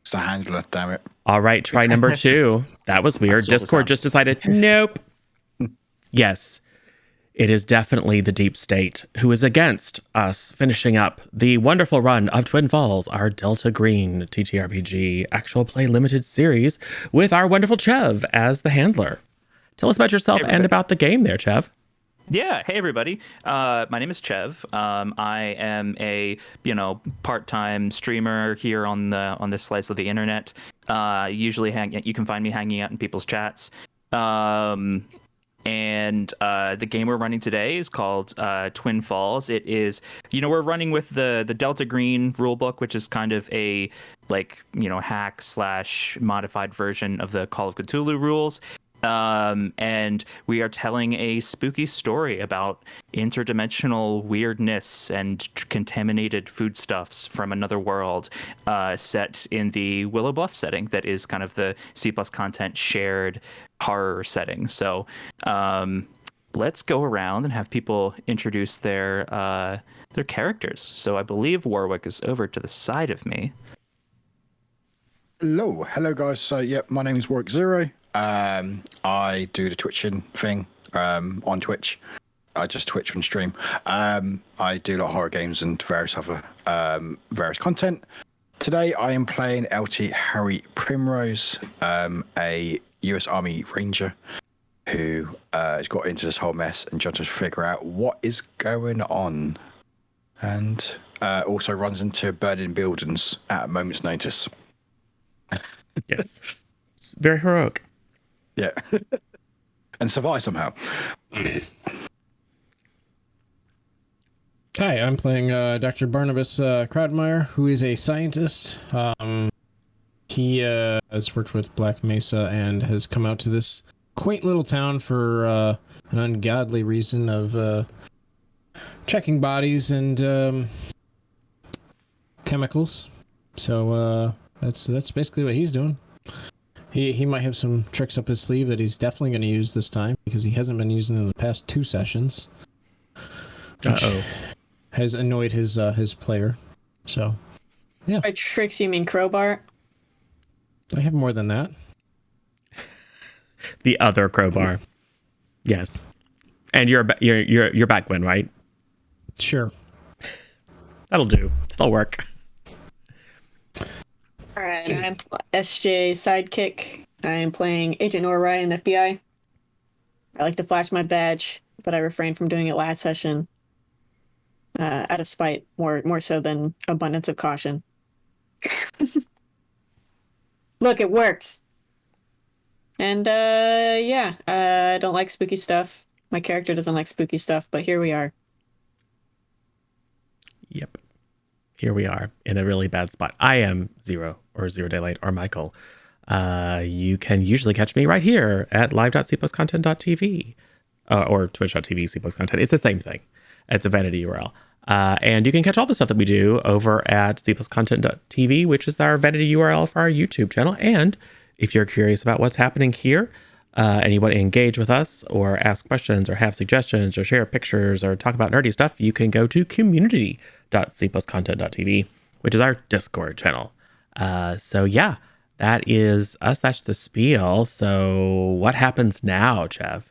It's a handler, damn it. All right, try number 2. That was weird. Discord just decided, nope. Yes, it is definitely the Deep State who is against us finishing up the wonderful run of Twin Falls, our Delta Green TTRPG actual play limited series with our wonderful Chev as the handler. Tell us about yourself and about the game there, Chev. Yeah, hey everybody. My name is Chev. I am a part-time streamer here on this slice of the internet. Usually, you can find me hanging out in people's chats. And the game we're running today is called Twin Falls. It is, we're running with the Delta Green rulebook, which is kind of a hack / modified version of the Call of Cthulhu rules. And we are telling a spooky story about interdimensional weirdness and contaminated foodstuffs from another world, set in the Willow Bluff setting that is kind of the C+ content shared horror setting. So let's go around and have people introduce their characters. So I believe Warwick is over to the side of me. Hello guys. So my name is Warwick Zero. I do the Twitching thing on Twitch. I just Twitch and stream. I do a lot of horror games and various other various content. Today I am playing LT Harry Primrose, a US Army Ranger who has got into this whole mess and trying to figure out what is going on, and also runs into burning buildings at a moment's notice. Yes, it's very heroic. Yeah, and survive somehow. Hi, I'm playing Dr. Barnabas Krautmeyer, who is a scientist. He has worked with Black Mesa and has come out to this quaint little town for an ungodly reason of checking bodies and chemicals. So that's basically what he's doing. He might have some tricks up his sleeve that he's definitely going to use this time, because he hasn't been using them in the past 2 sessions. Uh-oh. Has annoyed his player. So, yeah. By tricks, you mean crowbar? I have more than that. The other crowbar. Yes. And you're back, Gwen, right? Sure. That'll do. That'll work. All right, I'm SJ Sidekick. I am playing Agent Nora Ryan, FBI. I like to flash my badge, but I refrained from doing it last session. Out of spite, more so than abundance of caution. Look, it worked. And I don't like spooky stuff. My character doesn't like spooky stuff, but here we are. Yep. Here we are in a really bad spot. I am Zero or Zero Daylight or Michael. You can usually catch me right here at live.cpluscontent.tv or twitch.tv cpluscontent. It's the same thing. It's a vanity URL. And you can catch all the stuff that we do over at cpluscontent.tv, which is our vanity URL for our YouTube channel. And if you're curious about what's happening here, and you want to engage with us or ask questions or have suggestions or share pictures or talk about nerdy stuff, you can go to community.cpluscontent.tv, which is our Discord channel. So yeah, that is us. That's the spiel. So what happens now, Chev?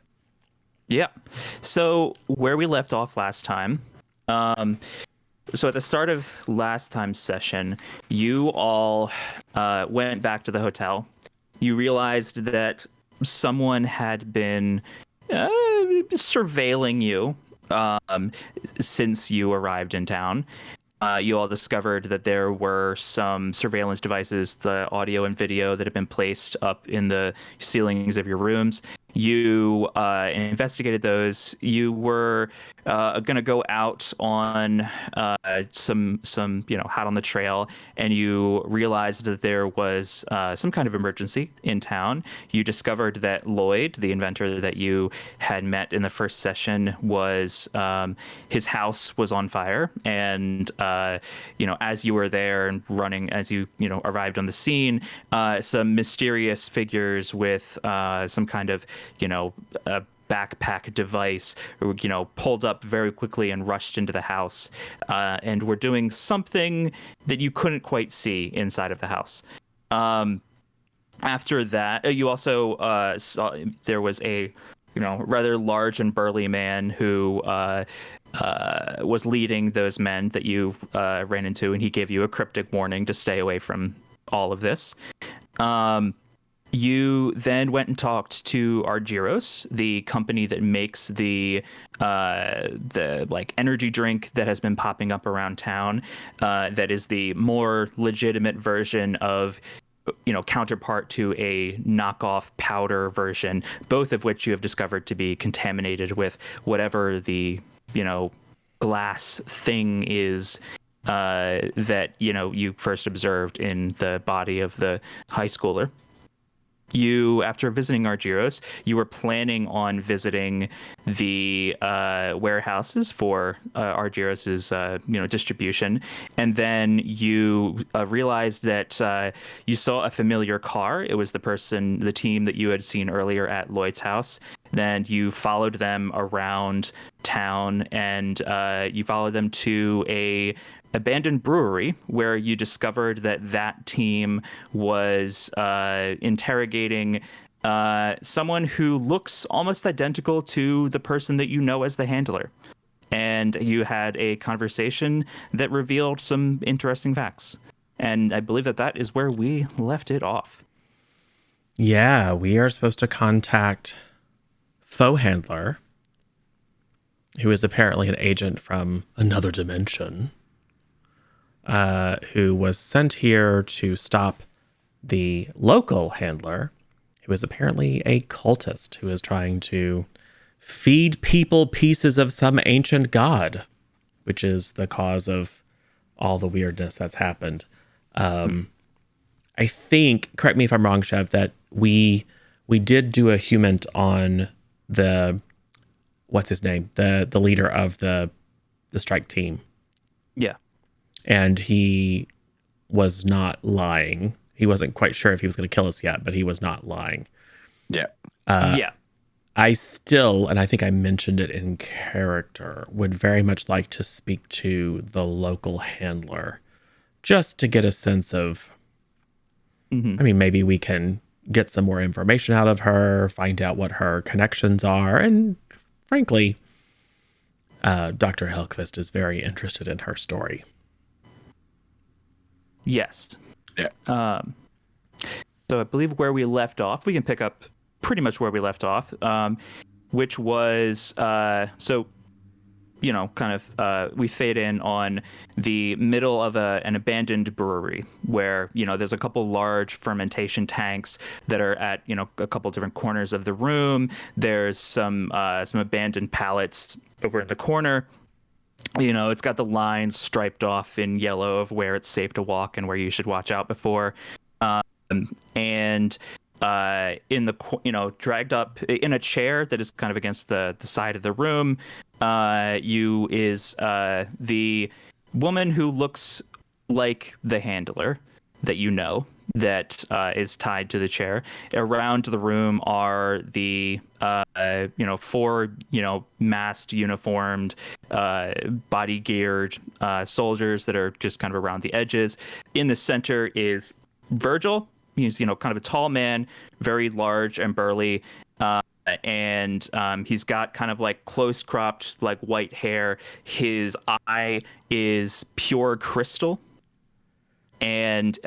Yeah. So where we left off last time, so at the start of last time's session, you all went back to the hotel. You realized that someone had been surveilling you since you arrived in town. You all discovered that there were some surveillance devices, the audio and video, that had been placed up in the ceilings of your rooms. You investigated those. You were going to go out on some hot on the trail, and you realized that there was some kind of emergency in town. You discovered that Lloyd, the inventor that you had met in the first session, was his house was on fire, and as you were there and running, as you arrived on the scene, some mysterious figures with some kind of a backpack device, pulled up very quickly and rushed into the house, and were doing something that you couldn't quite see inside of the house. After that, you also saw there was a rather large and burly man who was leading those men that you ran into, and he gave you a cryptic warning to stay away from all of this. You then went and talked to Argyros, the company that makes the like energy drink that has been popping up around town. That is the more legitimate version of counterpart to a knockoff powder version, both of which you have discovered to be contaminated with whatever the glass thing is that you first observed in the body of the high schooler. You, after visiting Argyros, you were planning on visiting the warehouses for Argyros's distribution, and then you realized that you saw a familiar car. It was the team that you had seen earlier at Lloyd's house. Then you followed them around town, and you followed them to a abandoned brewery where you discovered that team was interrogating someone who looks almost identical to the person that you know as the handler. And you had a conversation that revealed some interesting facts. And I believe that is where we left it off. Yeah, we are supposed to contact Faux Handler, who is apparently an agent from another dimension, who was sent here to stop the local handler, who is apparently a cultist who is trying to feed people pieces of some ancient god, which is the cause of all the weirdness that's happened. I think, correct me if I'm wrong, Chev, that we did do a human on the, what's his name? The leader of the strike team. Yeah. And he was not lying. He wasn't quite sure if he was going to kill us yet, but he was not lying. Yeah. Yeah. I still, and I think I mentioned it in character, would very much like to speak to the local handler just to get a sense of, I mean, maybe we can get some more information out of her, find out what her connections are. And frankly, Dr. Helkvist is very interested in her story. Yes. Yeah. So I believe where we left off, we can pick up pretty much where we left off, which was we fade in on the middle of an abandoned brewery where there's a couple large fermentation tanks that are at a couple different corners of the room. There's some abandoned pallets over in the corner. It's got the lines striped off in yellow of where it's safe to walk and where you should watch out before. And in the dragged up in a chair that is kind of against the side of the room, is the woman who looks like the handler that that is tied to the chair. Around the room are the four masked, uniformed, body geared soldiers that are just kind of around the edges. In the center is Virgil. He's kind of a tall man, very large and burly, and he's got kind of like close cropped like white hair. His eye is pure crystal, and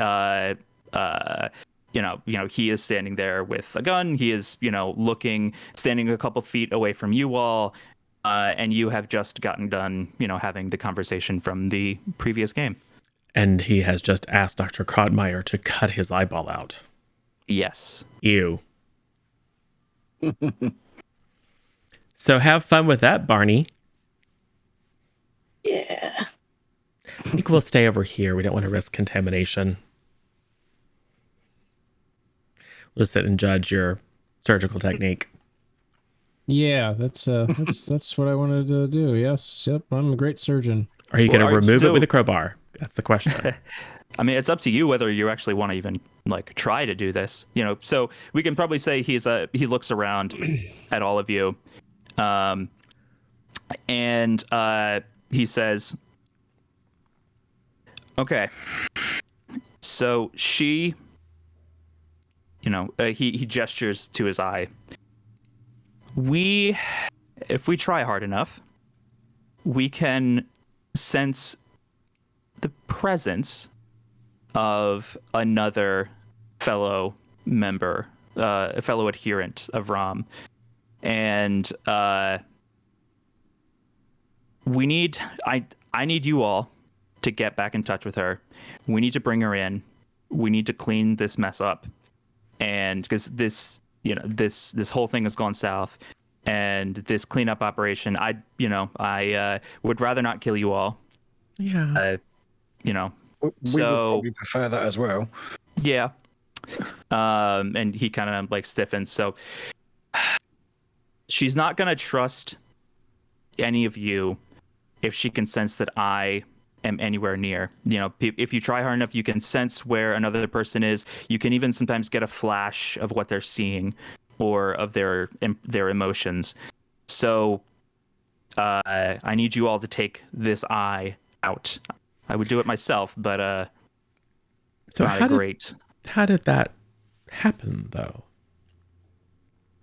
he is standing there with a gun. He is standing a couple feet away from you all, and you have just gotten done having the conversation from the previous game. And he has just asked Dr. Crodmeyer to cut his eyeball out. Yes. Ew. So have fun with that, Barney. Yeah. I think we'll stay over here. We don't want to risk contamination. We'll sit and judge your surgical technique. Yeah, that's what I wanted to do. Yes. Yep. I'm a great surgeon. Are you going to remove it with a crowbar? That's the question. I mean, it's up to you whether you actually want to even try to do this. So we can probably say he looks around at all of you, and he says, "Okay, so she he gestures to his eye. If we try hard enough, we can sense the presence of another fellow member, a fellow adherent of Ram. And I need you all to get back in touch with her. We need to bring her in. We need to clean this mess up. And because this whole thing has gone south, and this cleanup operation, I would rather not kill you all. Yeah. We would So probably prefer that as well. yeah. And he kind of like stiffens. So she's not gonna trust any of you if she can sense that I am anywhere near. If you try hard enough, you can sense where another person is. You can even sometimes get a flash of what they're seeing or of their emotions. So I need you all to take this eye out. I would do it myself, but So not great. How did that happen, though?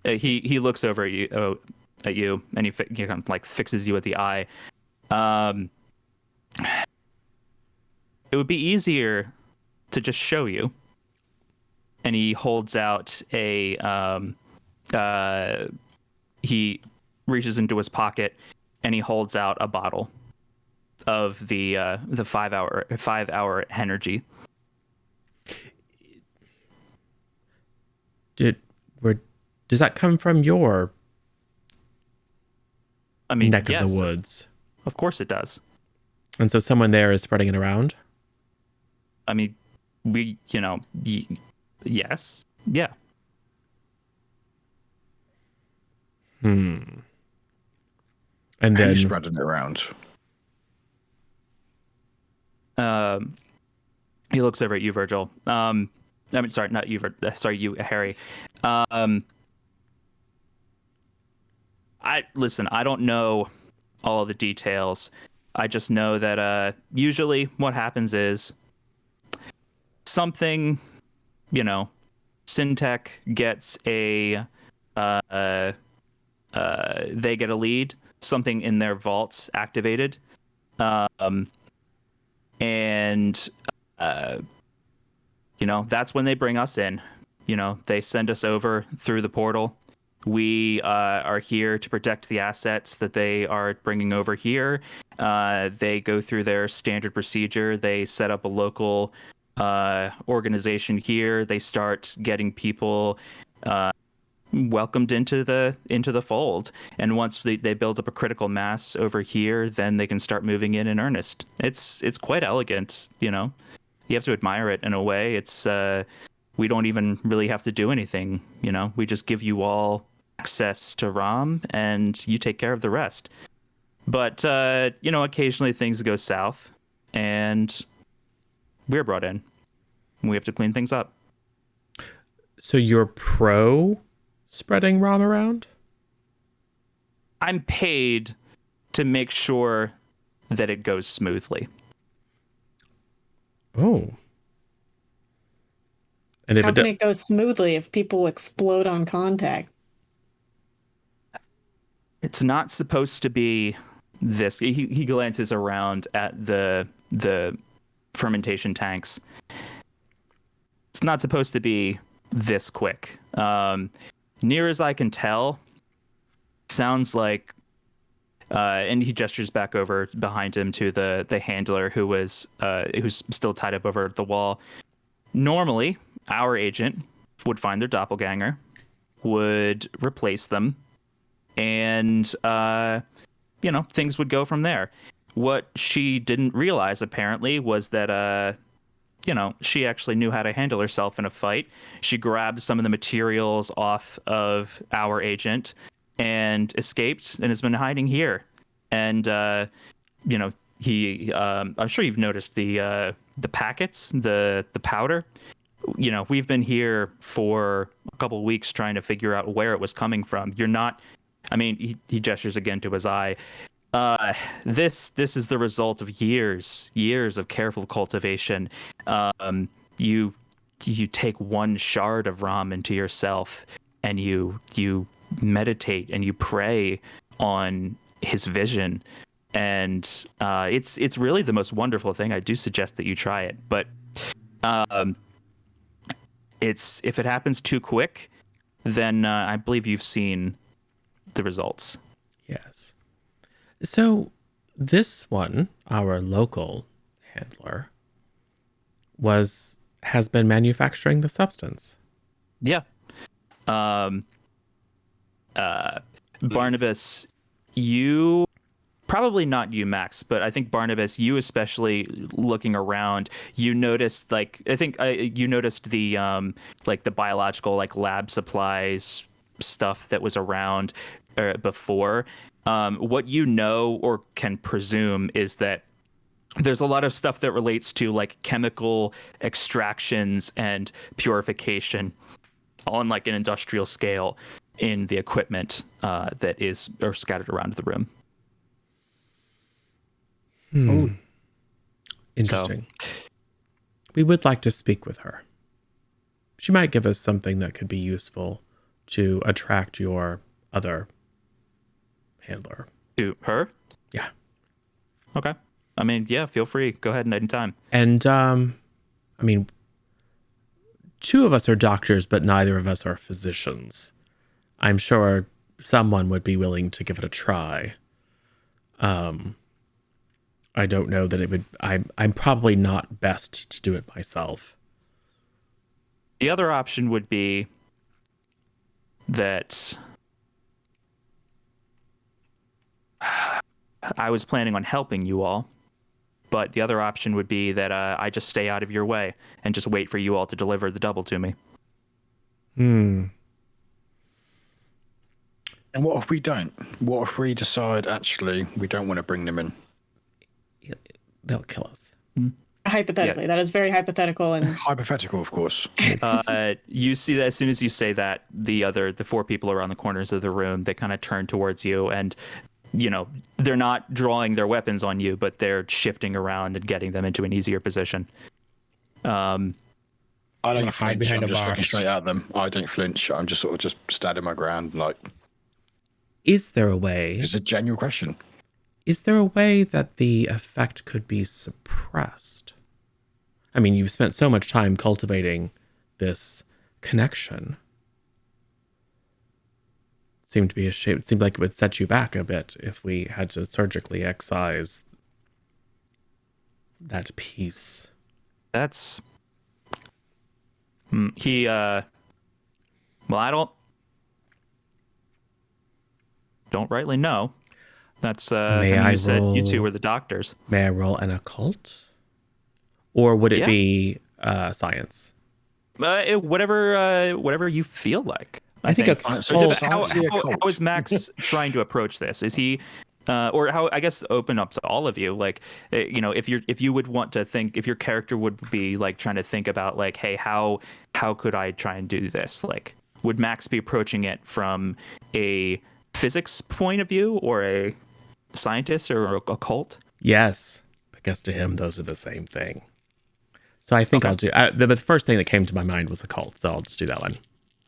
He looks over at you, and he kind of like fixes you with the eye. It would be easier to just show you. And he holds out he reaches into his pocket and he holds out a bottle of the 5-hour energy. Does that come from your neck yes, of the woods? Of course it does. And so someone there is spreading it around? Yes. Yeah. And And then you spreading it around. He looks over at you, Virgil. Sorry, not you, sorry, you, Harry. I don't know all of the details. I just know that usually what happens is something, Syntech gets they get a lead, something in their vaults activated, and that's when they bring us in. They send us over through the portal. We are here to protect the assets that they are bringing over here. They go through their standard procedure. They set up a local organization here. They start getting people welcomed into the fold. And once they build up a critical mass over here, then they can start moving in earnest. It's quite elegant. You have to admire it in a way. It's we don't even really have to do anything. We just give you all access to Ram, and you take care of the rest. But occasionally things go south, and we're brought in. We have to clean things up. So you're pro spreading Ram around? I'm paid to make sure that it goes smoothly. Oh. And if How can it go smoothly if people explode on contact? It's not supposed to be this. He glances around at the fermentation tanks. It's not supposed to be this quick. Near as I can tell, sounds like, and he gestures back over behind him to the handler who's still tied up over the wall. Normally, our agent would find their doppelganger, would replace them, and things would go from there. What she didn't realize apparently was that she actually knew how to handle herself in a fight. She grabbed some of the materials off of our agent and escaped and has been hiding here. And he I'm sure you've noticed the packets, the powder. We've been here for a couple of weeks trying to figure out where it was coming from. He gestures again to his eye. This is the result of years of careful cultivation. You you take one shard of Ram into yourself, and you meditate and you pray on his vision, and it's really the most wonderful thing. I do suggest that you try it, but if it happens too quick, then I believe you've seen the results. Yes. So this one, our local handler, has been manufacturing the substance. Yeah. Barnabas, you probably not you, Max, but I think Barnabas, you especially looking around, you noticed you noticed the the biological lab supplies stuff that was around before. What you know or can presume is that there's a lot of stuff that relates to chemical extractions and purification on an industrial scale in the equipment that are scattered around the room. Interesting. So, we would like to speak with her. She might give us something that could be useful to attract your other handler. To her? Yeah. Okay. I mean, yeah, feel free. Go ahead and anytime. And, I mean, two of us are doctors, but neither of us are physicians. I'm sure someone would be willing to give it a try. I don't know that it would. I'm probably not best to do it myself. The other option would be that I was planning on helping you all, but the other option would be that I just stay out of your way and just wait for you all to deliver the double to me. And what if we don't? What if we decide actually we don't want to bring them in? They'll kill us. Hypothetically, that is very hypothetical and hypothetical, of course. You see that as soon as you say that, the four people around the corners of the room, they kind of turn towards you, and they're not drawing their weapons on you, but they're shifting around and getting them into an easier position. I don't hide flinch. behind I'm a just looking box. straight at them. I don't flinch. I'm just sort of just standing my ground. Is there a way? It's a genuine question. Is there a way that the effect could be suppressed? I mean, you've spent so much time cultivating this connection. It seemed to be a shame. It seemed like it would set you back a bit if we had to surgically excise that piece. That's well, I don't rightly know. That's you said you two were the doctors. May I roll an occult? Or would it be science? Whatever you feel like. I think occult. How is Max trying to approach this? Is he or how, I guess, open up to all of you, if you would want to think, if your character would be trying to think about hey, how could I try and do this? Would Max be approaching it from a physics point of view or a scientist or a cult? Yes, I guess to him those are the same thing. So I think I'll do the first thing that came to my mind was a cult, so I'll just do that one.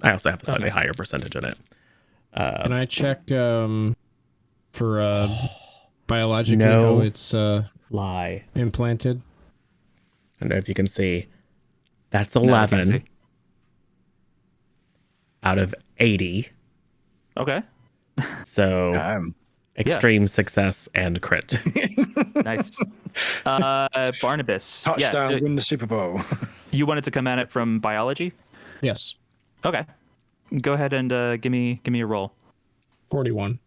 I also have a slightly higher percentage in it. Can I check for biologically No. how it's Lie. implanted? I don't know if you can see. That's No, I 11 can't see. out of 80. Okay. So extreme success and crit. Nice. Barnabas. Touchdown, win the Super Bowl. You wanted to come at it from biology? Yes. Okay. Go ahead and give me a roll. 41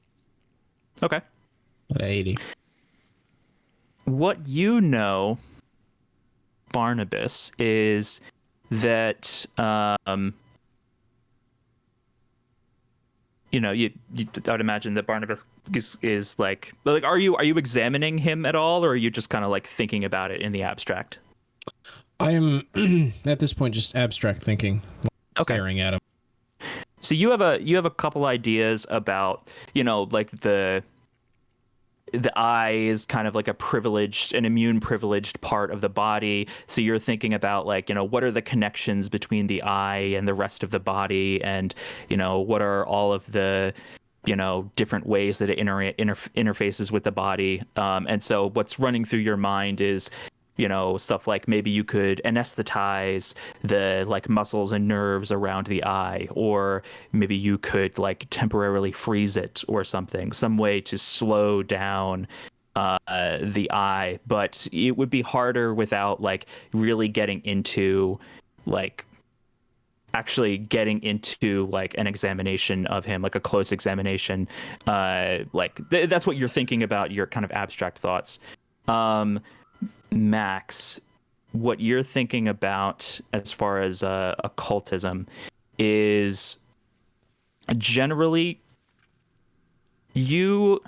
Okay. out of 80. What you know, Barnabas, is that I would imagine that Barnabas is are you examining him at all, or are you just kind of thinking about it in the abstract? I am at this point just abstract thinking, staring at him. So you have a couple ideas about the eye is kind of like an immune privileged part of the body. So you're thinking about like, what are the connections between the eye and the rest of the body, and what are all of the different ways that it interfaces with the body. And so what's running through your mind is stuff like maybe you could anesthetize the like muscles and nerves around the eye, or maybe you could like temporarily freeze it or something, some way to slow down the eye. But it would be harder without like really getting into like like an examination of him, like a close examination. That's what you're thinking about, your kind of abstract thoughts. Max, what you're thinking about as far as occultism is generally you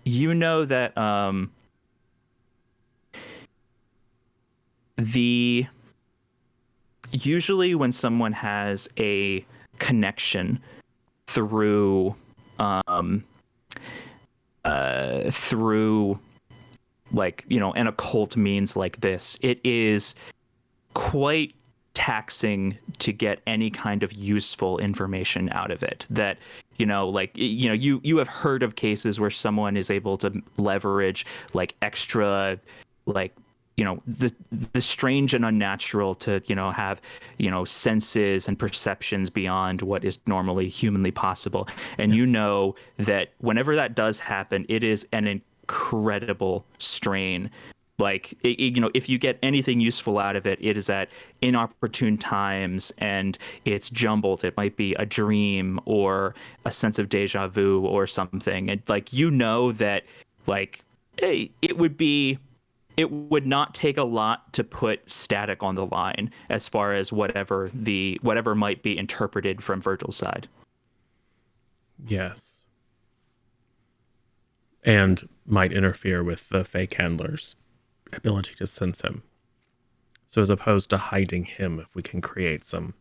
know that usually when someone has a connection through like an occult means like this, it is quite taxing to get any kind of useful information out of it. That you have heard of cases where someone is able to leverage like extra like the strange and unnatural to have senses and perceptions beyond what is normally humanly possible. And that whenever that does happen, it is an incredible strain. Like if you get anything useful out of it, it is at inopportune times, and it's jumbled. It might be a dream or a sense of deja vu or something. And like that like it would not take a lot to put static on the line as far as whatever might be interpreted from Virgil's side. Yes. And might interfere with the fake handler's ability to sense him. So as opposed to hiding him, if we can create some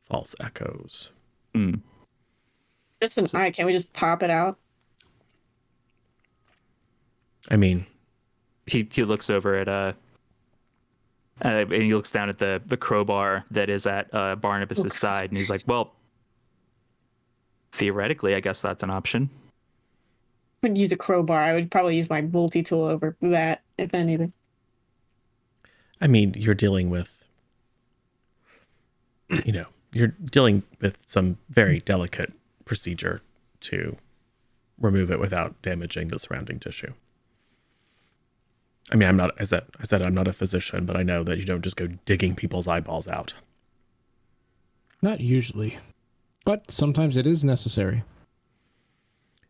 false echoes. Just an eye. Can't we just pop it out? I mean, he looks over at and he looks down at the crowbar that is at Barnabas's side, and he's like, well, theoretically, I guess that's an option. I wouldn't use a crowbar. I would probably use my multi-tool over that, if anything. I mean, you're dealing with some very delicate procedure to remove it without damaging the surrounding tissue. I mean, I'm not a physician, but I know that you don't just go digging people's eyeballs out. Not usually, but sometimes it is necessary.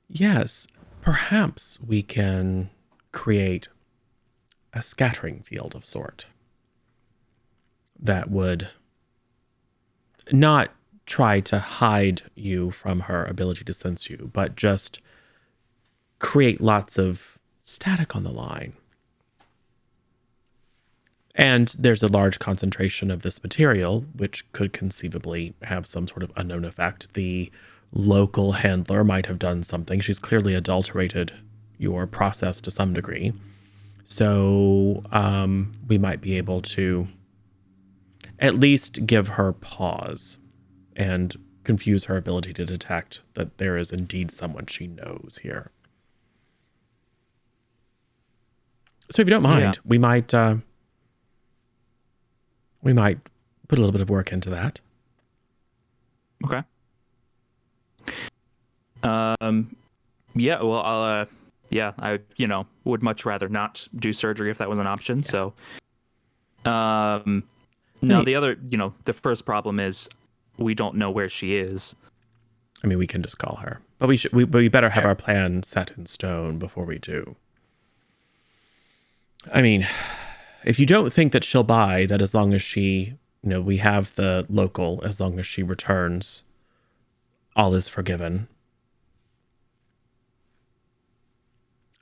Yes, perhaps we can create a scattering field of sort that would not try to hide you from her ability to sense you, but just create lots of static on the line. And there's a large concentration of this material, which could conceivably have some sort of unknown effect. The local handler might have done something. She's clearly adulterated your process to some degree. So we might be able to at least give her pause and confuse her ability to detect that there is indeed someone she knows here. So if you don't mind, we might put a little bit of work into that. Okay. Yeah, well, I would much rather not do surgery if that was an option. Yeah. So, no, the other, the first problem is we don't know where she is. I mean, we can just call her, but we better have our plan set in stone before we do. I mean, if you don't think that she'll buy, that as long as she, we have the local, as long as she returns, all is forgiven.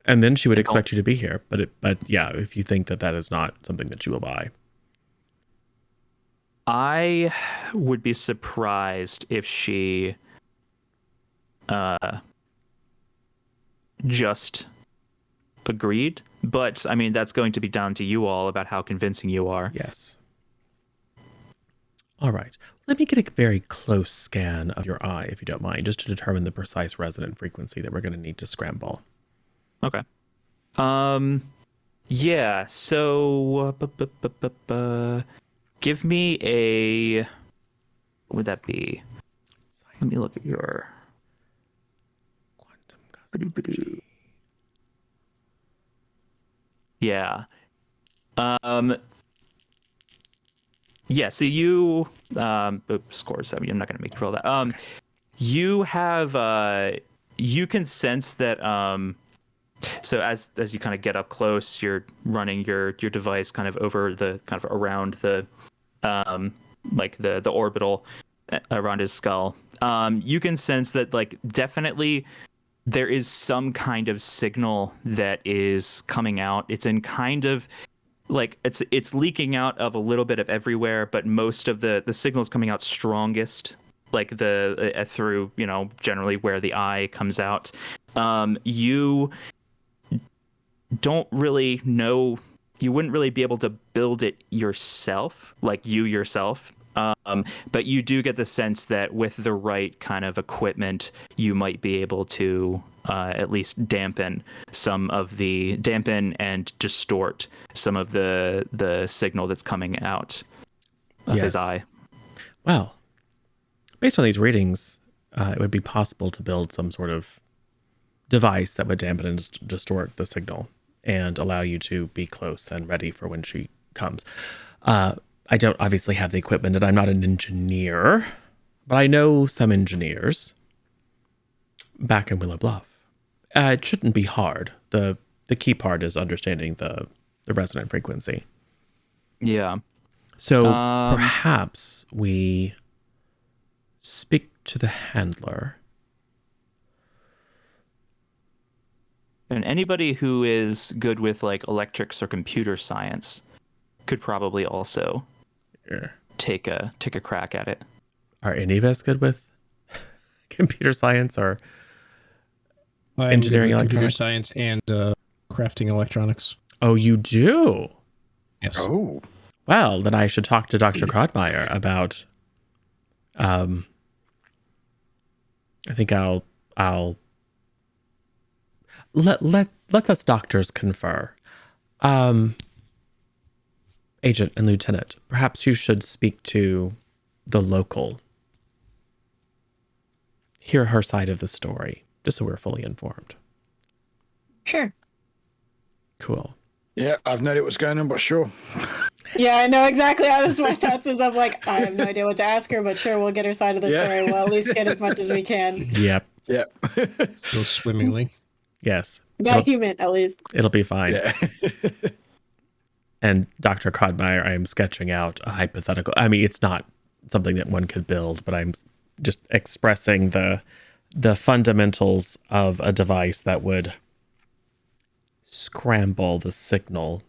And then she would expect you to be here. But yeah, if you think that is not something that you will buy. I would be surprised if she just agreed. But I mean, that's going to be down to you all about how convincing you are. Yes. All right. Let me get a very close scan of your eye, if you don't mind, just to determine the precise resonant frequency that we're going to need to scramble. Okay. Yeah. So, give me a. What would that be? Let me look at your. Quantum cosmology. Yeah. Yeah. So you. Score 7. I'm not going to make you roll that. You have. You can sense that. So as you kind of get up close, you're running your device kind of over the kind of around the like the orbital around his skull. You can sense that like definitely there is some kind of signal that is coming out. It's in kind of like it's leaking out of a little bit of everywhere, but most of the signal is coming out strongest like the through, you know, generally where the eye comes out. You don't really know, you wouldn't really be able to build it yourself, like you yourself. But you do get the sense that with the right kind of equipment, you might be able to at least dampen and distort some of the signal that's coming out of his eye. Well, based on these readings, it would be possible to build some sort of device that would dampen and distort the signal and allow you to be close and ready for when she comes. I don't obviously have the equipment, and I'm not an engineer, but I know some engineers back in Willow Bluff. It shouldn't be hard. The key part is understanding the resonant frequency. Yeah. So perhaps we speak to the handler. And anybody who is good with like electrics or computer science could probably also take a crack at it. Are any of us good with computer science or I'm engineering good with electronics? computer science and crafting electronics. Oh, you do? Yes. Oh. Well, then I should talk to Dr. Krodmeyer about. I think I'll let us doctors confer. Agent and Lieutenant, perhaps you should speak to the local. Hear her side of the story, just so we're fully informed. Sure. Cool. Yeah, I've no idea what's going on, but sure. Yeah, I know exactly how this my thoughts is. I'm like, I have no idea what to ask her, but sure, we'll get her side of the story. We'll at least get as much as we can. Yep. Yep. Go swimmingly. Yes. Got human, at least. It'll be fine. Yeah. And Dr. Krodmeyer, I am sketching out a hypothetical. I mean, it's not something that one could build, but I'm just expressing the fundamentals of a device that would scramble the signal,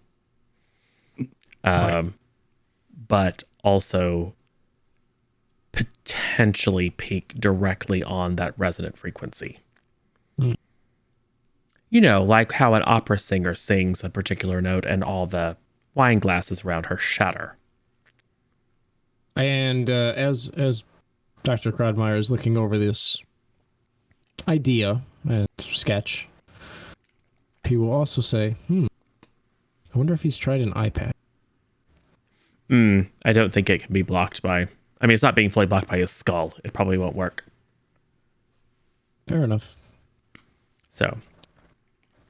but also potentially peak directly on that resonant frequency. You know, like how an opera singer sings a particular note and all the wine glasses around her shatter. And as Dr. Krodmeyer is looking over this idea and sketch, he will also say, I wonder if he's tried an iPad. I don't think it can be blocked by... I mean, it's not being fully blocked by his skull. It probably won't work. Fair enough. So...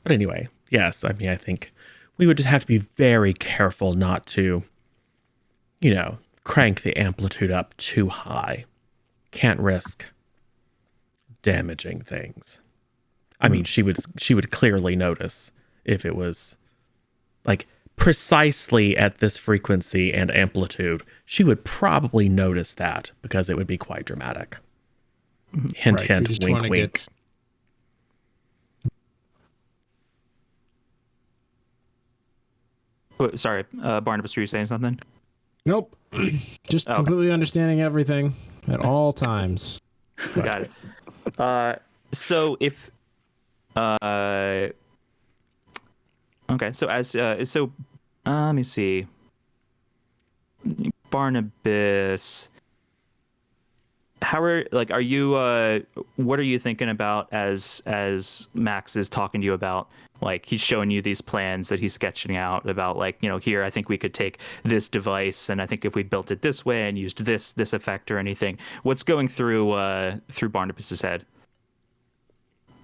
But anyway, yes, I mean, I think we would just have to be very careful not to, you know, crank the amplitude up too high. Can't risk damaging things. I mean, she would clearly notice if it was like precisely at this frequency and amplitude. She would probably notice that because it would be quite dramatic. Hint, Right, hint, wink, wink. Sorry, Barnabas, were you saying something? Nope. Just completely understanding everything at all times. Got it. So if Okay, so let me see. Barnabas, are you what are you thinking about as Max is talking to you about, like, he's showing you these plans that he's sketching out about, like, here, I think we could take this device, and I think if we built it this way and used this effect or anything, what's going through Barnabas's head?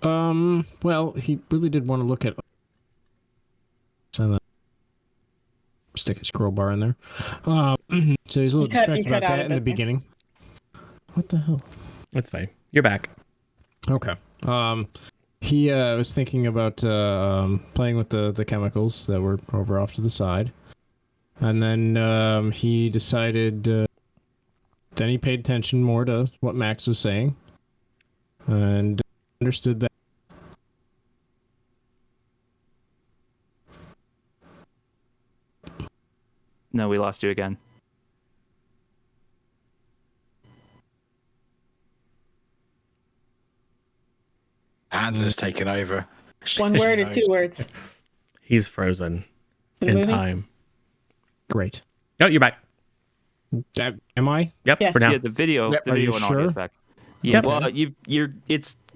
Well, he really did want to look at, so stick a scroll bar in there. So he's a little distracted about that in the beginning. What the hell? That's fine. You're back. Okay. He was thinking about playing with the chemicals that were over off to the side. And then he decided... then he paid attention more to what Max was saying. And understood that. No, we lost you again. Hans has taken over. One word or 2 words? He's frozen The in movie? time. Great. Oh, you're back. Am I? Yep, Yes. for now. Yeah, the video, Yep. the Are video you and audio sure? is back. Yeah, Yep. well,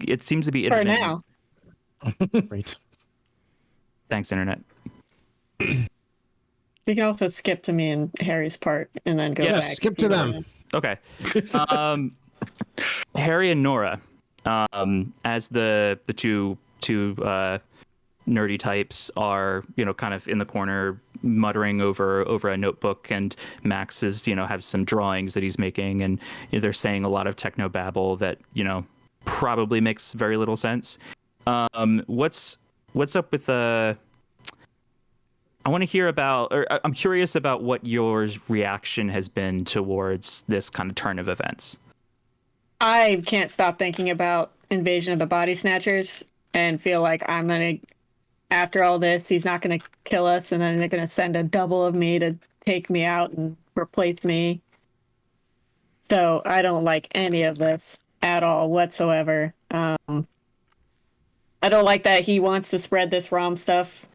it seems to be For internet. now. Great. Thanks, internet. You can also skip to me and Harry's part and then go Yeah, back. skip to them. Okay. Harry and Nora, as the two nerdy types are, kind of in the corner muttering over a notebook, and Max is, has some drawings that he's making, and they're saying a lot of techno babble that, probably makes very little sense. What's up with I want to hear about, or I'm curious about what your reaction has been towards this kind of turn of events. I can't stop thinking about Invasion of the Body Snatchers and feel like I'm going to, after all this, he's not going to kill us, and then they're going to send a double of me to take me out and replace me. So I don't like any of this at all whatsoever. I don't like that he wants to spread this ROM stuff.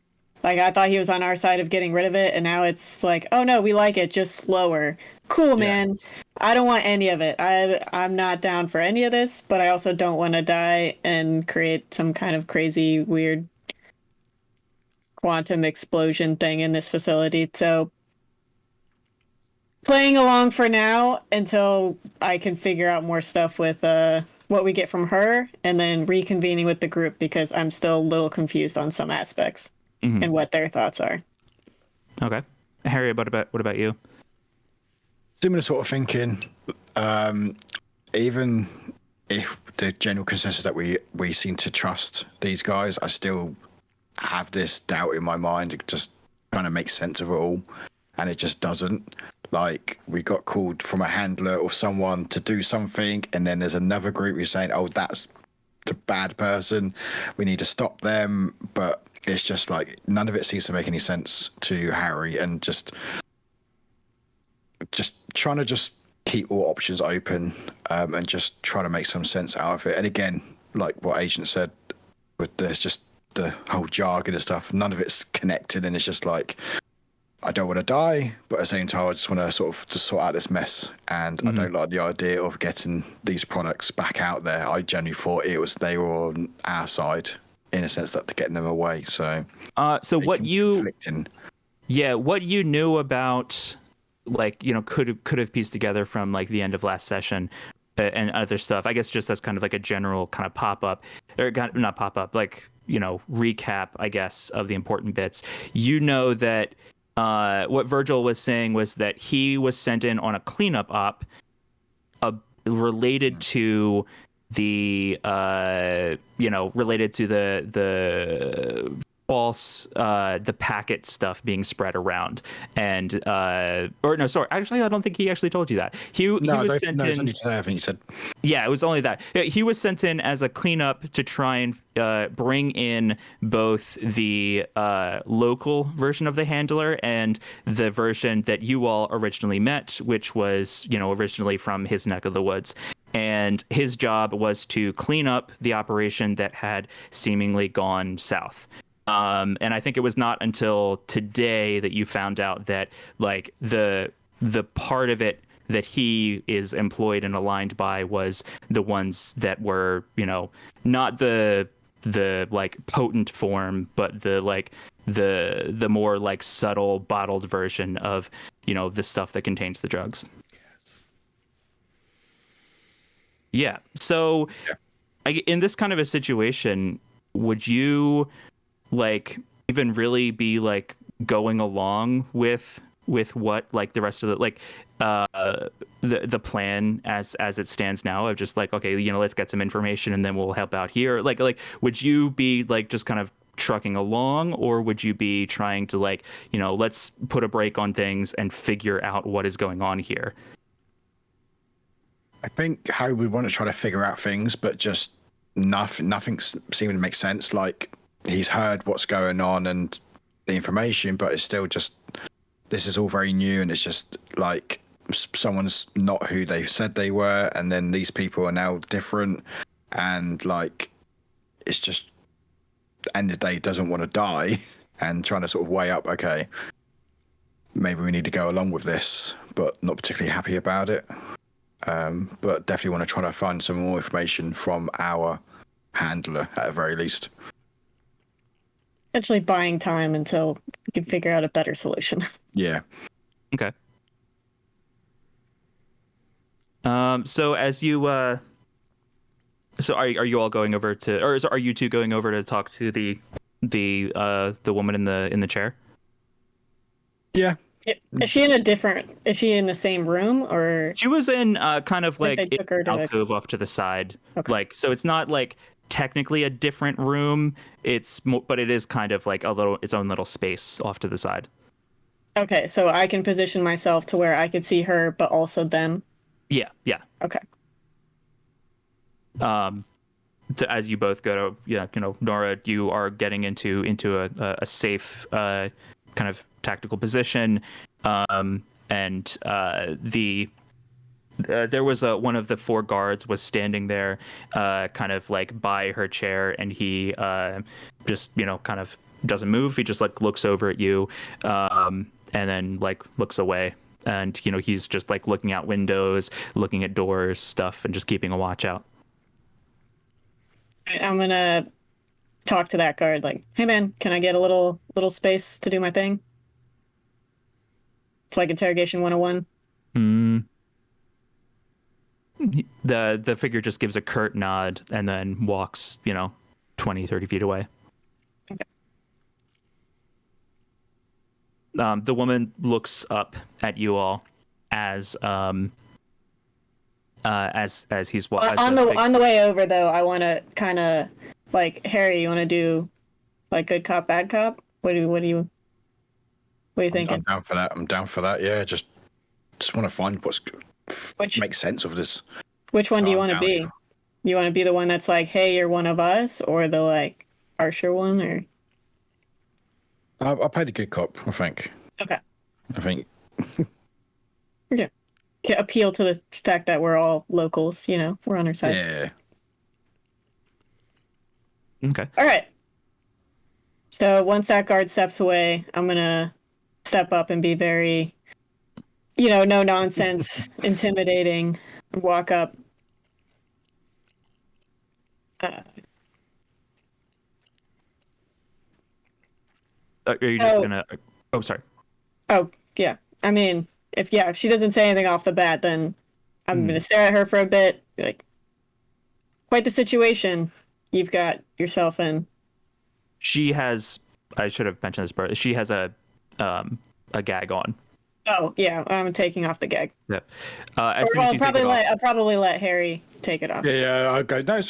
Like, I thought he was on our side of getting rid of it, and now it's like, oh no, we like it, just slower. Cool, man. I don't want any of it. I'm not down for any of this, but I also don't want to die and create some kind of crazy, weird quantum explosion thing in this facility. So, playing along for now until I can figure out more stuff with what we get from her, and then reconvening with the group, because I'm still a little confused on some aspects. Mm-hmm. And what their thoughts are. Okay. Harry, what about you? Similar sort of thinking. Even if the general consensus that we seem to trust these guys, I still have this doubt in my mind, just trying to make sense of it all, and it just doesn't. Like, we got called from a handler or someone to do something, and then there's another group who's saying, oh, that's the bad person, we need to stop them, but it's just like none of it seems to make any sense to Harry, and just trying to just keep all options open, and just try to make some sense out of it. And again, like what Agent said, with there's just the whole jargon and stuff, none of it's connected, and it's just like, I don't want to die, but at the same time, I just want to sort of just sort out this mess. And I don't like the idea of getting these products back out there. I genuinely thought they were on our side, in a sense that they're getting them away. So, what you knew about, like, could have pieced together from like the end of last session and other stuff. I guess just as kind of like a general kind of pop-up, or not pop-up, like, recap, I guess, of the important bits. That what Virgil was saying was that he was sent in on a cleanup op related to the related to the false the packet stuff being spread around, and or no, sorry, actually I don't think he actually told you that. He was sent in. Only today, I think you said. Yeah, it was only that. He was sent in as a cleanup to try and bring in both the local version of the handler and the version that you all originally met, which was, originally from his neck of the woods. And his job was to clean up the operation that had seemingly gone south. And I think it was not until today that you found out that like the part of it that he is employed and aligned by was the ones that were, not the like potent form, but the like the more like subtle bottled version of, the stuff that contains the drugs. Yes. Yeah. So in this kind of a situation, would you like even really be like going along with what like the rest of the like the plan as it stands now of just like, okay, let's get some information and then we'll help out here, like would you be like just kind of trucking along, or would you be trying to like, let's put a break on things and figure out what is going on here? I think Harry would want to try to figure out things, but just nothing's seeming to make sense. Like, he's heard what's going on and the information, but it's still just, this is all very new, and it's just like someone's not who they said they were, and then these people are now different, and like it's just, end of the day, he doesn't want to die, and trying to sort of weigh up, okay, maybe we need to go along with this, but not particularly happy about it. But definitely want to try to find some more information from our handler at the very least. Essentially buying time until we can figure out a better solution. Yeah. Okay. So as you so are you all going over to, or are you two going over to talk to the woman in the chair? Yeah. Is she is she in the same room, or She was in kind of Like like they took her to, like- alcove off to the side. Okay. Like, so it's not like technically a different room. But it is kind of like its own little space off to the side. okay, so I can position myself to where I could see her, but also them? Yeah. Okay. As you both go to, Nora, you are getting into a safe kind of tactical position, and there was one of the 4 guards was standing there, kind of like by her chair, and he just kind of doesn't move. He just like looks over at you, and then like looks away, and he's just like looking out windows, looking at doors, stuff, and just keeping a watch out. I'm gonna talk to that guard, like, hey man, can I get a little space to do my thing? It's like interrogation 101. The figure just gives a curt nod and then walks 20, 30 feet away. Okay. The woman looks up at you all as he's walking. On the way over, though, I want to kind of like, Harry, you want to do like good cop, bad cop? What are you thinking? I'm down for that. Yeah, just want to find make sense of this. Which one do you Calm want to down. be? You want to be the one that's like, hey, you're one of us, or the like harsher one, or? I'll play the good cop, I think. Okay. I think. Yeah, appeal to the fact that we're all locals. We're on our side. Yeah. Okay. All right. So once that guard steps away, I'm gonna step up and be very, no nonsense, intimidating. Walk up. Are you just gonna? Oh, sorry. Oh yeah. I mean, if she doesn't say anything off the bat, then I'm gonna stare at her for a bit. Be like, quite the situation you've got yourself in. She has. I should have mentioned this, but she has a gag on. Oh yeah, I'm taking off the gag. Yep. As soon as you take it off, I'll probably let Harry take it off. Yeah. I'll go. No,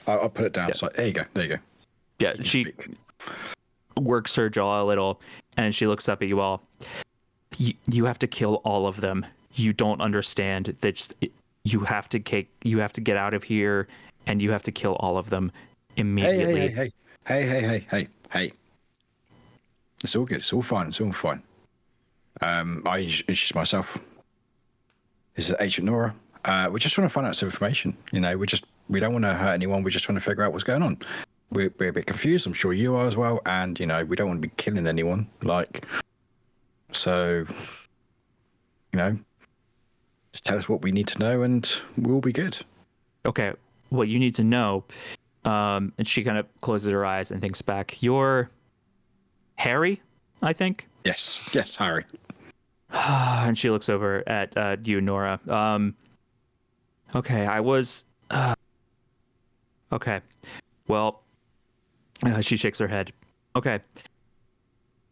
I'll put it down. Yeah. It's like, there you go. yeah, she works her jaw a little, and she looks up at you all. You have to kill all of them. You don't understand that. You have to get out of here, and you have to kill all of them immediately. Hey. It's all good. It's all fine. I introduced myself. This is Agent Nora. We're just trying to find out some information. We don't want to hurt anyone. We just want to figure out what's going on. we're a bit confused. I'm sure you are as well. And you know, we don't want to be killing anyone. Like, so, you know, just tell us what we need to know, and we'll be good. Okay, what you need to know, and she kind of closes her eyes and thinks back. You're Harry, I think. Yes, Harry. And she looks over at you, Nora. Okay, I was. Okay, well, she shakes her head. Okay,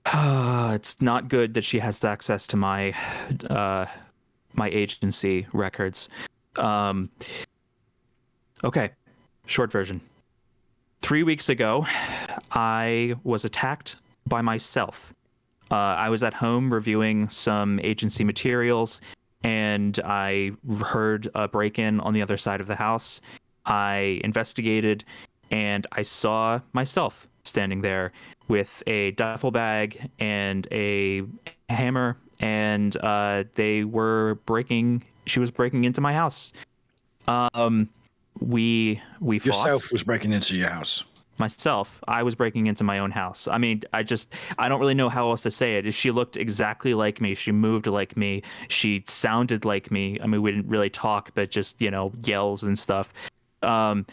it's not good that she has access to my my agency records. Okay, short version. 3 weeks ago, I was attacked by myself. I was at home reviewing some agency materials, and I heard a break-in on the other side of the house. I investigated, and I saw myself standing there with a duffel bag and a hammer, and they were breaking. She was breaking into my house. We fought. Yourself was breaking into your house. Myself, I was breaking into my own house. I mean, I don't really know how else to say it. She looked exactly like me. She moved like me. She sounded like me. I mean, we didn't really talk, but just, you know, yells and stuff. We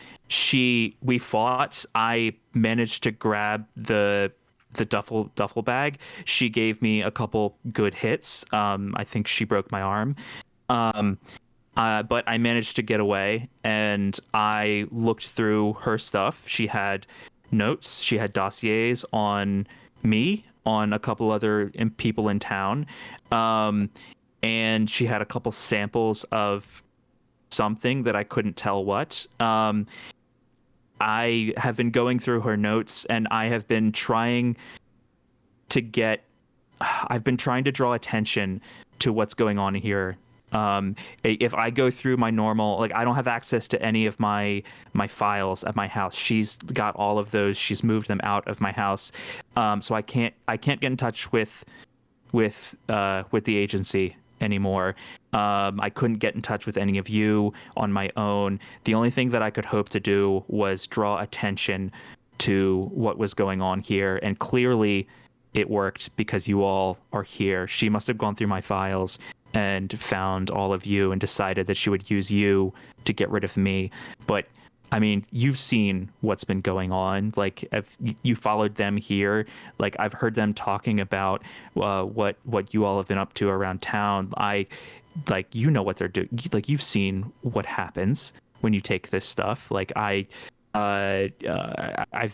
fought. I managed to grab the duffel bag. She gave me a couple good hits. I think she broke my arm. But I managed to get away, and I looked through her stuff. She had notes. She had dossiers on me, on a couple other people in town. And she had a couple samples of something that I couldn't tell what. I have been going through her notes, and I have been trying to draw attention to what's going on here. If I go through my normal, like, I don't have access to any of my files at my house. She's got all of those. She's moved them out of my house. So I can't get in touch with the agency anymore. I couldn't get in touch with any of you on my own. The only thing that I could hope to do was draw attention to what was going on here, and clearly it worked because you all are here. She must have gone through my files and found all of you and decided that she would use you to get rid of me. But I mean, you've seen what's been going on. Like, if you followed them here, like, I've heard them talking about what you all have been up to around town. You know what they're doing. Like, you've seen what happens when you take this stuff. Like, I've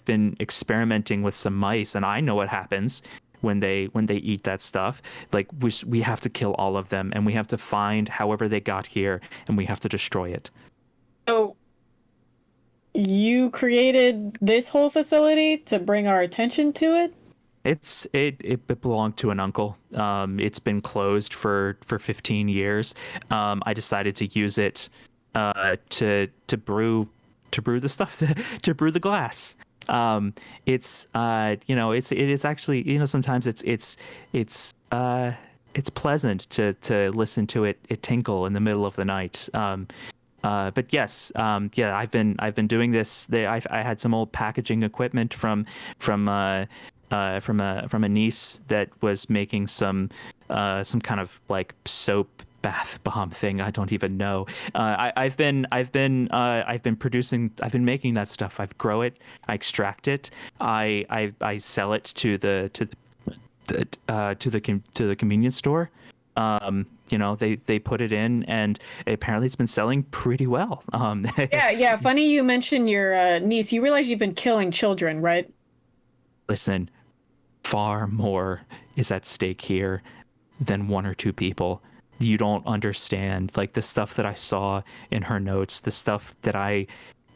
been experimenting with some mice, and I know what happens when they eat that stuff. Like, we have to kill all of them, and we have to find however they got here, and we have to destroy it. So you created this whole facility to bring our attention to it? It belonged to an uncle. It's been closed for 15 years. I decided to use it to brew the stuff, to brew the glass. It is actually, you know, sometimes it's pleasant to listen to it tinkle in the middle of the night. But yes, I've been doing this. I had some old packaging equipment from a niece that was making some kind of like soap bath bomb thing. I don't even know. I've been making that stuff. I grow it, I extract it, I sell it to the convenience store. You know, they put it in, and apparently it's been selling pretty well. Yeah. Funny you mentioned your niece. You realize you've been killing children, right? Listen, far more is at stake here than one or two people. You don't understand. Like, the stuff that I saw in her notes, the stuff that I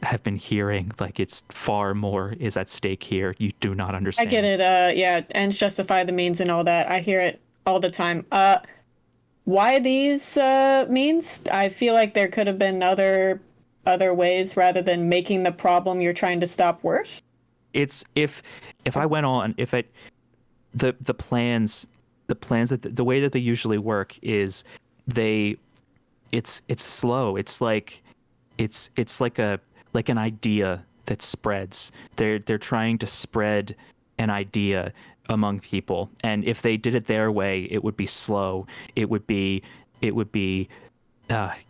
have been hearing, like, it's far more is at stake here. You do not understand. I get it. Yeah, ends justify the means and all that. I hear it all the time. Why these means? I feel like there could have been other ways rather than making the problem you're trying to stop worse. It's if I went on, the plans that the way that they usually work is it's slow. It's like an idea that spreads. They're trying to spread an idea among people, and if they did it their way, it would be slow. It would be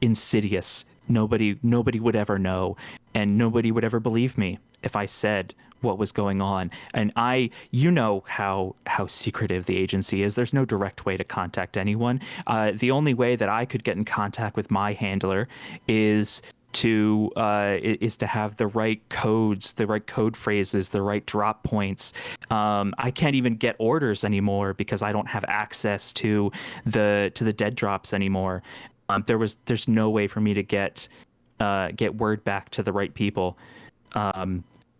insidious. Nobody would ever know, and nobody would ever believe me if I said what was going on. And you know how secretive the agency is. There's no direct way to contact anyone. The only way that I could get in contact with my handler is to have the right codes, the right code phrases, the right drop points. I can't even get orders anymore because I don't have access to the dead drops anymore. There's no way for me to get word back to the right people.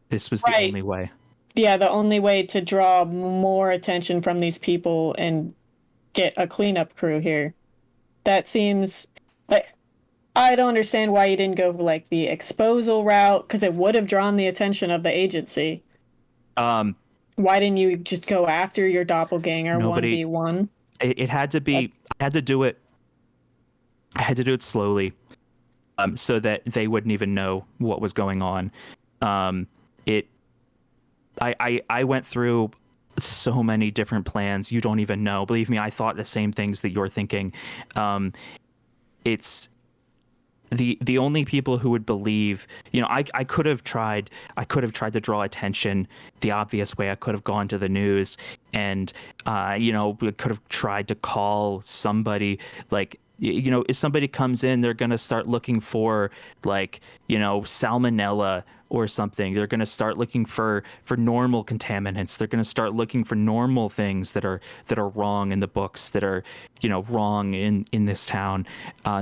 This was the only way. Yeah, the only way to draw more attention from these people and get a cleanup crew here. That seems like, I don't understand why you didn't go for like the exposal route, because it would have drawn the attention of the agency. Why didn't you just go after your doppelganger 1v1? It had to be. I had to do it. I had to do it slowly, so that they wouldn't even know what was going on. I went through so many different plans. You don't even know. Believe me, I thought the same things that you're thinking. It's the only people who would believe, I could have tried to draw attention the obvious way. I could have gone to the news and, we could have tried to call somebody. Like, if somebody comes in, they're going to start looking for salmonella or something. They're going to start looking for normal contaminants. They're going to start looking for normal things that are wrong in the books, that are, wrong in this town.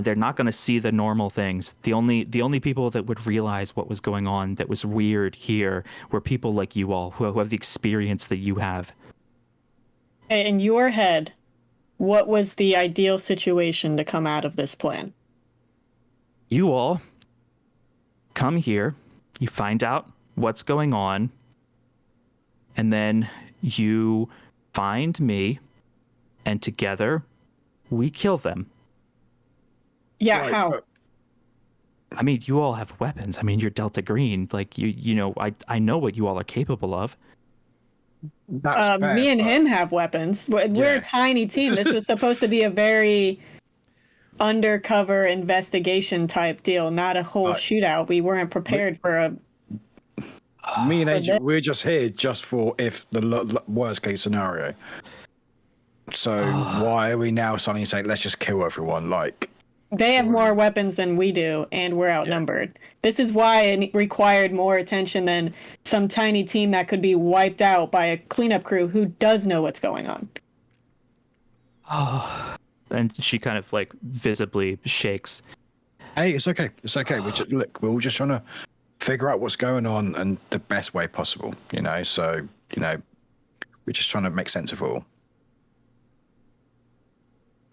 They're not going to see the normal things. The only people that would realize what was going on that was weird here were people like you all who have the experience that you have. In your head, what was the ideal situation to come out of this plan? You all come here, you find out what's going on, and then you find me, and together we kill them. Yeah, Right, how? I mean, you all have weapons. I mean, you're Delta Green. Like, I know what you all are capable of. That's fair, me and but- him have weapons. We're a tiny team. This was supposed to be a very undercover investigation type deal, not a whole shootout. We weren't prepared for a... Me and Agent, we're just here just for if the worst case scenario. So why are we now suddenly saying, let's just kill everyone? Like, They have more weapons than we do, and we're outnumbered. Yeah. This is why it required more attention than some tiny team that could be wiped out by a cleanup crew who does know what's going on. And she kind of like visibly shakes. Hey, it's okay. It's okay. We're all just trying to figure out what's going on and the best way possible, So, we're just trying to make sense of it all.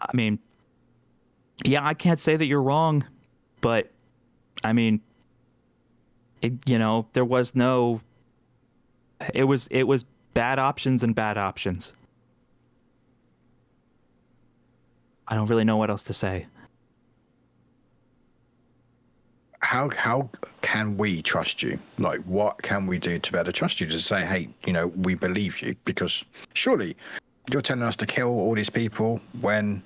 I mean, yeah, I can't say that you're wrong, but I mean, there was no. It was bad options and bad options. I don't really know what else to say. How can we trust you? Like, what can we do to be able to trust you to say, hey, we believe you? Because surely you're telling us to kill all these people when,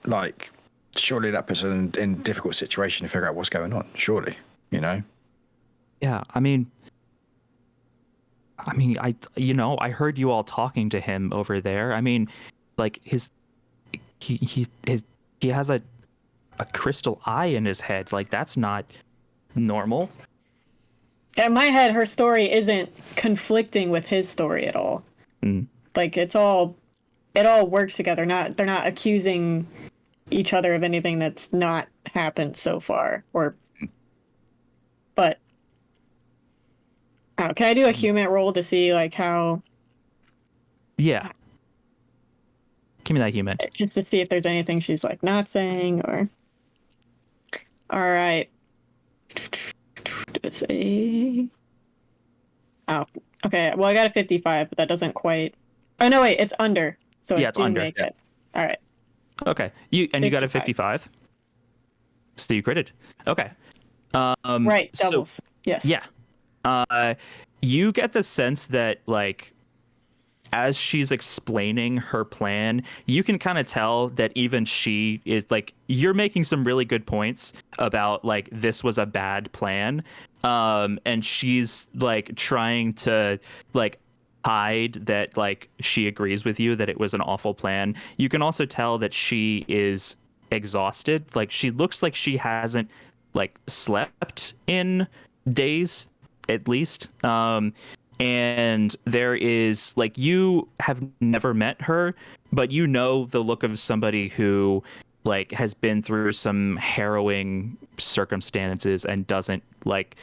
like, surely that puts us in a difficult situation to figure out what's going on. Surely, Yeah, I mean, I heard you all talking to him over there. I mean, like he has a crystal eye in his head. Like, that's not normal. In my head, her story isn't conflicting with his story at all. Like, it all works together. They're not accusing each other of anything that's not happened so far. But can I do a human roll to see like how? Yeah. Give me that human. Just to see if there's anything she's like not saying or. All right. Let's see. Oh, okay. Well, I got a 55, but that doesn't quite. Oh no, wait, it's under. So yeah, I it's do under. Make it. All right. Okay. You got a 55. So you critted. Okay. Right. Doubles. So, yes. Yeah. You get the sense that like as she's explaining her plan, you can kind of tell that even she is like, you're making some really good points about like this was a bad plan. And she's like trying to like hide that like she agrees with you that it was an awful plan. You can also tell that she is exhausted. Like she looks like she hasn't like slept in days at least. And there is like, you have never met her, but you know the look of somebody who like has been through some harrowing circumstances and doesn't like,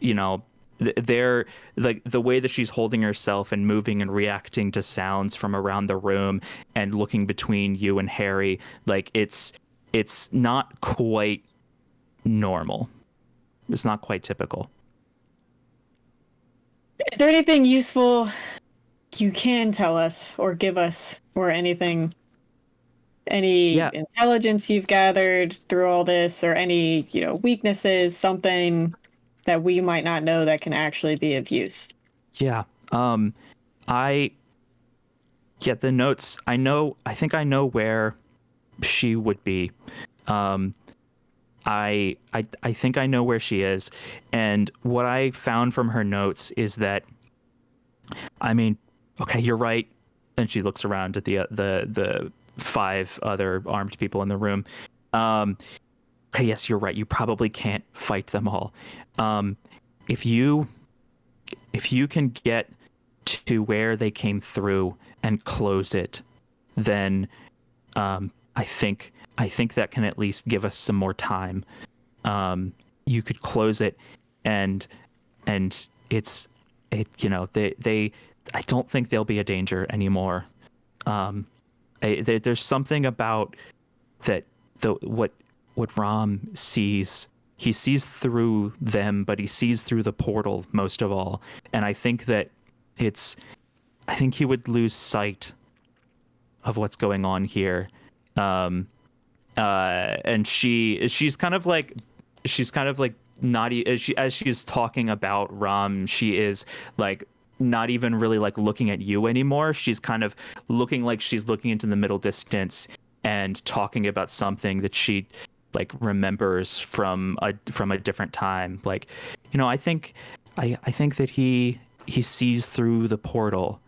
you know, they're like the way that she's holding herself and moving and reacting to sounds from around the room and looking between you and Harry, like it's not quite normal. It's not quite typical. Is there anything useful you can tell us or give us, or anything, any Yeah. intelligence you've gathered through all this, or any, weaknesses, something that we might not know that can actually be of use? Yeah. I get the notes. I think I know where she would be. I think I know where she is. And what I found from her notes is that, I mean, okay, you're right. And she looks around at the five other armed people in the room. Okay, yes, you're right. You probably can't fight them all. If you can get to where they came through and close it, then I think that can at least give us some more time. You could close it, and they I don't think they'll be a danger anymore. There's something about that what Ram sees. He sees through them, but he sees through the portal most of all. And I think that I think he would lose sight of what's going on here. And she's kind of like not as she's talking about Ram, she is like not even really like looking at you anymore. She's kind of looking like she's looking into the middle distance and talking about something that she like remembers from a different time. Like, I think that he sees through the portal,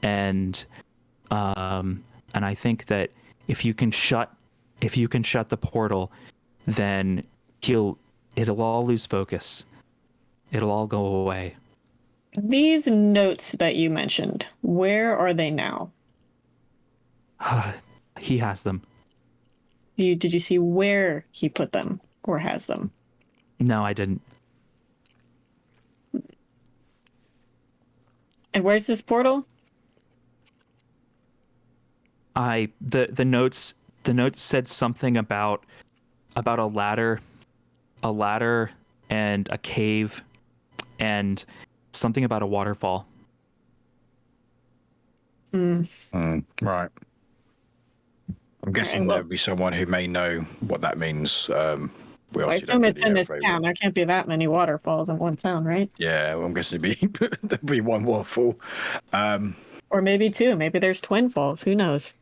and I think that if you can shut the portal, then it'll all lose focus. It'll all go away. These notes that you mentioned, where are they now? He has them. Did you see where he put them or has them? No, I didn't. And where's this portal? The notes said something about a ladder and a cave and something about a waterfall. Right. I'm guessing well, there'll be someone who may know what that means. We I obviously don't assume it's really in know this very town. well. There can't be that many waterfalls in one town, right? Yeah, well, I'm guessing there'll be one waterfall. Or maybe two. Maybe there's twin falls. Who knows?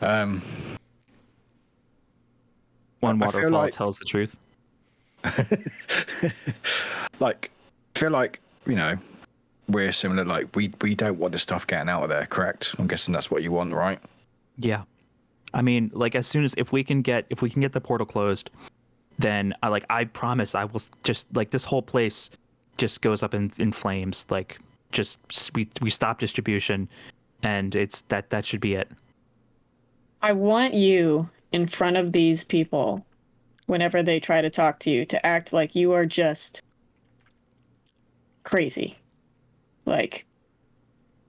One I waterfall feel like, tells the truth. like, I feel like, we're similar. Like, we don't want this stuff getting out of there, correct? I'm guessing that's what you want, right? Yeah. I mean, like, as soon as if we can get the portal closed, then I promise I will just like this whole place just goes up in flames. Like, just we stop distribution, and it's that should be it. I want you in front of these people whenever they try to talk to you to act like you are just crazy. Like,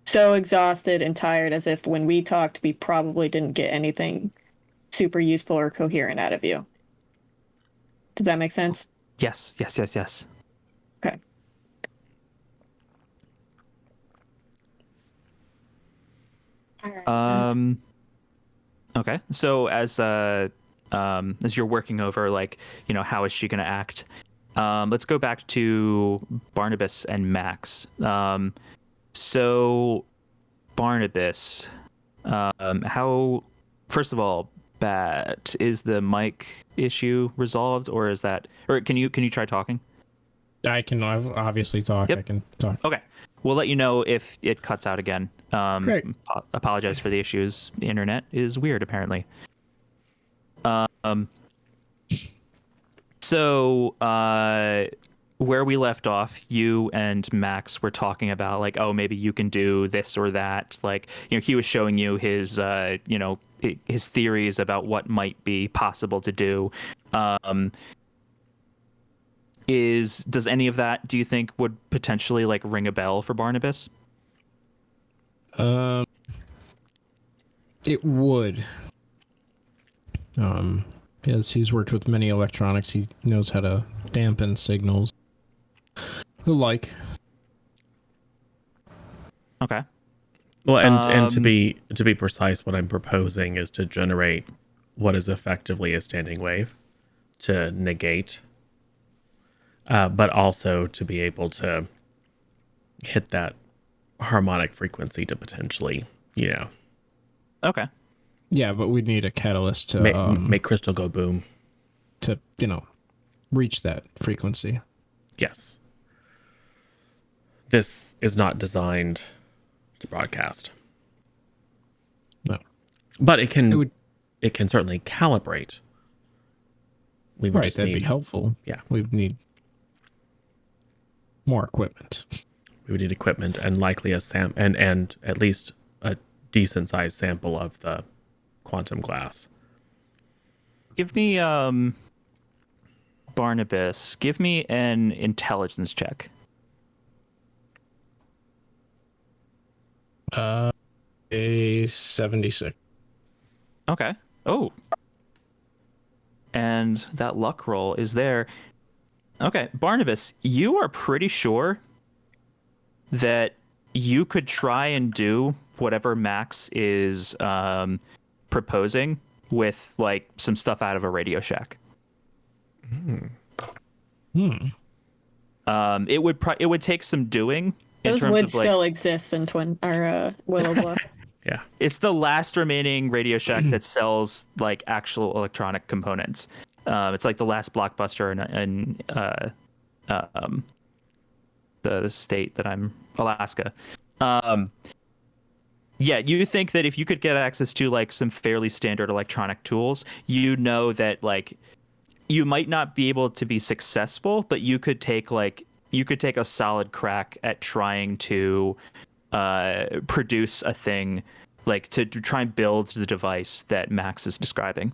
so exhausted and tired, as if when we talked, we probably didn't get anything super useful or coherent out of you. Does that make sense? Yes. Okay. Okay. So as as you're working over like, how is she going to act. Let's go back to Barnabas and Max. So Barnabas, how, first of all, bad is the mic issue resolved, or can you try talking? I can obviously talk. Yep. I can talk. Okay. We'll let you know if it cuts out again. Great. Apologize for the issues. The internet is weird, apparently. So, where we left off, you and Max were talking about like, oh, maybe you can do this or that. Like, he was showing you his, his theories about what might be possible to do. Does any of that, do you think, would potentially like ring a bell for Barnabas? It would. Because he's worked with many electronics, he knows how to dampen signals. The like. Okay. Well, and to be precise, what I'm proposing is to generate what is effectively a standing wave to negate, but also to be able to hit that harmonic frequency to potentially, Okay. Yeah, but we'd need a catalyst to make crystal go boom. To reach that frequency. Yes. This is not designed to broadcast. No. But it can certainly calibrate. We would just that'd need, be helpful. Yeah. We'd need more equipment. We would need equipment and likely and at least a decent sized sample of the quantum glass. Give me Barnabas, give me an intelligence check. A 76. Okay. Oh. And that luck roll is there. Okay, Barnabas, you are pretty sure that you could try and do whatever Max is proposing with like some stuff out of a Radio Shack. It would take some doing. Those would still exist in Willow Bluff. Yeah. It's the last remaining Radio Shack that sells like actual electronic components. It's like the last Blockbuster in the state that I'm, Alaska. Yeah, you think that if you could get access to like some fairly standard electronic tools, that like you might not be able to be successful, but you could take a solid crack at trying to produce a thing, like to try and build the device that Max is describing.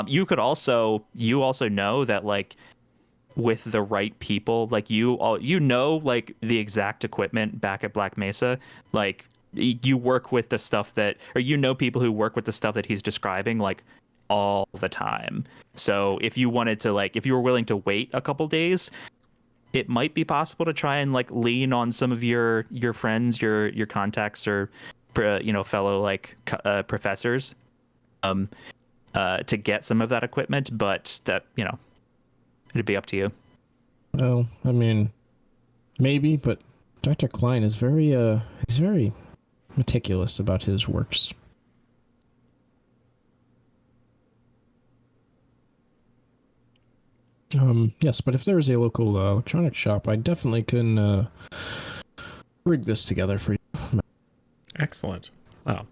You also know that like with the right people, like like the exact equipment back at Black Mesa, like you work with the stuff people who work with the stuff that he's describing like all the time. So if you wanted to if you were willing to wait a couple days, it might be possible to try and like lean on some of your friends, your contacts, or fellow professors to get some of that equipment, but that it'd be up to you. Well, I mean, maybe, but Dr. Klein is he's very meticulous about his works. Yes, but if there is a local electronics shop, I definitely can rig this together for you. Excellent. Wow.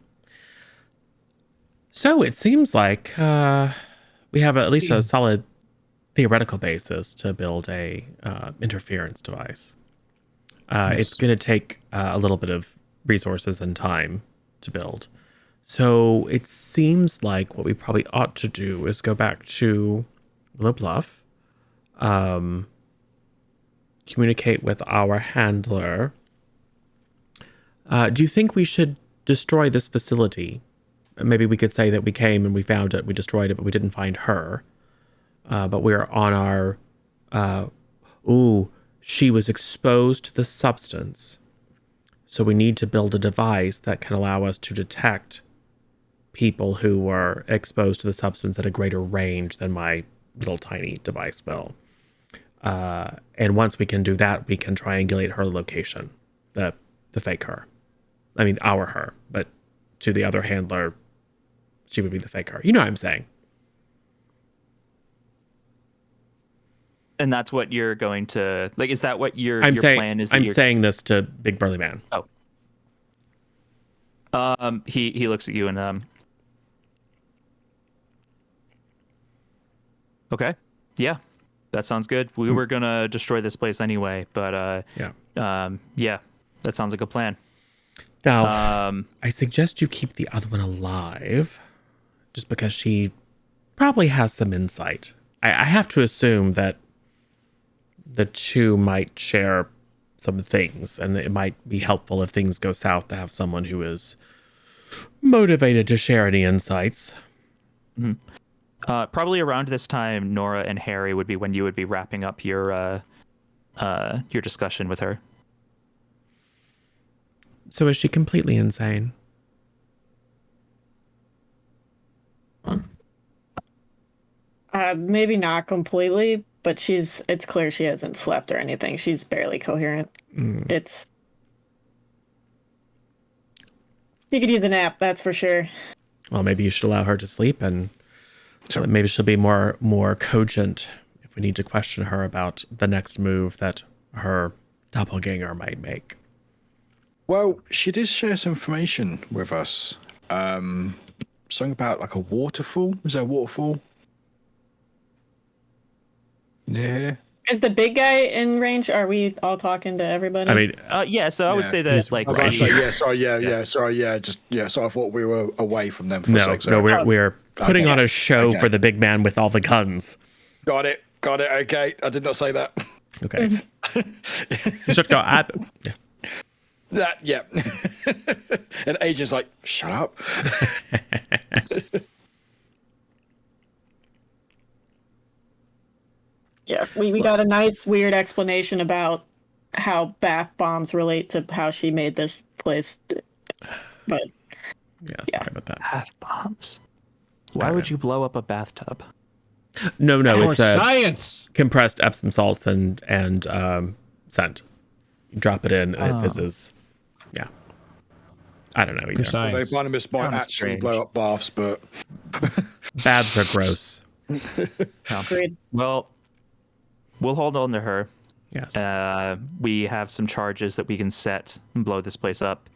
So it seems like we have at least a solid theoretical basis to build a interference device. Yes. It's going to take a little bit of resources and time to build. So it seems like what we probably ought to do is go back to Willow Bluff, communicate with our handler. Do you think we should destroy this facility? Maybe we could say that we came and we found it, we destroyed it, but we didn't find her. But we're on our... she was exposed to the substance. So we need to build a device that can allow us to detect people who were exposed to the substance at a greater range than my little tiny device will. And once we can do that, we can triangulate her location, the fake her. I mean, our her, but to the other handler, she would be the fake her. You know what I'm saying? And that's what you're going to like. Is that what your plan is? I'm saying this to Big Burly Man. Oh. He looks at you and Okay. Yeah. That sounds good. We were gonna destroy this place anyway, but yeah, that sounds like a plan. Now, I suggest you keep the other one alive, just because she probably has some insight. I have to assume that the two might share some things, and it might be helpful if things go south to have someone who is motivated to share any insights. Mm-hmm. Probably around this time, Nora and Harry would be when you would be wrapping up your discussion with her. So is she completely insane? Maybe not completely, but it's clear she hasn't slept or anything. She's barely coherent. She could use a nap, that's for sure. Well, maybe you should allow her to sleep, and maybe she'll be more cogent if we need to question her about the next move that her doppelganger might make. Well, she did share some information with us. Something about like a waterfall. Is there a waterfall near here? Is the big guy in range? Are we all talking to everybody? I mean, yeah. So I would say that like right here. So I thought we were away from them for a second. No, we're putting on a show for the big man with all the guns. Got it. Okay, I did not say that. Okay. You should go. Yeah. And Agent's like, shut up. Yeah, we got a nice, weird explanation about how bath bombs relate to how she made this place. But sorry about that. Bath bombs. Why would you blow up a bathtub? No, it's science. Compressed Epsom salts and scent. You drop it in. This is, I don't know either. Science. Barnabas might actually blow up baths, but baths are gross. Agreed. Well, we'll hold on to her. Yes. We have some charges that we can set and blow this place up.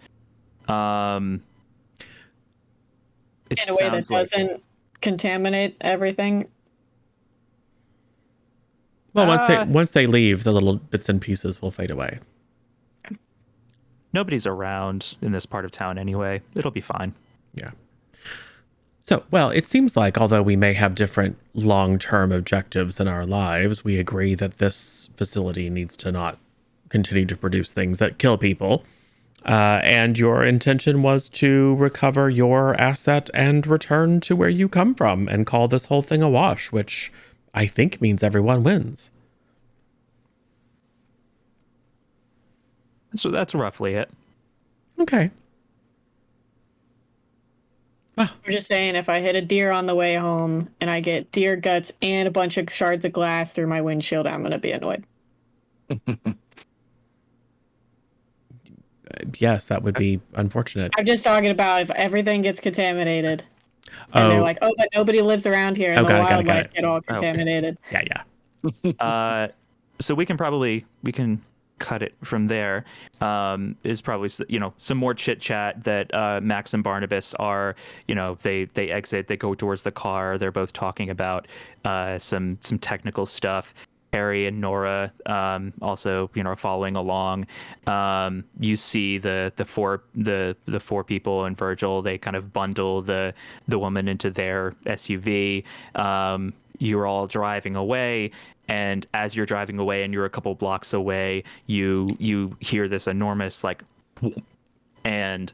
In a way that doesn't contaminate everything. Well, once they leave, the little bits and pieces will fade away. Nobody's around in this part of town anyway. It'll be fine. Yeah. So, well, it seems like although we may have different long-term objectives in our lives, we agree that this facility needs to not continue to produce things that kill people. And your intention was to recover your asset and return to where you come from and call this whole thing a wash, which I think means everyone wins. So that's roughly it. Okay. We're just saying if I hit a deer on the way home and I get deer guts and a bunch of shards of glass through my windshield, I'm going to be annoyed. Yes, that would be unfortunate. I'm just talking about if everything gets contaminated. And they're like, but nobody lives around here. And the wildlife get all contaminated. Yeah. So we can cut it from there. Is probably some more chit chat that Max and Barnabas are they exit, they go towards the car, they're both talking about some technical stuff. Harry and Nora also following along. You see the four people and Virgil, they kind of bundle the woman into their SUV. You're all driving away. And as you're driving away and you're a couple blocks away, you hear this enormous and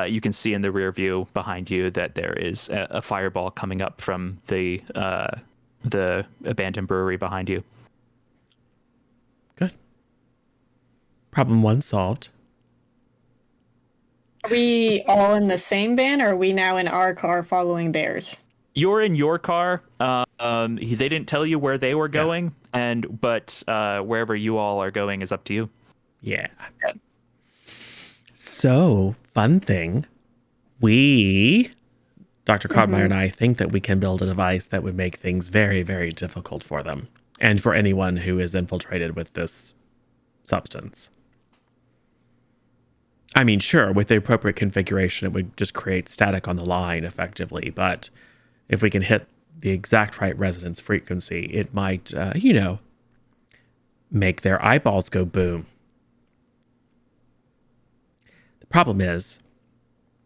you can see in the rear view behind you that there is a fireball coming up from the abandoned brewery behind you. Good. Problem one solved. Are we all in the same van, or are we now in our car following theirs? You're in your car. They didn't tell you where they were going, but wherever you all are going is up to you. Yeah. Good. So, fun thing. Dr. Crodmeyer and I think that we can build a device that would make things very, very difficult for them and for anyone who is infiltrated with this substance. I mean, sure, with the appropriate configuration, it would just create static on the line effectively. But if we can hit the exact right resonance frequency, it might, make their eyeballs go boom. The problem is,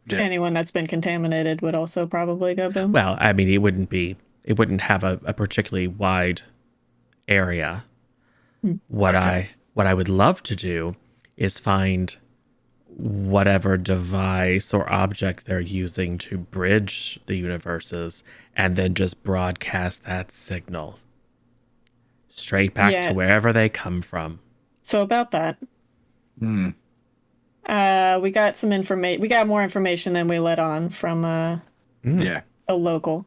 Yeah. Anyone that's been contaminated would also probably go boom. well, I mean, it wouldn't have a particularly wide area. What I would love to do is find whatever device or object they're using to bridge the universes and then just broadcast that signal straight back to wherever they come from. So about that, Hmm. we got some information. We got more information than we let on from Yeah. a local.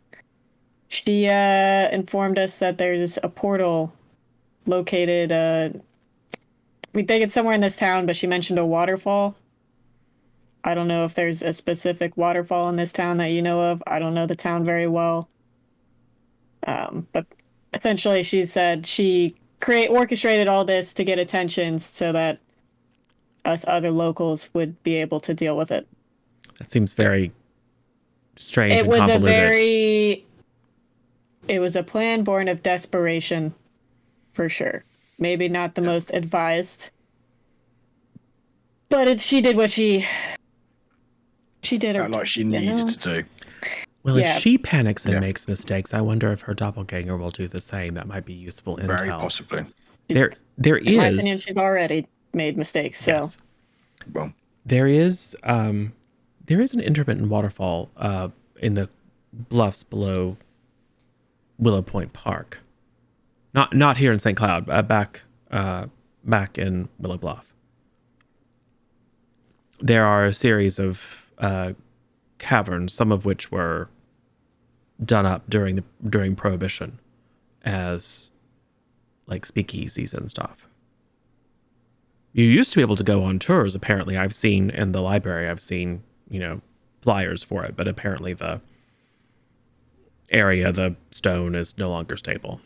She informed us that there's a portal located. We think it's somewhere in this town, but she mentioned a waterfall. I don't know if there's a specific waterfall in this town that you know of. I don't know the town very well. But essentially, she said she orchestrated all this to get attention so that us other locals would be able to deal with it. That seems very strange and convoluted. It was a plan born of desperation, for sure. Maybe not the most advised, but she did what she did. Like she needed to do. Well, if she panics and makes mistakes, I wonder if her doppelganger will do the same. That might be useful intel. Very possibly. There In my is. opinion, she's already made mistakes. So Yes. Well, There is an intermittent waterfall in the bluffs below Willow Point Park. Not here in St. Cloud, back in Willow Bluff. There are a series of caverns, some of which were done up during Prohibition as like speakeasies and stuff. You used to be able to go on tours. Apparently, I've seen in the library, flyers for it, but apparently the area, the stone, is no longer stable.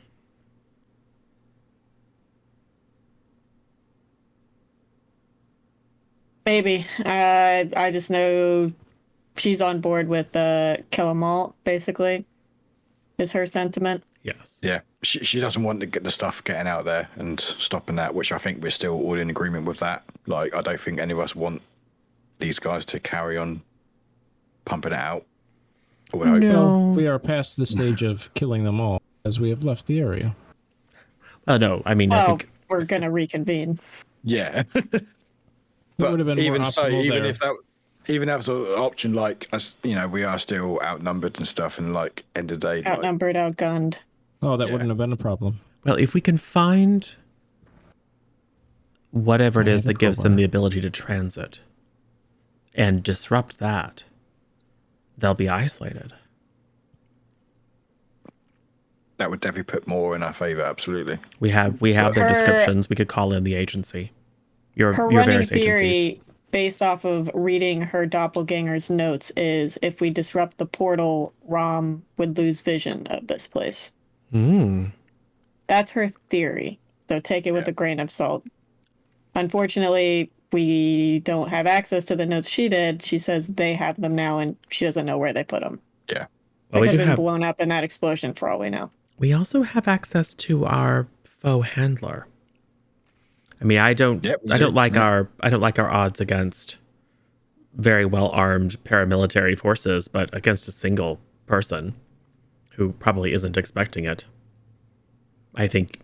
maybe I just know she's on board with kill 'em all. Basically, is her sentiment. Yes. yeah. She doesn't want to get the stuff getting out there and stopping that, which I think we're still all in agreement with that. Like, I don't think any of us want these guys to carry on pumping it out. Or would hope. Well, we are past the stage of killing them all as we have left the area. No, I mean, I Well, think we're gonna reconvene. Yeah. That would have been more even so, optimal even there. if that was an option, like, us, we are still outnumbered and stuff, and like end of the day, like, Outnumbered, outgunned. Oh, that wouldn't have been a problem. well, if we can find whatever it I is have a that gives them crowbar. the ability to transit and disrupt that, they'll be isolated. that would definitely put more in our favor. Absolutely. We have their Her- descriptions. We could call in the agency. Your Her running various theory, agencies. based off of reading her doppelganger's notes, is if we disrupt the portal, Rom would lose vision of this place. That's her theory. So take it with a grain of salt. Unfortunately, we don't have access to the notes she did. She says they have them now, and she doesn't know where they put them. Yeah. Well, They we could do have been have. blown up in that explosion, for all we know. We also have access to our faux handler. I mean, I don't like our odds against very well armed paramilitary forces, but against a single person who probably isn't expecting it, I think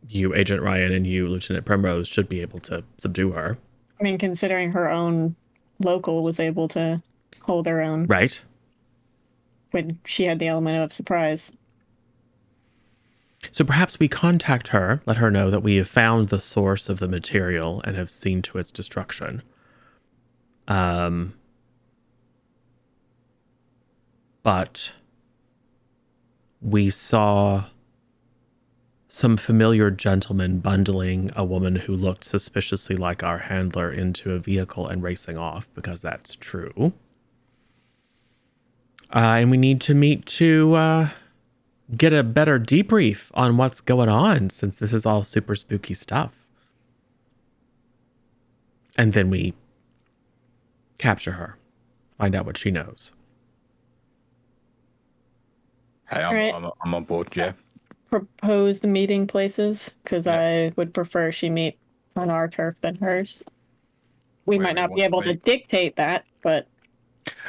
you, Agent Ryan, and you, Lieutenant Primrose, should be able to subdue her. I mean, considering her own local was able to hold her own Right? when she had the element of surprise. So perhaps we contact her, let her know that we have found the source of the material and have seen to its destruction. but we saw some familiar gentlemen bundling a woman who looked suspiciously like our handler into a vehicle and racing off, because that's true. And we need to meet to get a better debrief on what's going on, since this is all super spooky stuff. And then we capture her, find out what she knows. Hey, Right. I'm on board. Yeah. Proposed meeting places, because Yeah. I would prefer she meet on our turf than hers. We Where might we not be want to able to be. dictate that, but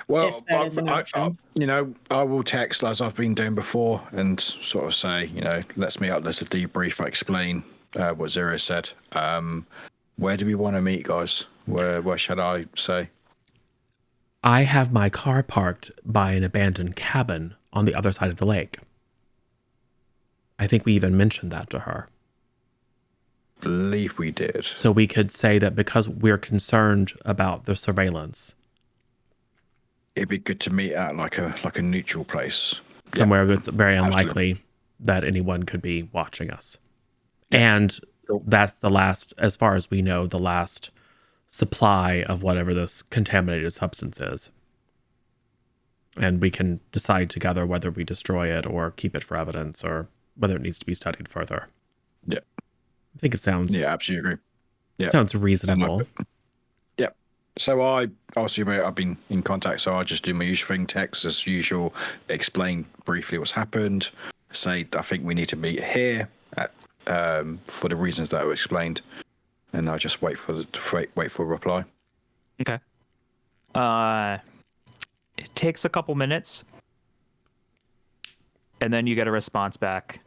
Well, if that is an option. I will text as I've been doing before and sort of say, let's meet up. Let's a debrief. I explain what Zero said. Where do we want to meet, guys? Where should I say? I have my car parked by an abandoned cabin on the other side of the lake. I think we even mentioned that to her. Believe we did. So we could say that because we're concerned about the surveillance, It'd be good to meet at like a neutral place. somewhere that's very Absolutely. unlikely that anyone could be watching us. Yeah. And Cool. that's the last, as far as we know, the last supply of whatever this contaminated substance is. And we can decide together whether we destroy it or keep it for evidence, or whether it needs to be studied further. Yeah. I think it sounds Absolutely agree. Yeah. sounds reasonable. Yeah. So I've been in contact, so I just do my usual thing, text as usual, explain briefly what's happened, say I think we need to meet here for the reasons that were explained, and I just wait for a reply. Okay. It takes a couple minutes, and then you get a response back.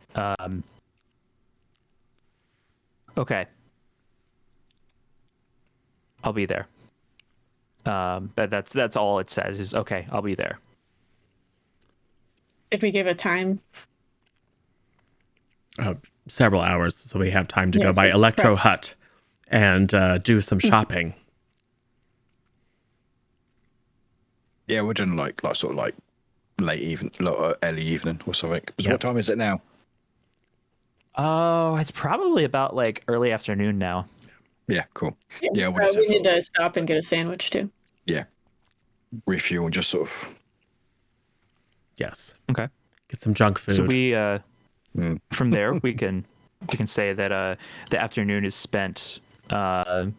Okay. I'll be there. But that's all it says is, okay, I'll be there. If we give a time, Several hours, so we have time to Yeah, go by so Electro prep. Hut and do some shopping. Yeah, we're doing like sort of like late evening, early evening or something. Because Yep. what time is it now? Oh, it's probably about like early afternoon now. Yeah, cool. Yeah, what is we it? need to stop and get a sandwich too. Yeah, refuel and just sort of. Yes. Okay. Get some junk food. So we from there we can say that the afternoon is spent unless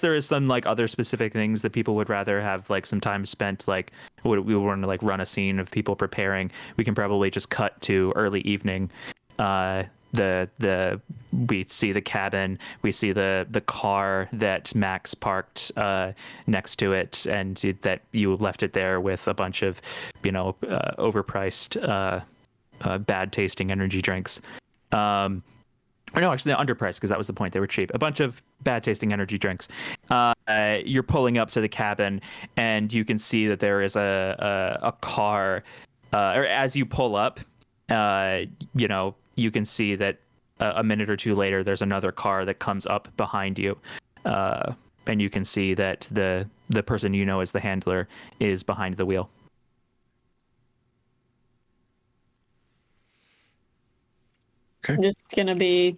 there is some like other specific things that people would rather have like some time spent, like we want to like run a scene of people preparing, we can probably just cut to early evening. We see the cabin, we see the car that Max parked next to it, and that you left it there with a bunch of overpriced bad tasting energy drinks. Or no, actually, they're underpriced, because that was the point. They were cheap. A bunch of bad tasting energy drinks. You're pulling up to the cabin, and you can see that there is a car. Or as you pull up, you can see that a minute or two later, there's another car that comes up behind you, and you can see that the person you know as the handler is behind the wheel. Okay. I'm just gonna be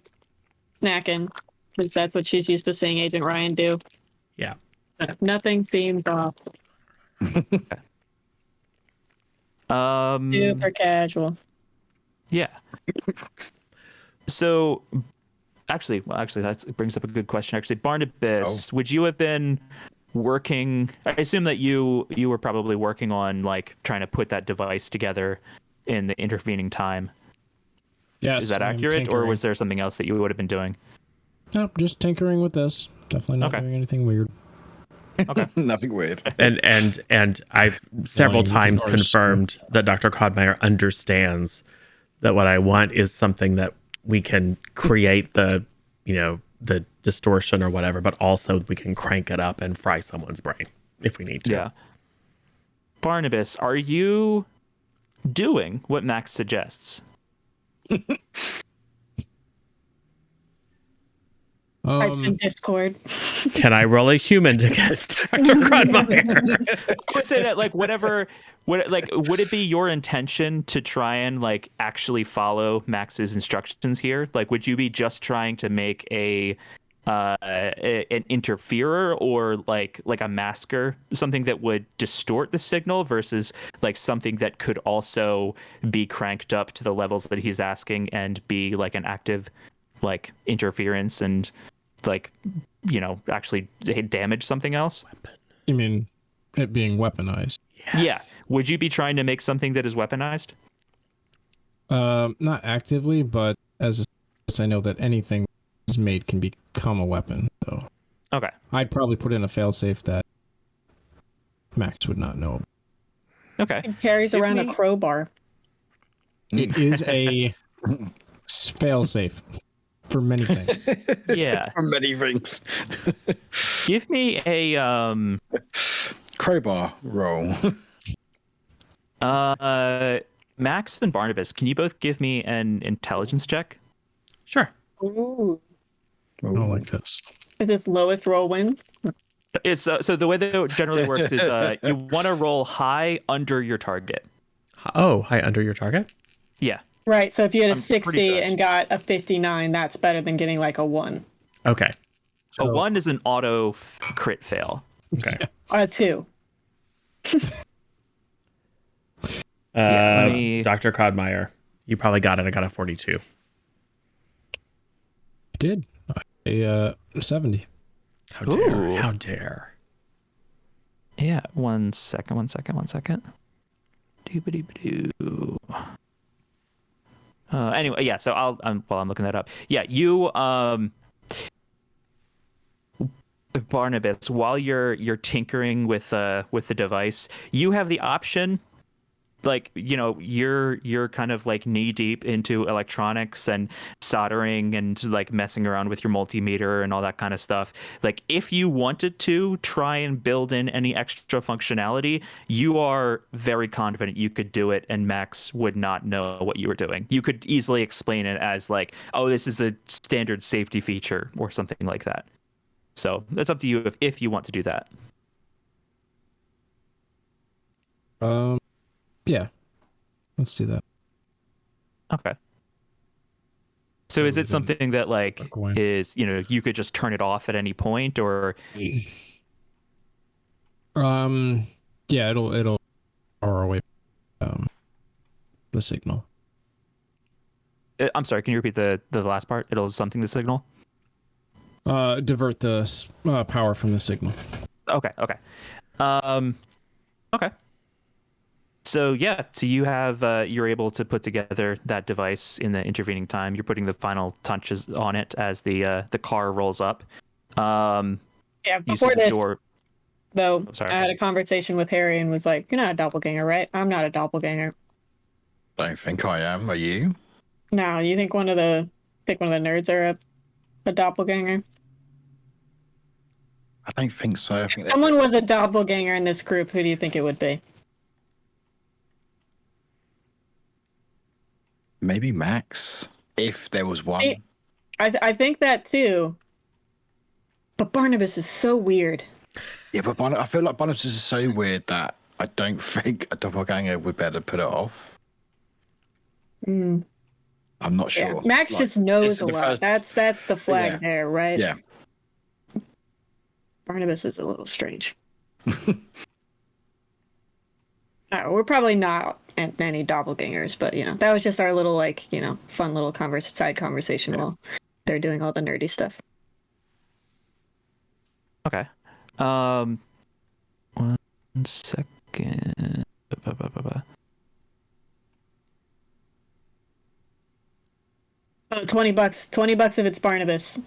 snacking, because that's what she's used to seeing Agent Ryan do. Yeah. Nothing seems off. Super casual. Yeah. So, actually, that brings up a good question. Actually, Barnabas, would you have been working? I assume that you were probably working on like trying to put that device together in the intervening time. Yes. Is that I'm accurate, or tinkering. was there something else that you would have been doing? Nope, just tinkering with this. Definitely not Okay. doing anything weird. Okay. Nothing weird. And I've several Lying times or s- confirmed that Dr. Crodmeyer understands that what I want is something that we can create the distortion or whatever, but also we can crank it up and fry someone's brain if we need to. Yeah. Barnabas, are you doing what Max suggests? Types in Discord. Can I roll a human to guess Dr. Crodmeyer? I would say that would it be your intention to try and like actually follow Max's instructions here? Like, would you be just trying to make an interferer or like a masker, something that would distort the signal versus like something that could also be cranked up to the levels that he's asking and be like an active like interference and like actually damage something else? You mean it being weaponized? Yes. Yeah. Would you be trying to make something that is weaponized? Not actively, but as I know that anything is made can become a weapon. So Okay. I'd probably put in a failsafe that Max would not know. Okay. He carries Give around me- a crowbar. It is a failsafe for many things. Yeah. For many things. Give me a Crowbar roll. Max and Barnabas, can you both give me an intelligence check? Sure. Ooh. I don't like this. Is this lowest roll wins? It's so the way that it generally works is you want to roll high under your target. Oh, hi, under your target? Yeah. Right, so if you had a I'm pretty 60 sure. and got a 59, that's better than getting like a 1. Okay. A 1 is an auto crit fail. Okay. Or a 2. let me- Dr. Crodmeyer, you probably got it. I got a 42. I did. A 70. How dare. Ooh. How dare. Yeah, one second. Doobity-doo. Anyway, yeah. So while I'm looking that up, yeah, you Barnabas, while you're tinkering with the device, you have the option. Like, you're kind of like knee deep into electronics and soldering and like messing around with your multimeter and all that kind of stuff. Like, if you wanted to try and build in any extra functionality, you are very confident you could do it and Max would not know what you were doing. You could easily explain it as like, oh, this is a standard safety feature or something like that. So that's up to you if you want to do that. Yeah. Let's do that. Okay. So is it something that like Work away. is, you could just turn it off at any point or Yeah, it'll power away the signal. I'm sorry, can you repeat the last part? It'll something the signal? Divert the power from the signal. Okay. Okay. So yeah, so you have you're able to put together that device in the intervening time. You're putting the final touches on it as the car rolls up. Yeah, You see before the this, door. though, sorry. I had a conversation with Harry and was like, "You're not a doppelganger, right? I'm not a doppelganger." Don't think I am. Are you? No, you think one of the nerds are a doppelganger? I don't think so. I think Someone was a doppelganger in this group. Who do you think it would be? maybe Max, if there was one. Hey, I think that too. But Barnabas is so weird. Yeah, but I feel like Barnabas is so weird that I don't think a doppelganger would be able to put it off. Mm. I'm not Yeah. sure. Max Like, just knows it's a the lot. first- That's the flag Yeah. there, right? Yeah. Barnabas is a little strange. We're probably not any doppelgangers, but that was just our little fun little side conversation while they're doing all the nerdy stuff. Okay. 1 second. Oh, $20. $20 if it's Barnabas.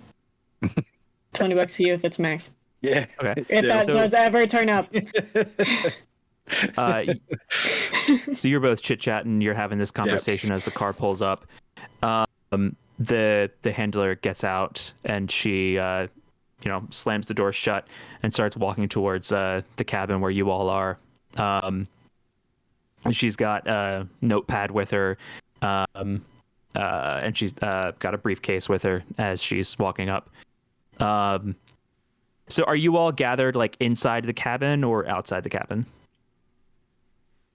$20 to you if it's Max. Yeah. Okay. If that so- does ever turn up. So you're both chit-chatting, you're having this conversation as the car pulls up. The handler gets out and she slams the door shut and starts walking towards the cabin where you all are. And she's got a notepad with her, and she's got a briefcase with her as she's walking up. So are you all gathered like inside the cabin or outside the cabin?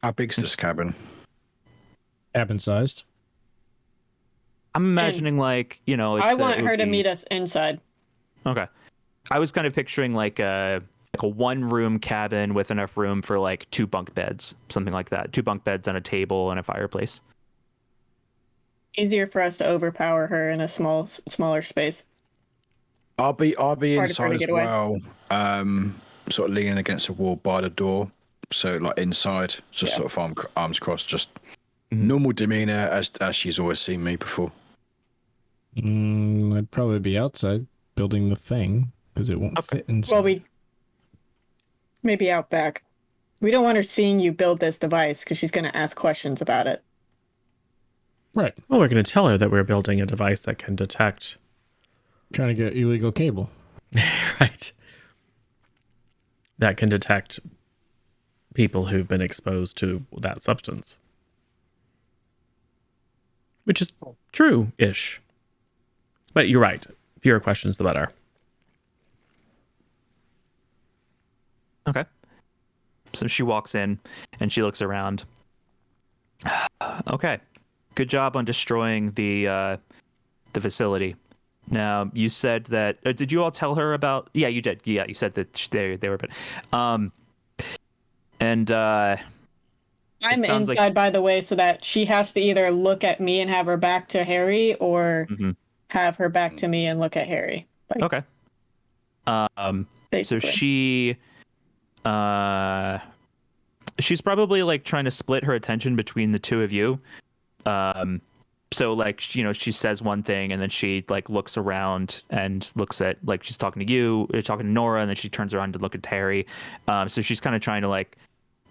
How big's this cabin? Cabin sized. I'm imagining like, you know, I it want would her to be- meet us inside. Okay. I was kind of picturing like a one room cabin with enough room for like 2 bunk beds, something like that. 2 bunk beds on a table and a fireplace. Easier for us to overpower her in a smaller space. I'll be Harder for her inside to as get away. well. Sort of leaning against the wall by the door. So like inside, just Yeah. sort of arms crossed, just Mhm. normal demeanor as she's always seen me before. I'd probably be outside building the thing because it won't fit inside. Well, maybe out back. We don't want her seeing you build this device because she's going to ask questions about it. Right. Well, we're going to tell her that we're building a device that can detect. Trying to get illegal cable. Right. That can detect people who've been exposed to that substance. Which is true-ish. But you're right. Fewer questions, the better. Okay. So she walks in and she looks around. Okay. Good job on destroying the facility. Now, you said that did you all tell her about? Yeah, you did. Yeah, you said that they were but and I'm sounds like- inside, by the way, so that she has to either look at me and have her back to Harry or Mhm. have her back to me and look at Harry. Like, Okay. So basically. she's probably like trying to split her attention between the two of you. So like, you know, she says one thing and then she like looks around and looks at like she's talking to you, talking to Nora, and then she turns around to look at Harry. So she's kind of trying to like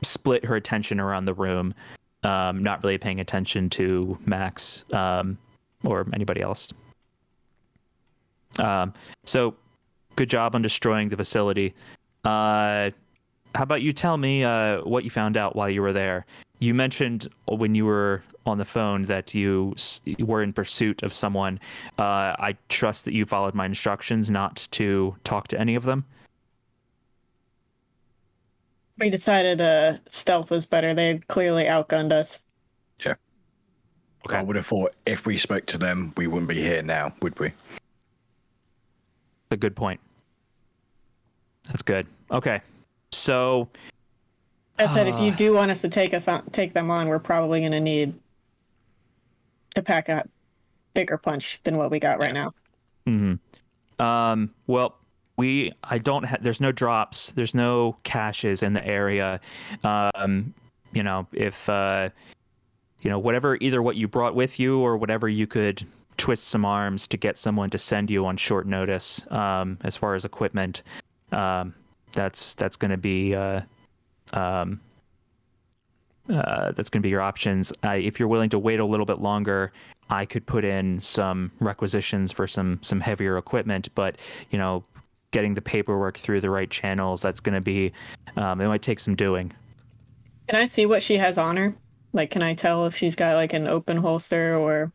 split her attention around the room, not really paying attention to Max or anybody else. So good job on destroying the facility. How about you tell me what you found out while you were there? You mentioned when you were on the phone that you were in pursuit of someone. I trust that you followed my instructions not to talk to any of them. We decided stealth was better. They clearly outgunned us. Yeah. Okay. I would have thought if we spoke to them, we wouldn't be here now, would we? A good point. That's good. Okay. So That said, if you do want us to take them on, we're probably going to need to pack a bigger punch than what we got right now. well, I don't have, there's no drops, there's no caches in the area. You know, if, you know, whatever, either what you brought with you or whatever you could twist some arms to get someone to send you on short notice, as far as equipment, that's going to be, that's going to be your options. If you're willing to wait a little bit longer, I could put in some requisitions for some heavier equipment, but you know, getting the paperwork through the right channels, that's going to be, it might take some doing. Can I see what she has on her? Like, can I tell if she's got like an open holster or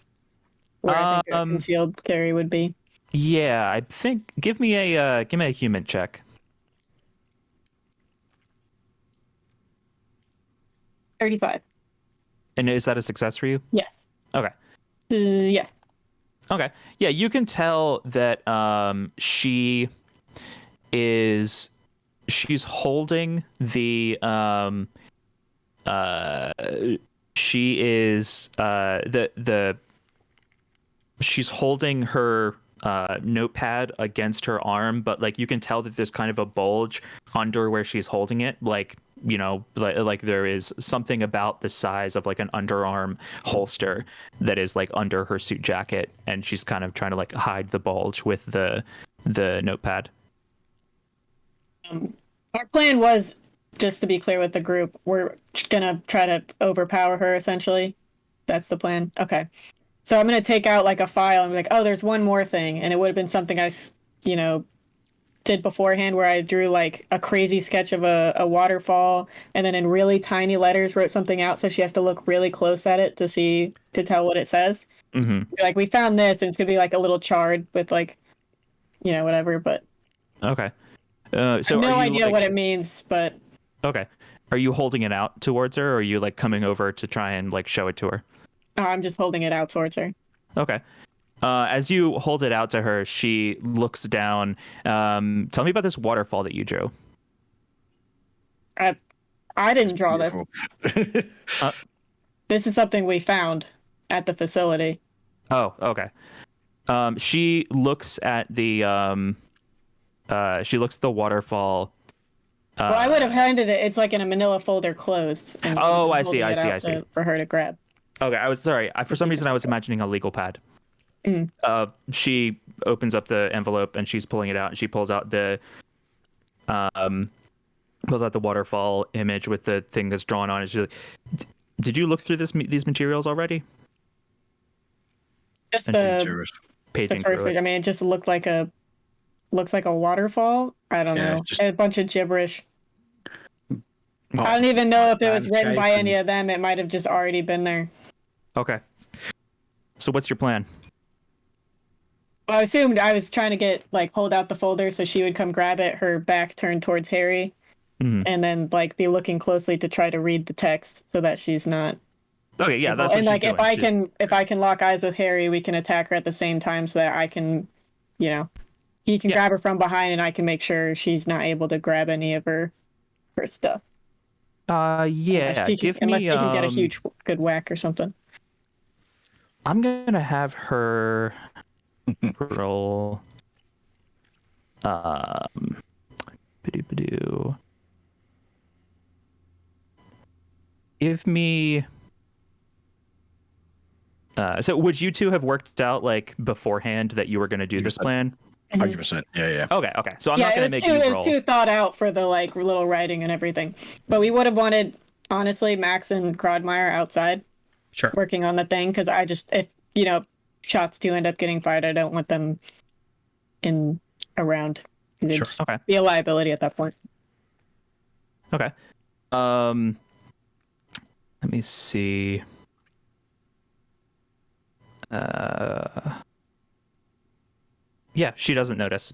where I think a concealed carry would be? Yeah, I think give me a human check. 35. And is that a success for you? Yes. Okay. Yeah. Okay. Yeah, you can tell that she's holding the she's holding her notepad against her arm, but like you can tell that there's kind of a bulge under where she's holding it, like, you know, like there is something about the size of like an underarm holster that is like under her suit jacket, and she's kind of trying to like hide the bulge with the notepad. Our plan was, just to be clear with the group, we're gonna try to overpower her essentially. That's the plan. Okay. So I'm going to take out like a file and be like, oh, there's one more thing. And it would have been something I, you know, did beforehand where I drew like a crazy sketch of a waterfall and then in really tiny letters wrote something out. So she has to look really close at it to tell what it says. Mm-hmm. Like, we found this, and it's going to be like a little chart with like whatever. But Okay. I So have no are you idea what it means. But okay? Are you holding it out towards her, or are you like coming over to try and like show it to her? I'm just holding it out towards her. Okay. As you hold it out to her, she looks down. Tell me about this waterfall that you drew. I didn't draw this. Beautiful. This is something we found at the facility. Oh, okay. She looks at the waterfall. Well, I would have handed it. It's like in a manila folder closed. And Oh, I'm I see, holding I it see, out I see. for her to grab. Okay, I was sorry. For some reason, I was imagining a legal pad. Mm. She opens up the envelope and she's pulling it out. And she pulls out the waterfall image with the thing that's drawn on it. She's like, did you look through these materials already? Just And she's the paging first through page. it. I mean, it just looks like a waterfall. I don't Yeah, know. just- A bunch of gibberish. I don't even know if it was written by any of them. It might have just already been there. Okay. So what's your plan? Well, I assumed I was trying to hold out the folder so she would come grab it, her back turned towards Harry, and then be looking closely to try to read the text so that she's not. Okay, yeah, that's what and she's doing. if I can lock eyes with Harry, we can attack her at the same time so that I can, he can grab her from behind and I can make sure she's not able to grab any of her stuff. Yeah. Unless she can get a huge good whack or something. I'm gonna have her roll. Ba-doo-ba-doo. Give me. So would you two have worked out beforehand that you were gonna do this plan? 100%. Yeah. Okay. So I'm not gonna make you roll. It was too thought out for the little writing and everything. But we would have wanted, honestly, Max and Crodmeyer outside, Sure. working on the thing, because if shots do end up getting fired, I don't want them around. Sure. Okay. Be a liability at that point. Okay. Let me see. Yeah, she doesn't notice.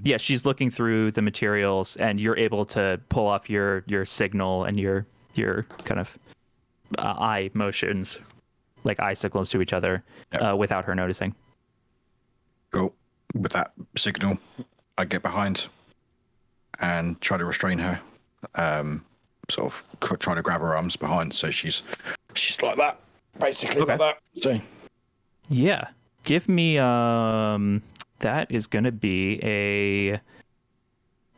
Yeah, she's looking through the materials, and you're able to pull off your signal and your kind of eye motions, like eye signals to each other, without her noticing. Cool. With that signal, I get behind and try to restrain her. Sort of try to grab her arms behind, so she's like that, basically like that. So yeah, give me that is gonna be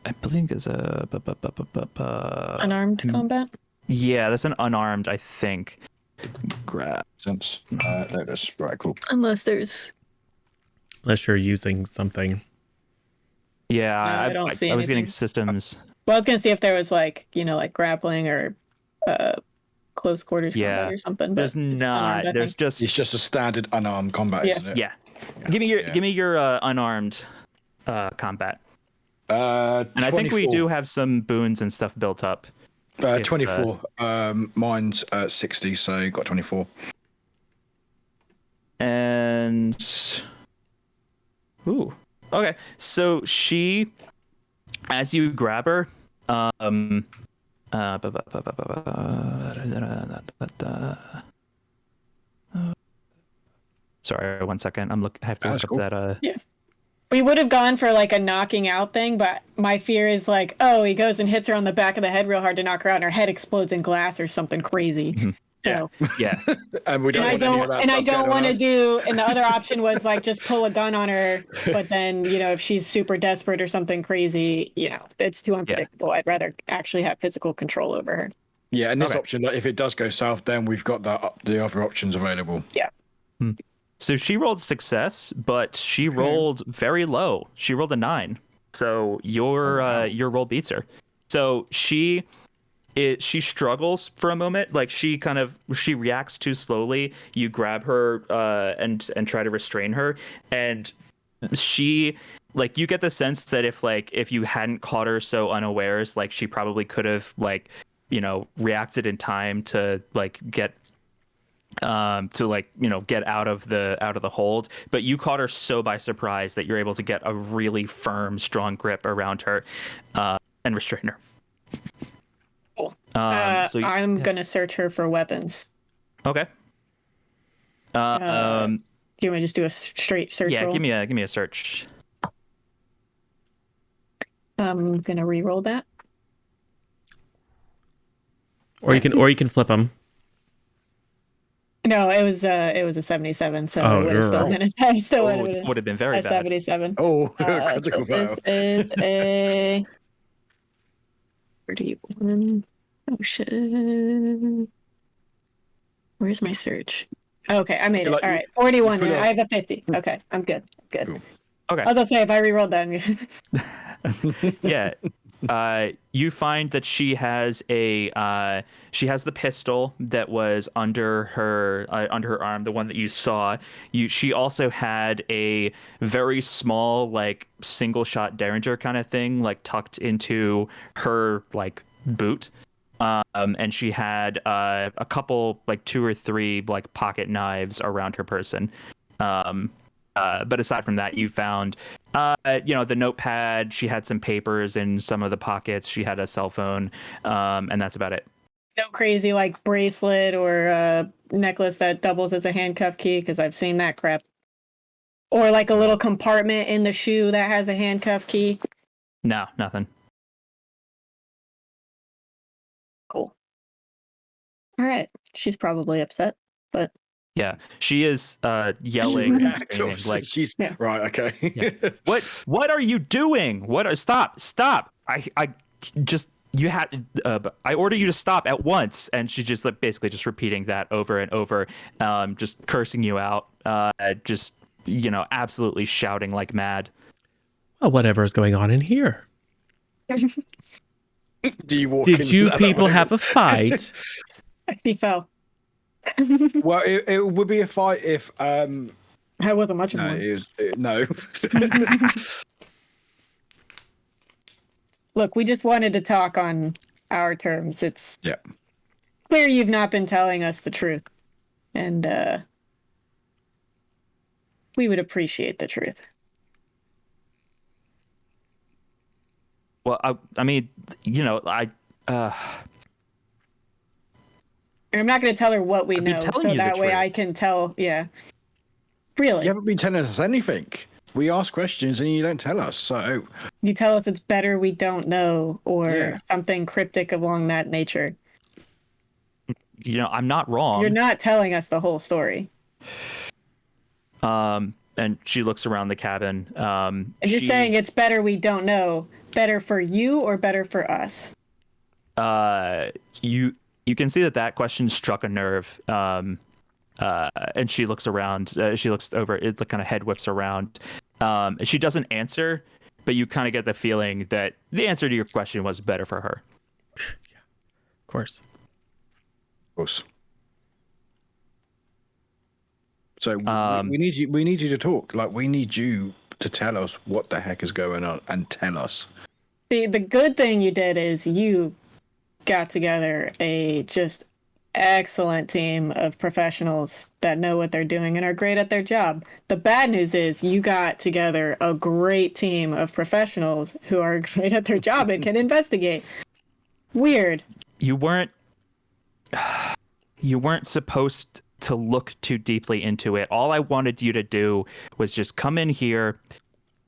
I believe it's a Unarmed combat? Yeah, that's an unarmed, I think. Grab. since there it is. Right, cool. Unless You're using something. Yeah, No, I don't see I was getting anything. systems. Well, I was gonna see if there was grappling or close quarters combat or something. But There's not. unarmed, There's just It's just a standard unarmed combat, isn't it? yeah. Give me your unarmed combat. And I think we 24. do have some boons and stuff built up. 24. Mine's 60, so got 24. And ooh, okay. So she, as you grab her, sorry, 1 second. I have to look up cool. that. Yeah. We would have gone for a knocking out thing, but my fear is he goes and hits her on the back of the head real hard to knock her out, and her head explodes in glass or something crazy. Yeah. So, Yeah. And we don't want any of that and I stuff don't going want on to us. do. And the other option was just pull a gun on her, but then if she's super desperate or something crazy, it's too unpredictable. I'd rather actually have physical control over her. Yeah, and this Okay. option, if it does go south, then we've got the other options available. Yeah. So she rolled success, but she rolled very low. She rolled a 9. So your roll beats her. So she struggles for a moment. She reacts too slowly. You grab her and try to restrain her, and she you get the sense that if you hadn't caught her so unawares, she probably could have reacted in time to get to like get out of the hold, but you caught her so by surprise that you're able to get a really firm, strong grip around her and restrain her. Cool. So I'm gonna search her for weapons. okay. Do you want to just do a straight search Yeah, roll? give me a search. I'm gonna re-roll that. Or you can flip them. No, it was a 77, so Oh, it would have still been a still Oh, would it have would have been very a bad. 77. Oh, So critical fail. this is a 31. Oh shit! Where's my search? Okay, I made it. Like, All right, 41. put Yeah, up- I have a 50. Okay, I'm good. Good. Cool. Okay. I was gonna say if I re-rolled that. Yeah. You find that she has the pistol that was under her arm, the one that you saw. She also had a very small, like, single shot Derringer kind of thing, like tucked into her like boot. And she had a couple, like 2 or 3 like pocket knives around her person. But aside from that, you found, the notepad. She had some papers in some of the pockets. She had a cell phone, and that's about it. No crazy like bracelet or a necklace that doubles as a handcuff key, because I've seen that crap. Or like a little compartment in the shoe that has a handcuff key. No, nothing. Cool. All right. She's probably upset, but Yeah, she is yelling and React screaming off, like, she's Yeah. right. Okay. Yeah. What are you doing? Stop. I just, you had, I order you to stop at once. And she just like basically just repeating that over and over, just cursing you out, just, absolutely shouting like mad. Well, whatever is going on in here? Do you walk Did in you that people way? have a fight? he fell. Well, it would be a fight if I wasn't much of no, one. no. Look, we just wanted to talk on our terms. It's Yeah. clear you've not been telling us the truth. And we would appreciate the truth. Well, I mean, And I'm not going to tell her what we I've been know, telling so you the that way I truth. can tell. Yeah. Really? You haven't been telling us anything. We ask questions and you don't tell us. So You tell us it's better we don't know, or Yeah. something cryptic along that nature. I'm not wrong. You're not telling us the whole story. And she looks around the cabin. And you're saying it's better we don't know. Better for you or better for us? You can see that question struck a nerve. And she looks around. She looks over. It kind of head whips around. And she doesn't answer, but you kind of get the feeling that the answer to your question was better for her. Yeah, of course. of course. So Um, we need you. We need you to talk. Like, we need you to tell us what the heck is going on and tell us. The good thing you did is you got together a just excellent team of professionals that know what they're doing and are great at their job. The bad news is you got together a great team of professionals who are great at their job and can investigate. Weird. you weren't supposed to look too deeply into it. All I wanted you to do was just come in here,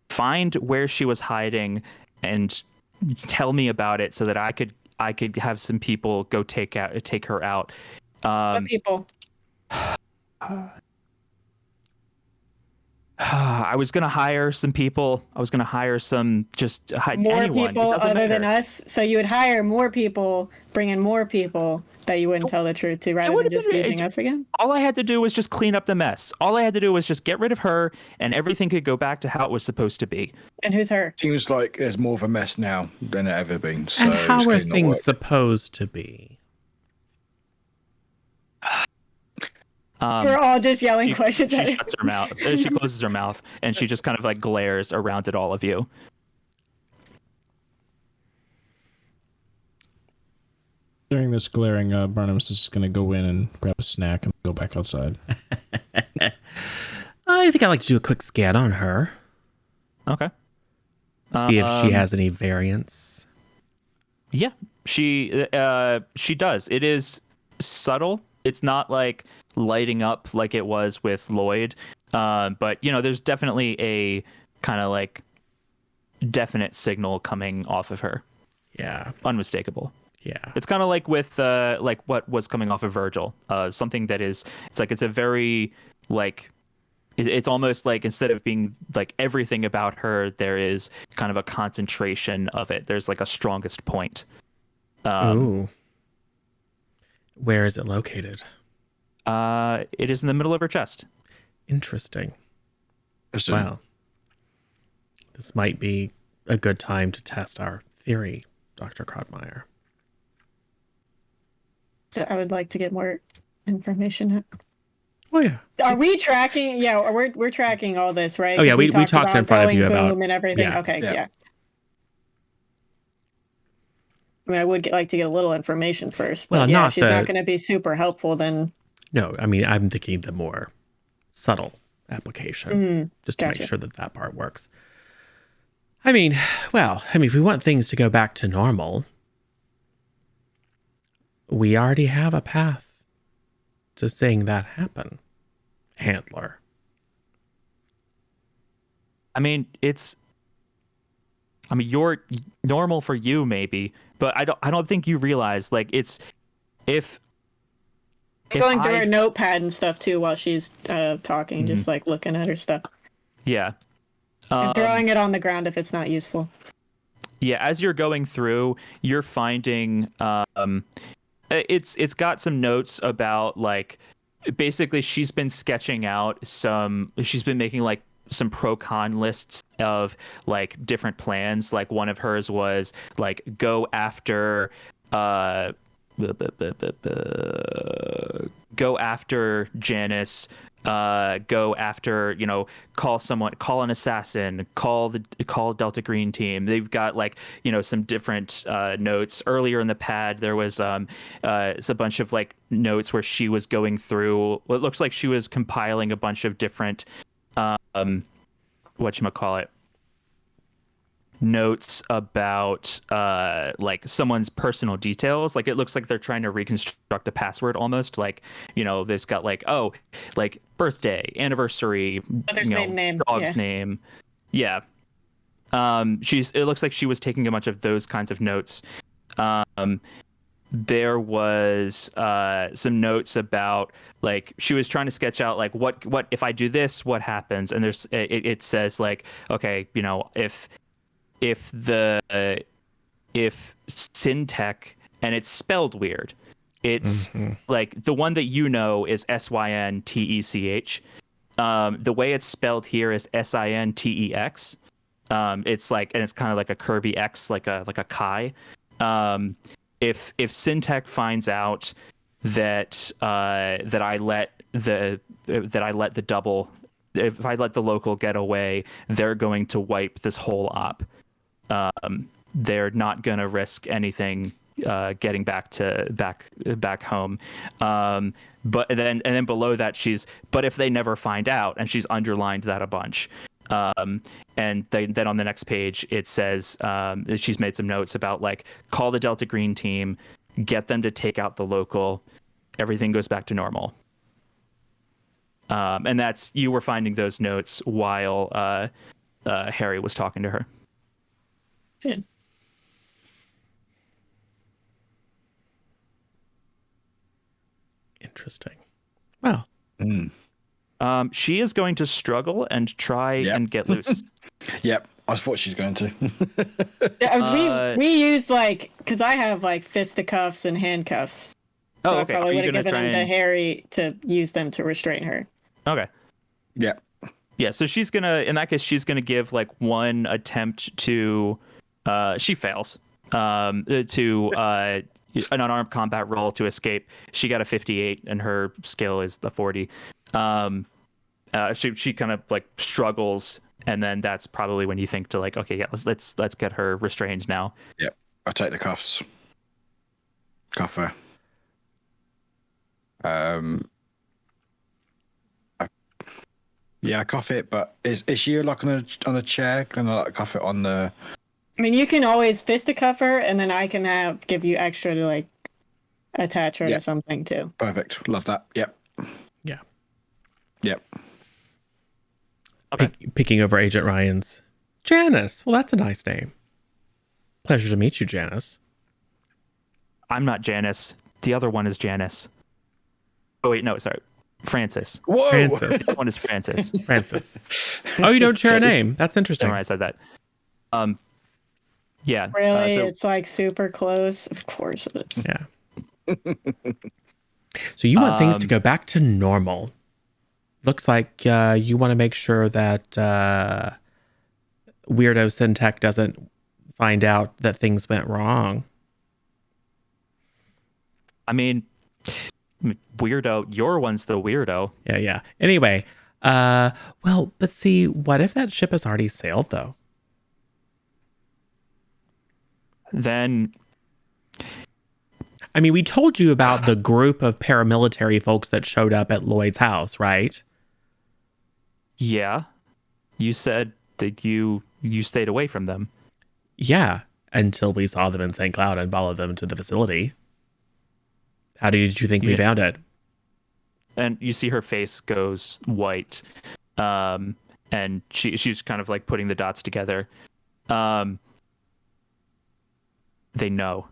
find where she was hiding, and tell me about it so that I could have some people go take her out. What people? I was gonna hire some people. I was gonna hire some More anyone. people It doesn't other than matter. us? So you would hire more people, bring in more people that you wouldn't tell the truth to, rather than would've just been- using us again? All I had to do was just clean up the mess. All I had to do was just get rid of her, and everything could go back to how it was supposed to be. And who's her? Seems like there's more of a mess now than it ever been. So And how it's are clearly not things worked. supposed to be? We're all just yelling questions She at her. shuts her mouth. She closes her mouth, and she just kind of like glares around at all of you. During this glaring, Barnabas is just going to go in and grab a snack and go back outside. I think I'd like to do a quick scan on her. Okay. See if she has any variants. Yeah, she does. It is subtle. It's not like lighting up like it was with Lloyd, but there's definitely a kind of like definite signal coming off of her. Yeah, unmistakable. Yeah, it's kind of like with like what was coming off of Virgil. Something that is, it's a very like. It's almost like instead of being like everything about her, there is kind of a concentration of it. There's like a strongest point. Ooh. Where is it located? It is in the middle of her chest. Interesting. Well, this might be a good time to test our theory, Dr. Krautmeyer. So I would like to get more information. Oh yeah. Are we tracking? Yeah, we're tracking all this, right? Oh yeah, we talked about in front of you going about boom and everything. yeah. Okay, yeah. I mean, I would like to get a little information first. But Well, yeah, not if she's not going to be super helpful, then no. I mean, I'm thinking the more subtle application, just to gotcha. make sure that part works. I mean, if we want things to go back to normal, we already have a path to seeing that happen, Handler. I mean, you're normal for you maybe, but I don't think you realize like it's if going through her notepad and stuff too while she's talking, just like looking at her stuff. Yeah. And throwing it on the ground if it's not useful. Yeah, as you're going through, you're finding it's got some notes about like basically she's been making like some pro-con lists of like different plans. Like one of hers was like go after Janice, go after, call an assassin, call Delta Green team. They've got like, some different notes. Earlier in the pad, there was it's a bunch of like notes where she was going through what looks like she was compiling a bunch of different whatchamacallit, notes about like someone's personal details. Like it looks like they're trying to reconstruct a password almost. Like, there's got like, oh, like birthday, anniversary, Mother's maiden name, dog's name. Yeah. It looks like she was taking a bunch of those kinds of notes. There was some notes about like she was trying to sketch out like what if I do this, what happens? And it says like, okay, if Syntech, and it's spelled weird, it's like the one that is Syntech. The way it's spelled here is Sintex. It's like, and it's kind of like a curvy X, like a chi. If Syntech finds out that I let the local get away, they're going to wipe this whole op. They're not going to risk anything getting back home. But then below that but if they never find out, and she's underlined that a bunch. And then on the next page it says she's made some notes about like call the Delta Green team, get them to take out the local, everything goes back to normal. And you were finding those notes while Harry was talking to her. Good. Interesting. Well, she is going to struggle and try and get loose. Yep, I thought she's going to. We used because I have fisticuffs and handcuffs. So okay. I probably would have given them to Harry to use them to restrain her. Okay. Yeah. Yeah, so in that case, she's gonna give one attempt to, she fails, to an unarmed combat roll to escape. She got a 58 and her skill is the 40. She kind of struggles, and then that's probably when you think to okay, yeah, let's get her restrained now. Yep. I'll take the cuffs. Cuff her. Yeah, I cuff it, but is she like on a chair? Can I like cuff it on the? I mean, you can always fisticuff her, and then I can give you extra to like attach her Yeah. to something too. Perfect. Love that. Yep. Yeah. Yep. Okay. Picking over Agent Ryan's. Janice. Well, that's a nice name. Pleasure to meet you, Janice. I'm not Janice. The other one is Janice. Oh wait, no, sorry, Francis. Whoa. Francis. The other one is Francis. Francis. Oh, you don't share a name. That's interesting. Never mind, I said that. Yeah. Really, So it's like super close. Of course it is. Yeah. So you want things to go back to normal. Looks like you want to make sure that Weirdo Syntech doesn't find out that things went wrong. I mean, weirdo. Your one's the weirdo. Yeah. Anyway, well, but see, what if that ship has already sailed, though? Then I mean, we told you about the group of paramilitary folks that showed up at Lloyd's house, right? yeah, you said that you stayed away from them. Yeah, until we saw them in St. Cloud and followed them to the facility. How did you think we found it? And you see her face goes white, and she's kind of like putting the dots together. They know.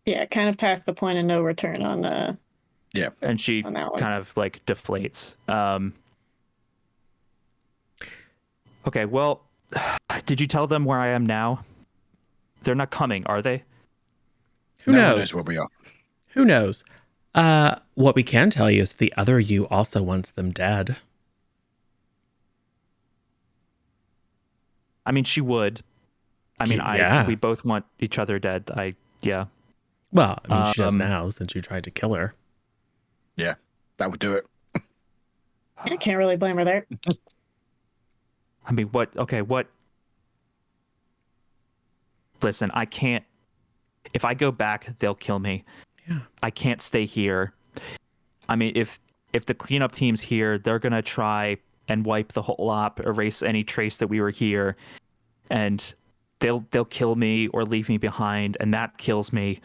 Yeah, kind of past the point of no return on the. Yeah. And she On that one. kind of like deflates. Okay, well, did you tell them where I am now? They're not coming, are they? Who No one knows? where we are. Who knows? What we can tell you is the other you also wants them dead. I mean, she would. I mean, Yeah. we both want each other dead. Yeah. Well, I mean, she does now since you tried to kill her. Yeah, that would do it. I can't really blame her there. I mean, what? Okay, what? Listen, I can't. If I go back, they'll kill me. Yeah. I can't stay here. I mean, if the cleanup team's here, they're gonna try and wipe the whole op, erase any trace that we were here, and they'll kill me or leave me behind, and that kills me.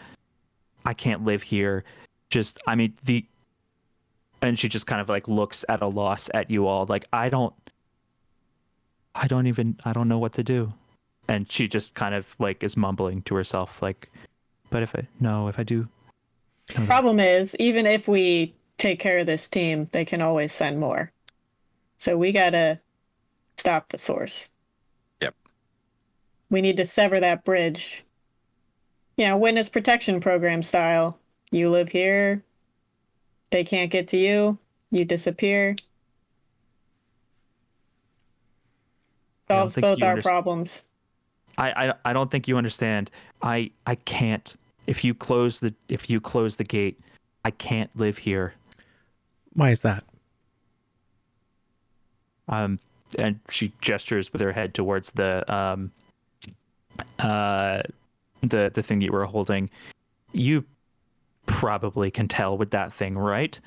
I can't live here. I mean, and she just kind of like looks at a loss at you all, like I don't know what to do. And she just kind of like is mumbling to herself, like, but if I do. Problem is, even if we take care of this team, they can always send more. So we gotta stop the source. Yep. We need to sever that bridge. Witness protection program style. You live here, they can't get to you, you disappear. Solves both our problems. I don't think you understand. I can't. If you close the gate, I can't live here. Why is that? And she gestures with her head towards the thing that you were holding. You probably can tell with that thing, right?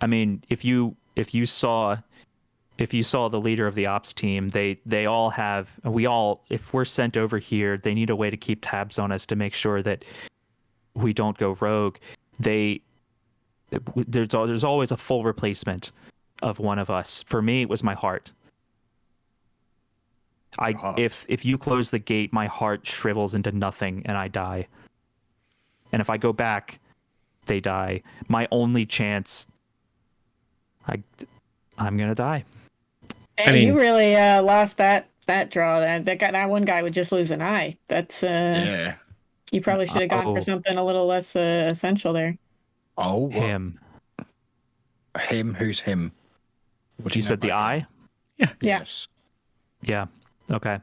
I mean, if you saw the leader of the ops team, they all have, if we're sent over here, they need a way to keep tabs on us to make sure that we don't go rogue. There's always a full replacement of one of us. For me, it was my heart. If you close the gate, my heart shrivels into nothing and I die. And if I go back, they die. My only chance, I'm gonna die. And you really lost that draw. That one guy would just lose an eye. That's Yeah. You probably should have gone for something a little less essential there. Oh, him. Him? Who's him? What do You said the eye? Yeah. Yes. Yeah. Okay.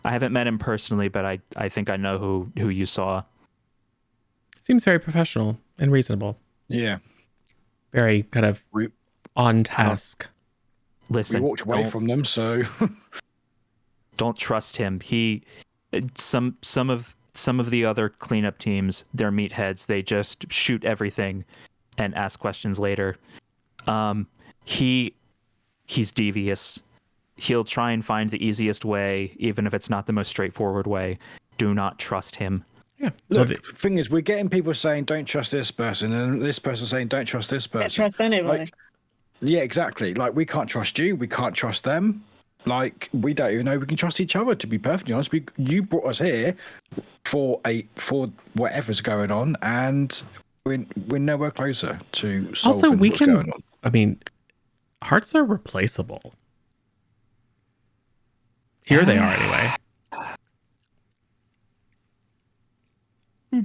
I haven't met him personally, but I think I know who you saw. Seems very professional and reasonable. Yeah. Very kind of on task. Listen, we walked away from them, so don't trust him. Some of the other cleanup teams, they're meatheads. They just shoot everything. and ask questions later. He's devious. He'll try and find the easiest way, even if it's not the most straightforward way. Do not trust him. Yeah. Look, the thing is, we're getting people saying don't trust this person, and this person saying don't trust this person. Can't trust anybody. Like, yeah, exactly. Like, we can't trust you. We can't trust them. Like, we don't even know we can trust each other. To be perfectly honest, you brought us here for whatever's going on, and we're nowhere closer to solving Also, we what's can. going on. I mean, hearts are replaceable. Here they are, anyway.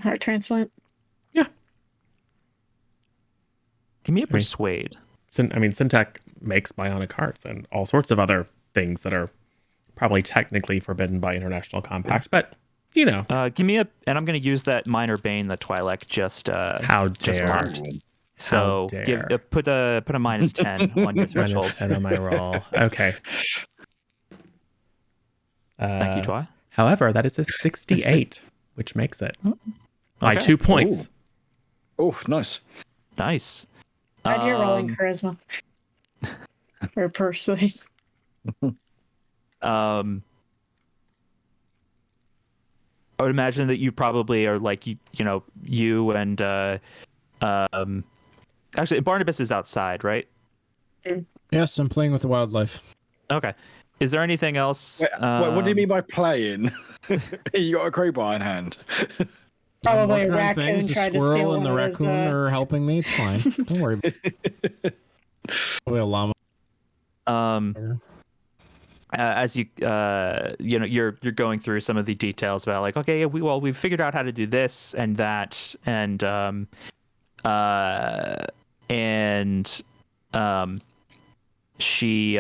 Heart transplant. Yeah. Give me a persuade. Syntech makes bionic hearts and all sorts of other things that are probably technically forbidden by international compact, but you know. Give me and I'm going to use that minor bane that Twi'lek just How just dare. marked. So How dare. put a -10 on your threshold. -10 on my roll. Okay. Thank you, Twi. However, that is a 68, which makes it by Okay. 2 points. Oh, nice. Nice. Glad you're rolling charisma. Or persuasion. I would imagine that you probably are like you and actually Barnabas is outside, right? Yes, I'm playing with the wildlife. Okay. Is there anything else? Wait, what do you mean by playing? You got a crowbar in hand. Probably I'm a working on raccoon things. The tried to squirrel steal and the one of his, raccoon are helping me. It's fine. Don't worry. Probably a llama. As you're going through some of the details about like, okay, yeah, we figured out how to do this and that, and she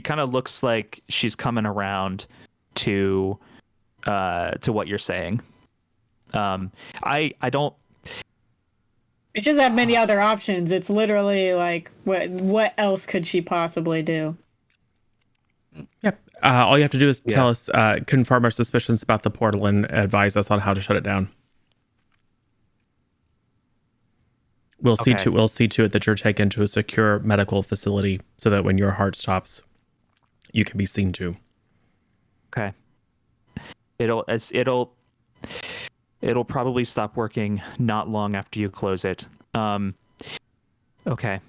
kind of looks like she's coming around to what you're saying. I don't. It just have many other options. It's literally like, what else could she possibly do? Yep. All you have to do is tell us, confirm our suspicions about the portal and advise us on how to shut it down. We'll see to it that you're taken to a secure medical facility so that when your heart stops, you can be seen to. Okay. It'll probably stop working not long after you close it. Okay.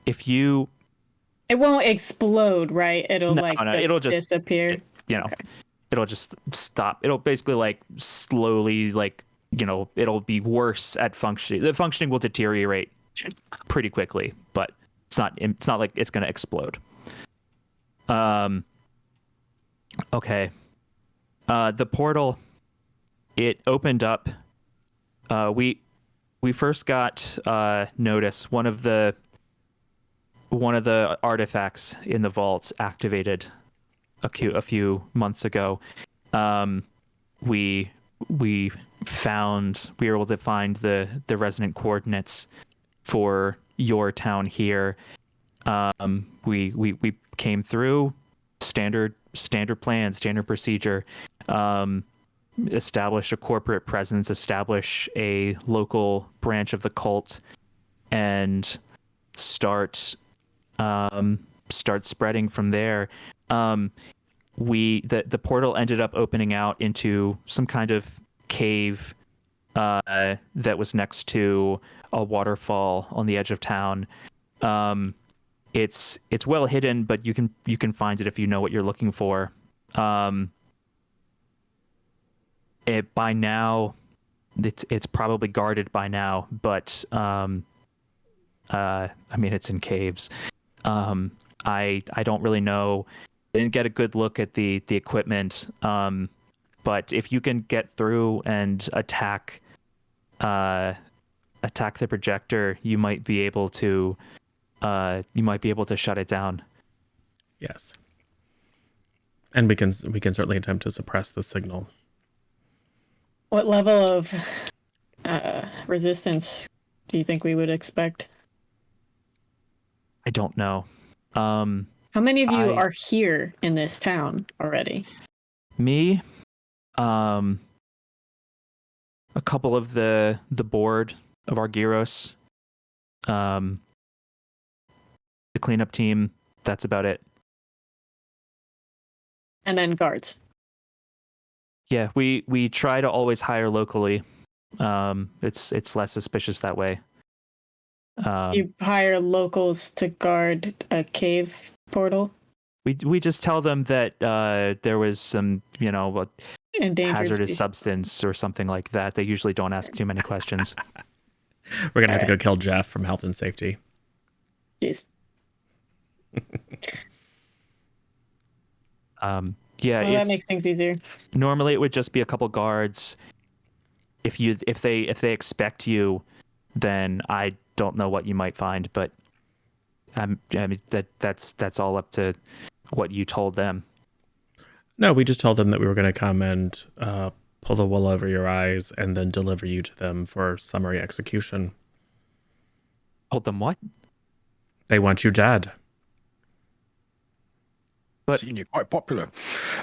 If you... It won't explode, right? It'll it'll just disappear. It'll just stop. It'll basically like slowly it'll be worse at functioning. The functioning will deteriorate pretty quickly, but it's not like it's going to explode. Okay. The portal, it opened up. We first got notice. One of the artifacts in the vaults activated a few months ago. We were able to find the resonant coordinates for your town here. We came through standard plan, standard procedure. Establish a corporate presence, establish a local branch of the cult, and start spreading from there. The portal ended up opening out into some kind of cave that was next to a waterfall on the edge of town. It's well hidden, but you can find it if you know what you're looking for. By now, it's probably guarded by now, but it's in caves. I don't really know. I didn't get a good look at the equipment. But if you can get through and attack the projector, you might be able to shut it down. Yes. And we can certainly attempt to suppress the signal. What level of resistance do you think we would expect? I don't know. How many of you are here in this town already? Me? a couple of the board of our gyros, the cleanup team. That's about it. And then guards. Yeah, we try to always hire locally. It's less suspicious that way. You hire locals to guard a cave portal. We just tell them that there was some, Endangered hazardous species. substance or something like that. They usually don't ask too many questions. We're gonna have to go kill Jeff from Health and Safety. Jeez. Yeah, Well, that makes things easier. normally it would just be a couple guards. If they expect you, then I don't know what you might find, but I mean that's all up to what you told them. No, we just told them that we were going to come and pull the wool over your eyes and then deliver you to them for summary execution. Told them what? They want you dead. But Seen you're quite popular.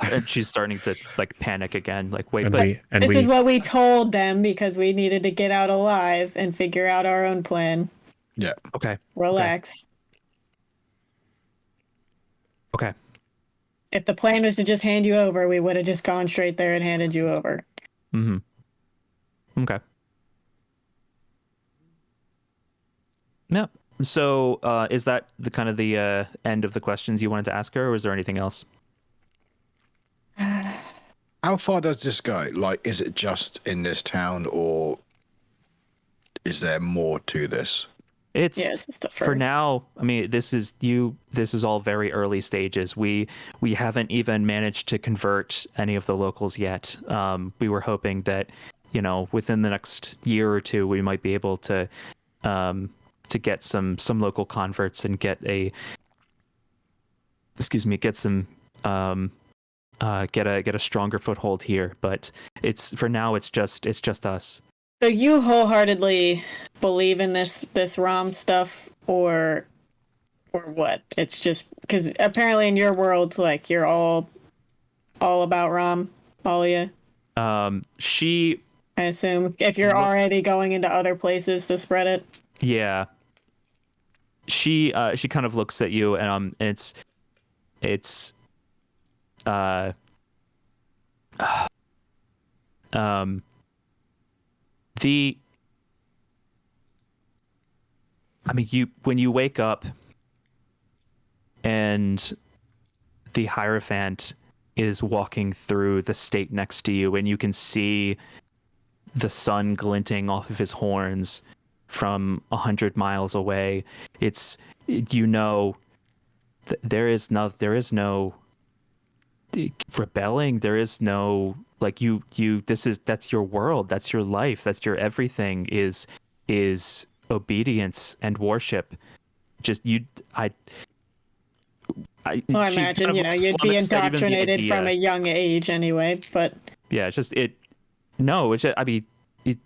and she's starting to like panic again. Like, wait, And but This is what we told them because we needed to get out alive and figure out our own plan. Yeah. okay, Relax. okay. If the plan was to just hand you over, we would have just gone straight there and handed you over. Mm-hmm. Okay. Yeah. So, is that the kind of the end of the questions you wanted to ask her, or is there anything else? How far does this go? Like, is it just in this town, or is there more to this? It's Yes, it's the for first. now. I mean, this is all very early stages. We haven't even managed to convert any of the locals yet. We were hoping that, within the next year or two, we might be able to get some local converts and get a stronger foothold here. But for now it's just us. So you wholeheartedly believe in this ROM stuff, or what? It's just because apparently in your world, like, you're all about ROM, all of you. She I assume if you're already going into other places to spread it. Yeah. She kind of looks at you and it's the I mean, when you wake up and the Hierophant is walking through the stake next to you and you can see the sun glinting off of his horns from 100 miles away, there is no rebelling. There is no like that's your world, that's your life, that's your everything is obedience and worship. I Well, I she imagine, kind of looks you'd be flummoxed at even the indoctrinated from a idea. young age anyway, but Yeah, it's just no, it's just, I mean,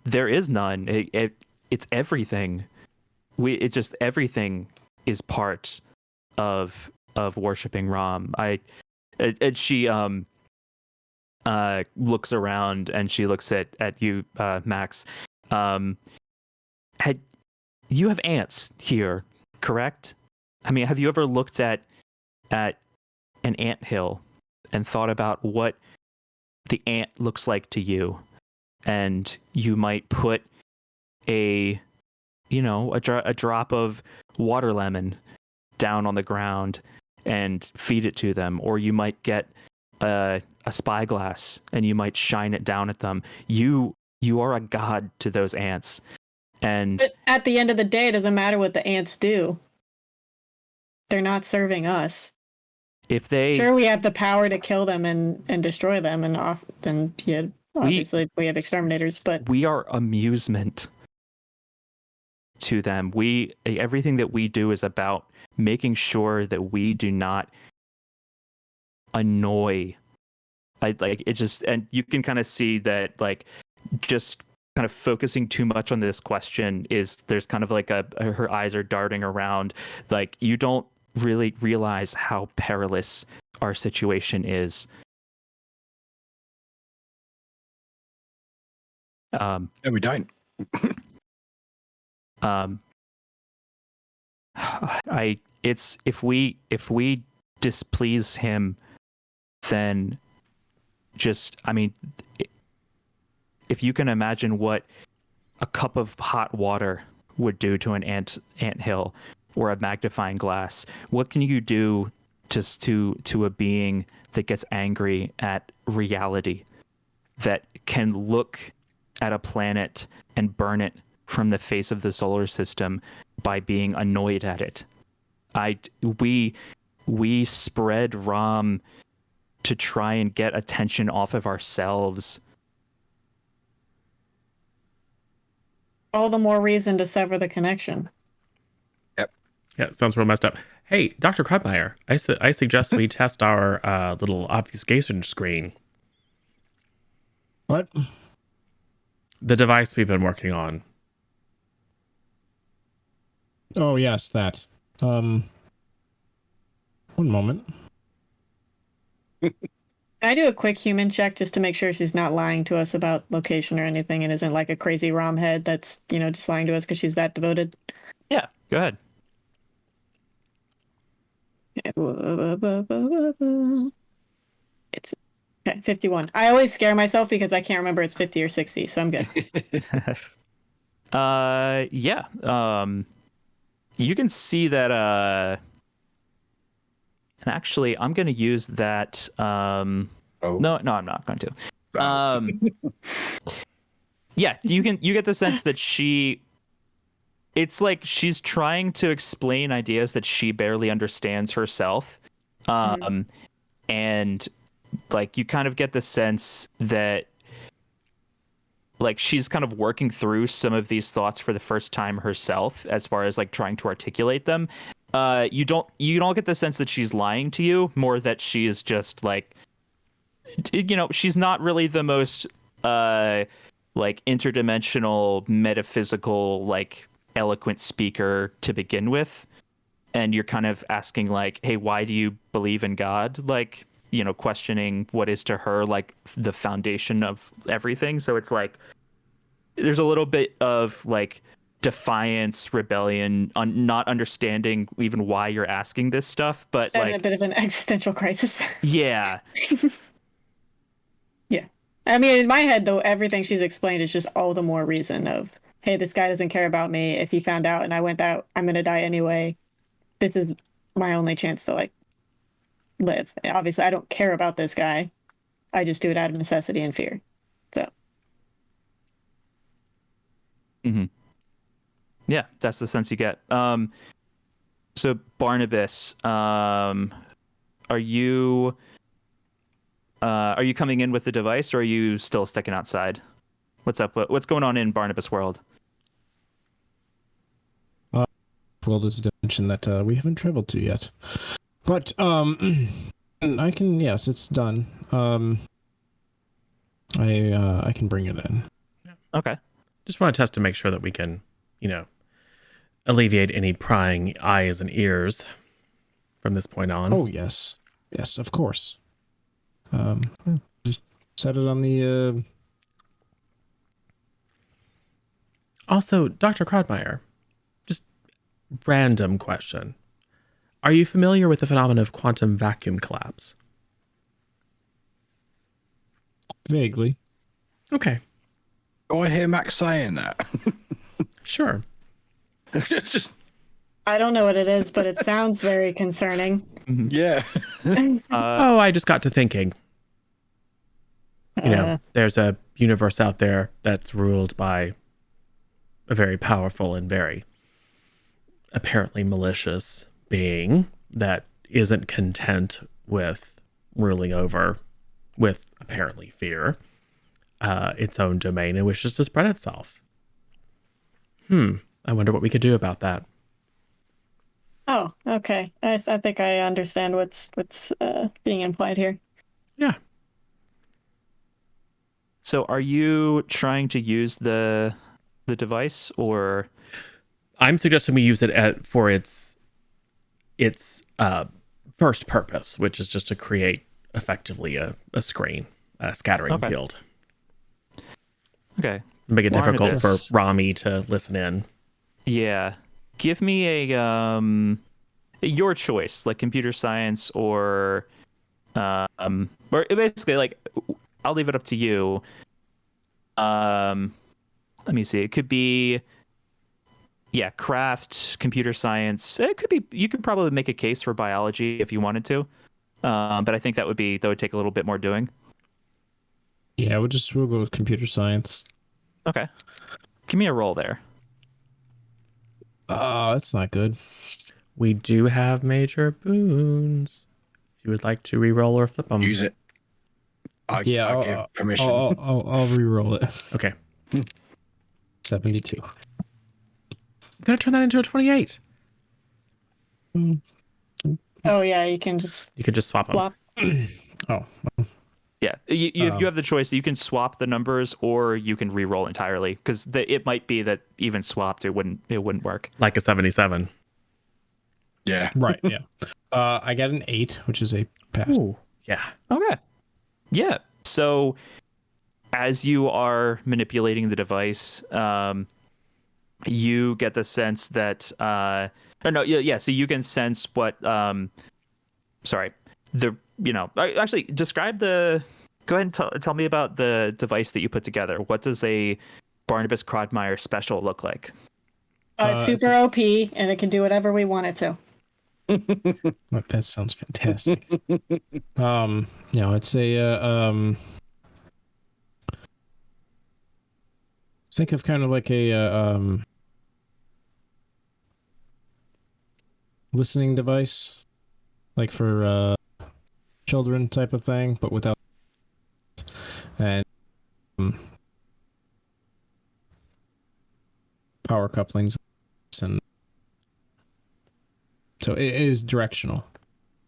there is none. It's everything. Everything is part of worshiping Ram. And she looks around and she looks at you, Max. You have ants here, correct? I mean, have you ever looked at an ant hill and thought about what the ant looks like to you? And you might put a drop of water lemon down on the ground and feed it to them, or you might get a spyglass and you might shine it down at them. You are a god to those ants. but at the end of the day, it doesn't matter what the ants do. They're not serving us. If they Sure, we have the power to kill them and destroy them, and obviously we have exterminators, but we are amusement to them. Everything that we do is about making sure that we do not annoy. And you can kind of see that, like, just kind of focusing too much on this question there's kind of like her eyes are darting around, like, you don't really realize how perilous our situation is. Um, No, we don't. um, it's if we displease him, then if you can imagine what a cup of hot water would do to an ant hill or a magnifying glass, what can you do just to a being that gets angry at reality, that can look at a planet and burn it from the face of the solar system by being annoyed at it? We spread ROM to try and get attention off of ourselves. All the more reason to sever the connection. Yep. Yeah, it sounds real messed up. Hey, Dr. Krabmeyer, I suggest we test our little obfuscation screen. What? The device we've been working on. Oh, yes, that. One moment. Can I do a quick human check just to make sure she's not lying to us about location or anything and isn't like a crazy ROM head that's, just lying to us because she's that devoted? Yeah, go ahead. It's okay, 51. I always scare myself because I can't remember it's 50 or 60, so I'm good. Yeah. You can see that and actually I'm going to use that No, I'm not going to. Yeah, you get the sense that it's like she's trying to explain ideas that she barely understands herself. And like you kind of get the sense that like she's kind of working through some of these thoughts for the first time herself, as far as like trying to articulate them. You don't get the sense that she's lying to you, more that she is just like, she's not really the most like interdimensional, metaphysical, like eloquent speaker to begin with. And you're kind of asking like, hey, why do you believe in God? Like, questioning what is to her like the foundation of everything. So it's like there's a little bit of like defiance, rebellion, on not understanding even why you're asking this stuff, but She's having like a bit of an existential crisis. yeah. Yeah. I mean, in my head, though, everything she's explained is just all the more reason of, hey, this guy doesn't care about me. If he found out and I went out, I'm going to die anyway. This is my only chance to, like, live. Obviously, I don't care about this guy. I just do it out of necessity and fear. So. Mm-hmm. Yeah, that's the sense you get. So Barnabas, are you coming in with the device, or are you still sticking outside? What's up? What's going on in Barnabas world? World is a dimension that we haven't traveled to yet. But I can, yes, it's done. I can bring it in. Okay. Just want to test to make sure that we can, alleviate any prying eyes and ears from this point on. Oh, yes. Yes, of course. Just set it on the... Also, Dr. Krogmeyer, just random question. Are you familiar with the phenomenon of quantum vacuum collapse? Vaguely. Okay. Do I hear Max saying that? Sure. It's just I don't know what it is, but it sounds very concerning. yeah. I just got to thinking. There's a universe out there that's ruled by a very powerful and very apparently malicious being that isn't content with ruling over, with apparently fear, its own domain and wishes to spread itself. I wonder what we could do about that. Oh, okay. I think I understand what's being implied here. Yeah. So are you trying to use the device, or? I'm suggesting we use it for its first purpose, which is just to create effectively a screen, a scattering field. Okay. Make it difficult for Barnabas. Rami to listen in. Yeah. Give me a your choice, like computer science or basically like I'll leave it up to you. Let me see. It could be craft, computer science. It could be you could probably make a case for biology if you wanted to. But I think that would take a little bit more doing. Yeah, we'll go with computer science. Okay. Give me a roll there. Oh, that's not good. We do have major boons. If you would like to re-roll or flip them. Use it. I give permission. I'll re-roll it. Okay. 72. I'm going to turn that into a 28. Oh yeah, you can just You could just swap them. swap. Oh, Yeah, you have the choice. You can swap the numbers, or you can re-roll entirely. Because it might be that even swapped, it wouldn't work. Like a 77. Yeah. right. Yeah. I got an 8, which is a pass. Ooh, yeah. Okay. Yeah. So, as you are manipulating the device, you get the sense that so you can sense what actually describe go ahead and tell me about the device that you put together. What does a Barnabas Crodmeyer special look like? It's super OP, and it can do whatever we want it to. That sounds fantastic. It's a think of kind of like a listening device, like for children type of thing, but without and power couplings, and so it is directional.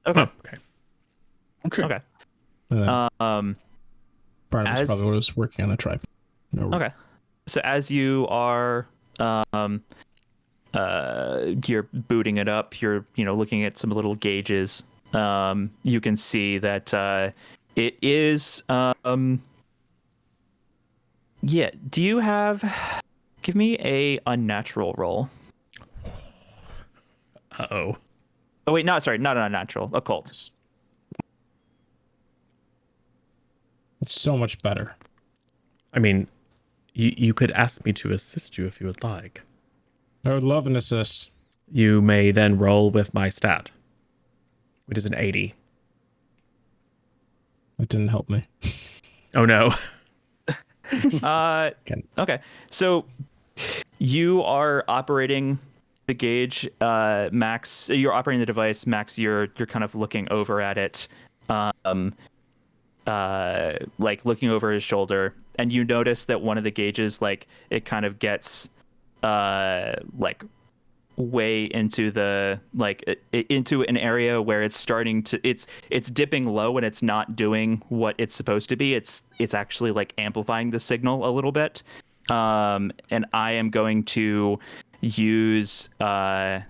Okay. Okay. Okay. Barnabas probably was working on a tripod. Okay. So as you are you're booting it up, you're looking at some little gauges. You can see that it is do you have give me a unnatural roll. Uh-oh. Oh wait, not an unnatural, occult. It's so much better. I mean, you could ask me to assist you if you would like. I would love an assist. You may then roll with my stat, which is an 80. That didn't help me. Oh no. Okay. So you are operating the gauge, Max. You're operating the device, Max. You're kind of looking over at it, like looking over his shoulder, and you notice that one of the gauges, like it kind of gets, like way into the into an area where it's starting to it's dipping low and it's not doing what it's supposed to be. It's actually like amplifying the signal a little bit. And I am going to use the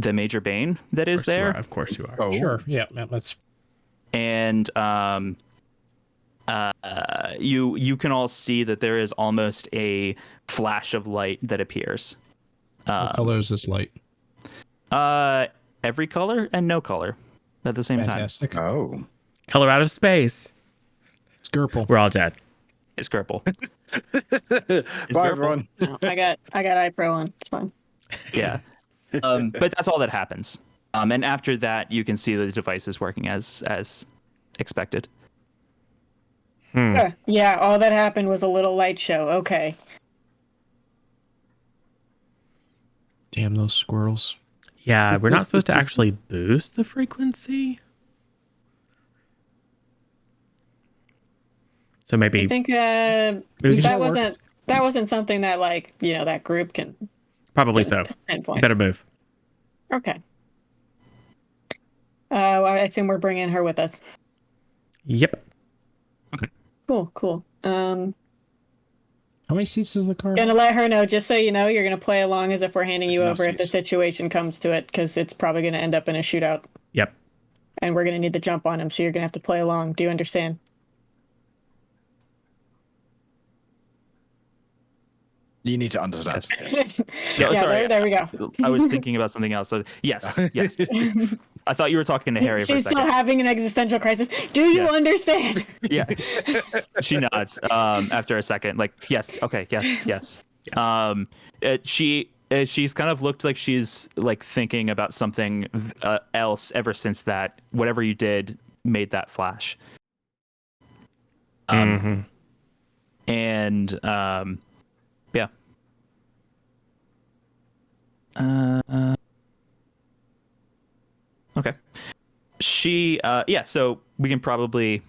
Major Bane that is there. Of course you are. Oh. Sure. Yeah. Let's. And you can all see that there is almost a flash of light that appears. What color is this light? Every color and no color at the same Fantastic. Oh. Color out of space. It's Gerple. We're all dead. time. It's Gerple. Bye, everyone. No, I got iPro on. It's fine. Yeah. But that's all that happens. And after that, you can see the device is working as expected. Sure. Yeah, all that happened was a little light show. Okay. Damn those squirrels. Yeah, we're not supposed to actually boost the frequency. So maybe I think we can just that wasn't something that that group can probably so. pinpoint. You better move. Okay. Well, I assume we're bringing her with us. Yep. Cool. How many seats is the car? Gonna let her know, just so you know, you're gonna play along as if we're handing you There's over enough if the seats. situation comes to it, because it's probably gonna end up in a shootout, Yep. and we're gonna need to jump on him. So you're gonna have to play along. Do you understand? You need to understand. Yes. Yeah, sorry, there we go. I was thinking about something else. So, yes. I thought you were talking to Harry for a She's second. still having an existential crisis. Do you Yeah. understand? Yeah. She nods after a second, like, yes, okay, yes. She's kind of looked like she's like thinking about something else ever since that whatever you did made that flash. And yeah. Okay. She so we can probably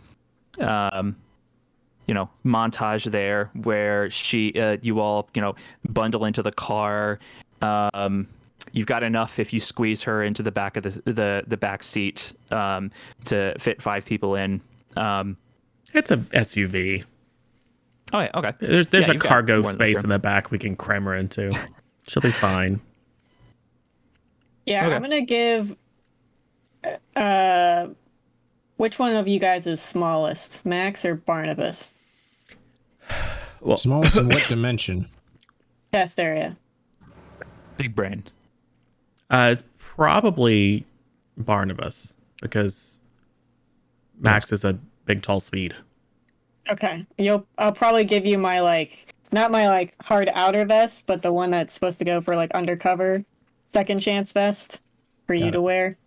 montage there where you all bundle into the car. You've got enough if you squeeze her into the back of the back seat to fit 5 people in. It's a SUV. Oh yeah, okay. There's a you've got cargo more than space room. in the back we can cram her into. She'll be fine. Yeah, Okay. I'm gonna give. Which one of you guys is smallest, Max or Barnabas? Well, Smallest in what dimension? Chest area. Big brain. it's probably Barnabas because Max is a big, tall Swede. Okay, I'll probably give you my not my hard outer vest, but the one that's supposed to go for undercover second chance vest for you to wear.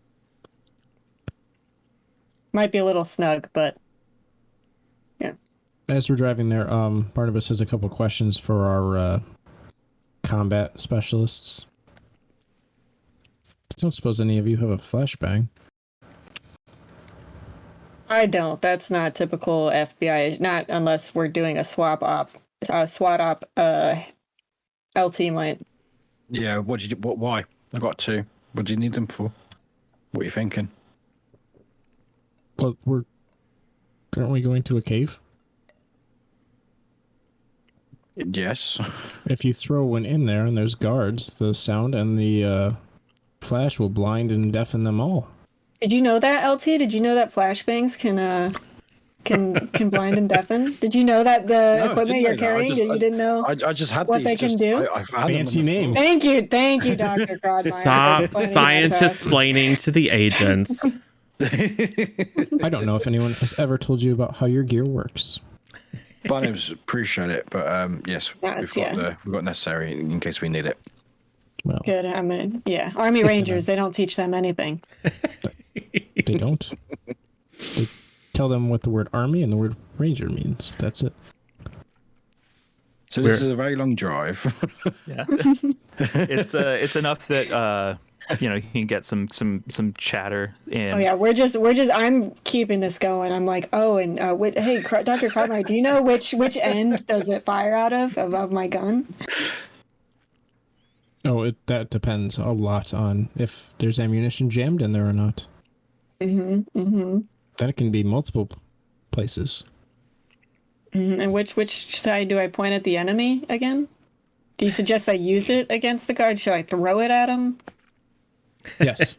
Might be a little snug, but yeah. As we're driving there, Barnabas has a couple questions for our combat specialists. I don't suppose any of you have a flashbang. I don't. That's not typical FBI. Not unless we're doing a SWAT op. LT might. Yeah. Why? I got 2. What do you need them for? What are you thinking? Well, aren't we going to a cave? Yes. If you throw one in there and there's guards, the sound and the flash will blind and deafen them all. Did you know that, LT? Did you know that flashbangs can blind and deafen? Did you know that the equipment you're carrying? You didn't know I just had what these. they can do? I found Fancy them name. Thank you, Dr. Crodmeyer. Stop scientists explaining to the agents. I don't know if anyone has ever told you about how your gear works. Barnabas appreciate it, but yes, we've got necessary in case we need it. Well, Good. I mean, yeah. Army Rangers, they don't teach them anything. they don't. They tell them what the word army and the word ranger means. That's it. So this is a very long drive. Yeah. It's enough that you can get some chatter in. Oh yeah, we're just. I'm keeping this going. I'm like, oh, and hey, Dr. Crodmeyer, do you know which end does it fire out of my gun? Oh, that depends a lot on if there's ammunition jammed in there or not. Then it can be multiple places. And which side do I point at the enemy again? Do you suggest I use it against the guard? Should I throw it at him? Yes.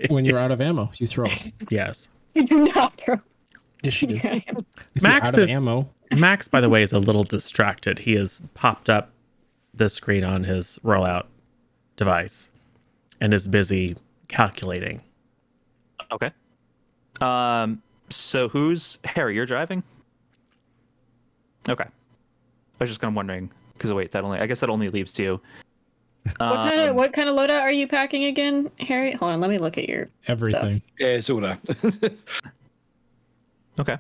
When you're out of ammo, you throw it. Yes. I do not throw. Yes, you do. If Max you're out of is ammo. Max, by the way, is a little distracted. He has popped up the screen on his rollout device and is busy calculating. Okay. So who's Harry? You're driving? Okay. I was just kind of wondering because wait, I guess that only leaves you. What kind of loadout are you packing again, Harry? Hold on, let me look at your Everything. stuff. Yeah, it's all there. Okay.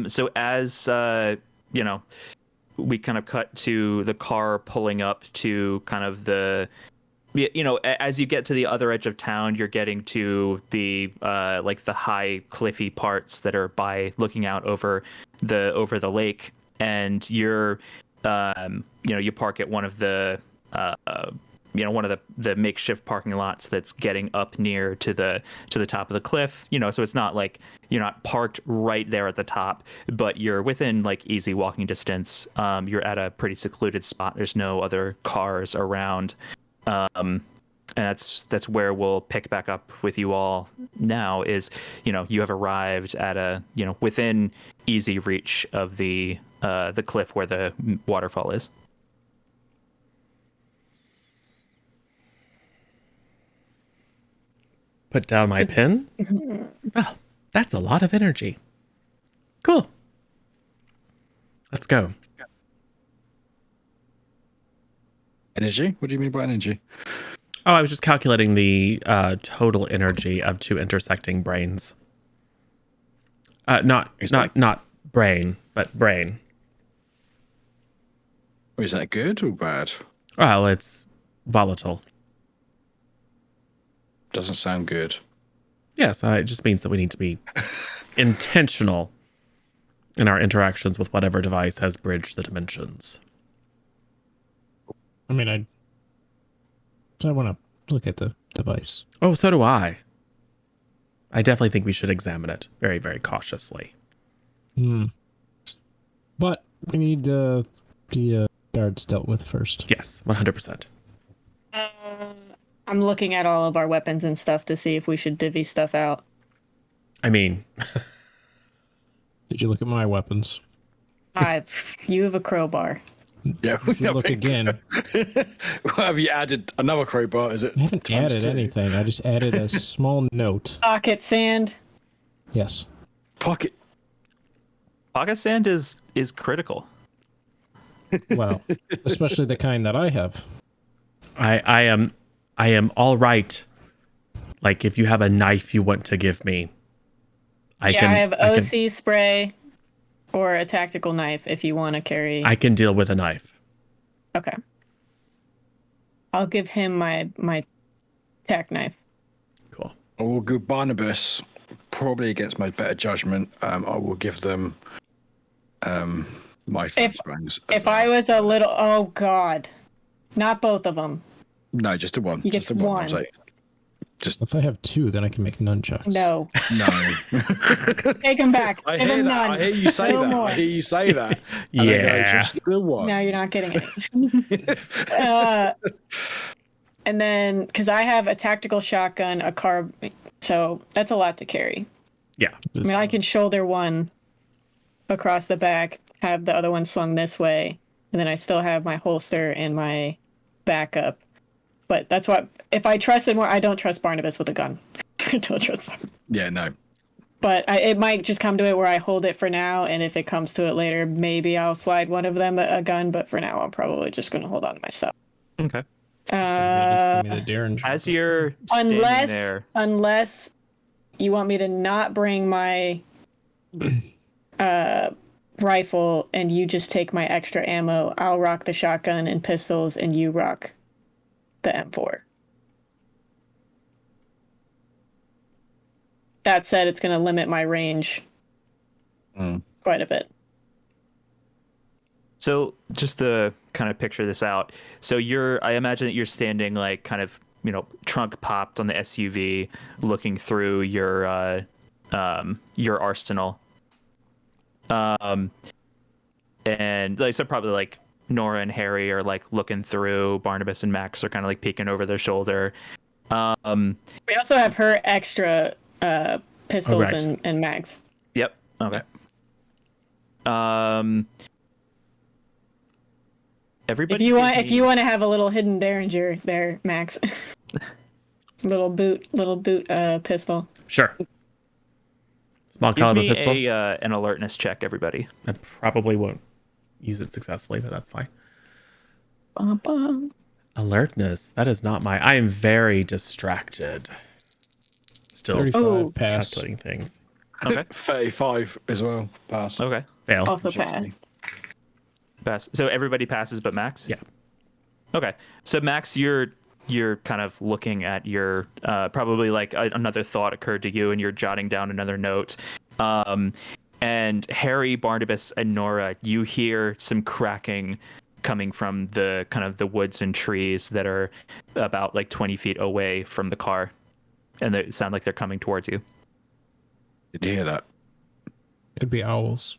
So as we kind of cut to the car pulling up to kind of as you get to the other edge of town, you're getting to the the high cliffy parts that are by looking out over the lake, and you're you park at one of the one of the makeshift parking lots that's getting up near to the top of the cliff. So it's not like you're not parked right there at the top, but you're within easy walking distance. You're at a pretty secluded spot. There's no other cars around. And that's where we'll pick back up with you all now is, you have arrived at within easy reach of the cliff where the waterfall is. Put down my pen? Well, that's a lot of energy. Cool. Let's go. Energy? What do you mean by energy? Oh, I was just calculating the total energy of 2 intersecting brains. Not brain, but brain. Is that good or bad? Well, it's volatile. Doesn't sound good. Yes, it just means that we need to be intentional in our interactions with whatever device has bridged the dimensions. I mean, I want to look at the device. Oh, so do I. I definitely think we should examine it very, very cautiously. But we need the guards dealt with first. Yes, 100%. I'm looking at all of our weapons and stuff to see if we should divvy stuff out. I mean, Did you look at my weapons? You have a crowbar. Yeah. If you look again, Have you added another crowbar? Is it? I haven't times added 2? anything. I just added a small note. Pocket sand. Yes. Pocket. Pocket sand is critical. Well, especially the kind that I have. I am all right. Like, if you have a knife you want to give me, I have OC spray or a tactical knife if you want to carry. I can deal with a knife. Okay. I'll give him my tack knife. Cool. I will go Barnabas. Probably against my better judgment. I will give them my flashbangs. If I was a little, oh god, not both of them. No, just the one. You Just get the one. one. I'm saying. Just If I have 2, then I can make nunchucks. No, no. take him back. I Give hear him that. none. I hear you say No that. more. I hear you say that. And I go, Yeah. just the one. No, you're not getting it. And then, because I have a tactical shotgun, a carb, so that's a lot to carry. Yeah. I mean, I can shoulder one across the back, have the other one slung this way, and then I still have my holster and my backup. But that's what, if I trusted more, I don't trust Barnabas with a gun. I don't trust Barnabas. Yeah, no. But it might just come to it where I hold it for now, and if it comes to it later, maybe I'll slide one of them a gun, but for now, I'm probably just going to hold on to my stuff. Okay. Just give me the Derringer. As you're standing there, Unless you want me to not bring my rifle and you just take my extra ammo, I'll rock the shotgun and pistols and you rock the M4. That said, it's going to limit my range quite a bit. so just to kind of picture this out, so I imagine that you're standing like kind of, trunk popped on the SUV, looking through your arsenal. And like, so probably like Nora and Harry are like looking through. Barnabas and Max are kind of like peeking over their shoulder. We also have her extra pistols right. and mags. Yep. Okay. Everybody. If you want to have a little hidden Derringer there, Max. little boot pistol. Sure. Small give caliber me pistol. an alertness check, everybody. I probably won't use it successfully, but that's fine. Bum, bum. Alertness. That is not my. I am very distracted. Still 35 pass. calculating things. Okay. 35 as well. Pass. Okay. Fail. Also passed. Pass. So everybody passes but Max? Yeah. Okay. So Max, you're kind of looking at your probably like another thought occurred to you and you're jotting down another note. And Harry, Barnabas, and Nora, you hear some cracking coming from the kind of the woods and trees that are about like 20 feet away from the car. And they sound like they're coming towards you. Did you hear that? Could be owls.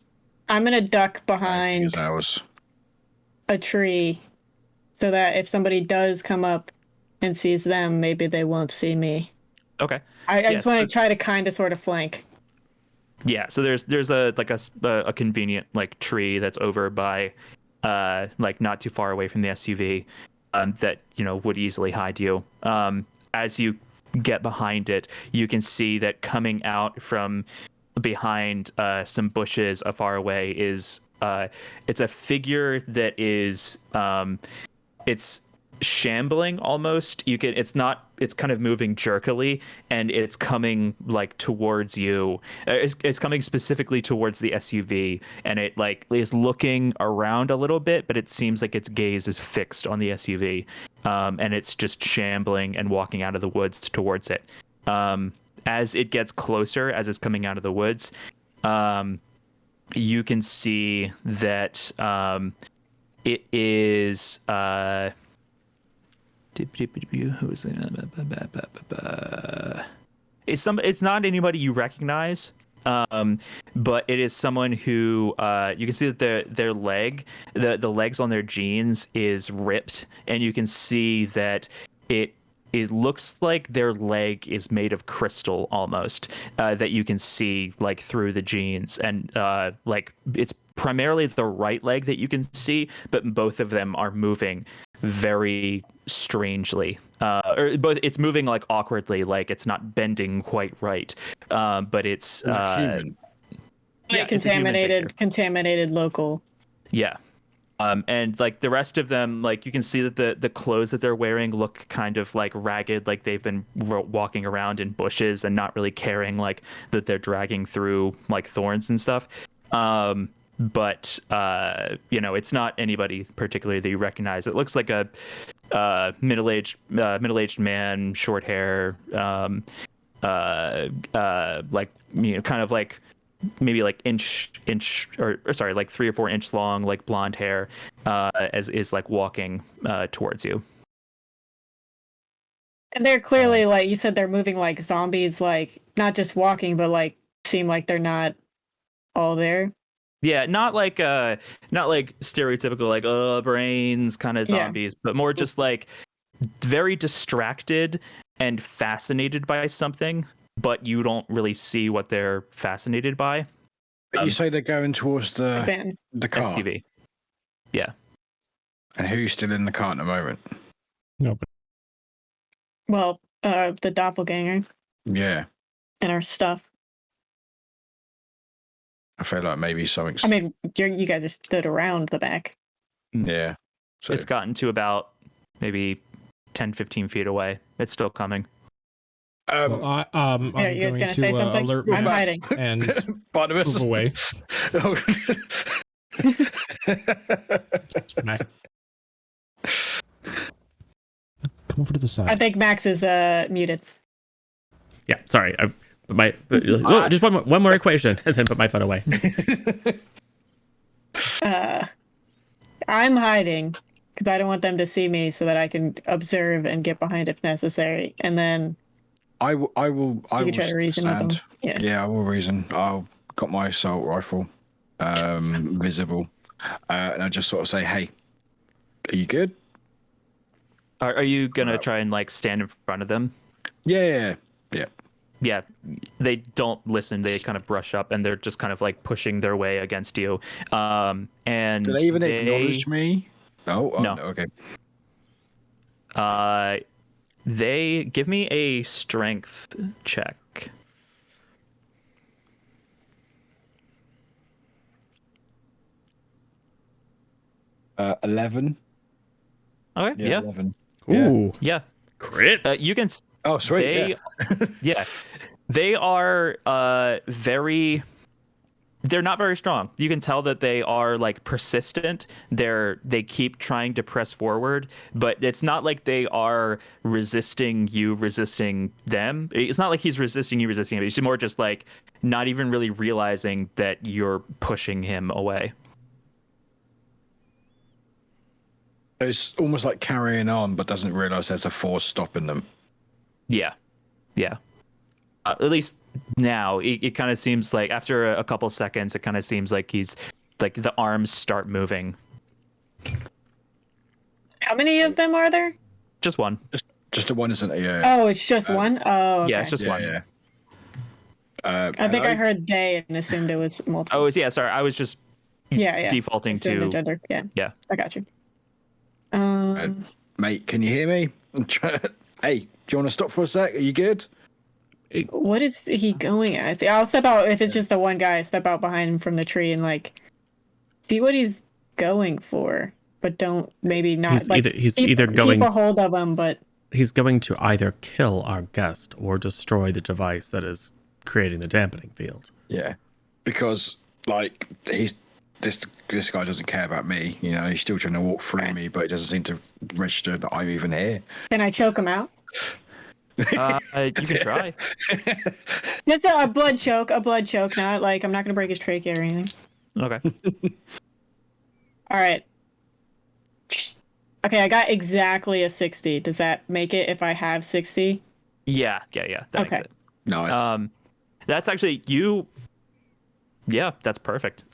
I'm gonna duck I think behind it's ours. a tree so that if somebody does come up and sees them, maybe they won't see me. Okay. I Yes, just want to try to kind of sort of flank. Yeah, so there's a like a convenient like tree that's over by like not too far away from the SUV that would easily hide you. As you get behind it, you can see that coming out from behind some bushes far away is it's a figure that is it's shambling almost. It's kind of moving jerkily, and it's coming like towards you. It's coming specifically towards the SUV, and it like is looking around a little bit, but it seems like its gaze is fixed on the SUV, and it's just shambling and walking out of the woods towards it. As it gets closer, as it's coming out of the woods, you can see that it is who is it? It's not anybody you recognize, but it is someone who you can see that their leg, the legs on their jeans is ripped, and you can see that it looks like their leg is made of crystal almost, that you can see like through the jeans, and like it's primarily the right leg that you can see, but both of them are moving very strangely, or both. It's moving like awkwardly, like it's not bending quite right, but it's human. yeah, Like it's a human figure. contaminated local. Yeah. And like the rest of them, like you can see that the clothes that they're wearing look kind of like ragged, like they've been walking around in bushes and not really caring, like that they're dragging through like thorns and stuff. But you know, it's not anybody particularly that you recognize. It looks like a middle-aged man, short hair, like, you know, kind of like maybe like inch or sorry, like 3 or 4 inch long, like blonde hair, as is like walking towards you. And they're clearly like you said, they're moving like zombies, like not just walking, but like seem like they're not all there. Yeah, not like stereotypical like brains kind of zombies, but more just like very distracted and fascinated by something, but you don't really see what they're fascinated by. But you say they're going towards the car. SUV. Yeah. And who's still in the car at the moment? Nobody. Well, the doppelganger Yeah. and our stuff. I feel like maybe something's... I mean, you guys are stood around the back. Yeah. So It's gotten to about maybe 10, 15 feet away. It's still coming. Well, I'm you guys going gonna to say something? alert I'm Max hiding. and Barnabas. move away. Max. Come over to the side. I think Max is muted. Yeah, sorry. Just one more equation, and then put my phone away. I'm hiding because I don't want them to see me, so that I can observe and get behind if necessary, and then I will try to reason with them. stand. Yeah, I will reason. I'll got my assault rifle visible, and I just sort of say, "Hey, are you good?" Are you gonna try and like stand in front of them? Yeah. Yeah, they don't listen. They kind of brush up, and they're just kind of like pushing their way against you. And Do they even acknowledge me? Oh, No. Okay. They give me a strength check. 11. Okay. Yeah. 11. Ooh, Yeah. crit. You can. Oh, sweet. Yeah. They are very. They're not very strong. You can tell that they are like persistent. They keep trying to press forward, but it's not like they are resisting you, resisting them. It's not like he's resisting you, resisting him. He's more just like not even really realizing that you're pushing him away. It's almost like carrying on, but doesn't realize there's a force stopping them. Yeah. At least now, it kind of seems like after a couple seconds, it kind of seems like he's like the arms start moving. How many of them are there? Just one. Just the one, isn't it? Yeah. Oh, it's just one. Oh, okay. Yeah, it's just one. Yeah. I think I heard they and assumed it was multiple. Oh, yeah. Sorry, I was just defaulting Assumed to a gender. Yeah. Yeah. I got you. Mate, can you hear me? Hey, do you want to stop for a sec? Are you good? What is he going at? I'll step out if it's just the one guy. Step out behind him from the tree and like see what he's going for, but don't maybe not He's like either going keep a hold of him, but he's going to either kill our guest or destroy the device that is creating the dampening field. Yeah, because like this guy doesn't care about me. You know, he's still trying to walk through me, but it doesn't seem to register that I'm even here. can I choke him out? You can try. It's a blood choke, not like I'm not gonna break his trachea or anything. Okay. All right. Okay, I got exactly a 60. Does that make it if I have 60? Yeah. That makes it. Nice. That's actually you. Yeah, that's perfect.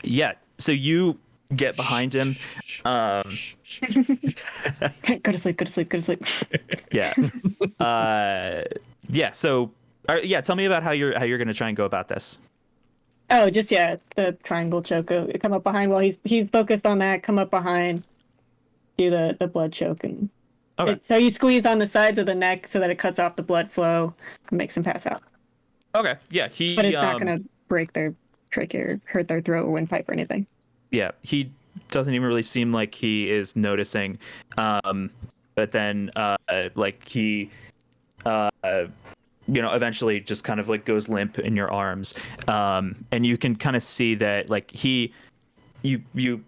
Yeah. So you get behind him. Go to sleep. Yeah. Yeah. So, yeah. Tell me about how you're gonna try and go about this. Oh, just the triangle choke. Come up behind while he's focused on that. Come up behind, do the blood choke, and Okay. so you squeeze on the sides of the neck so that it cuts off the blood flow and makes him pass out. Okay. Yeah. But it's not gonna break their trachea or hurt their throat or windpipe or anything. Yeah. He doesn't even really seem like he is noticing. But then like he eventually just kind of like goes limp in your arms, and you can kind of see that like you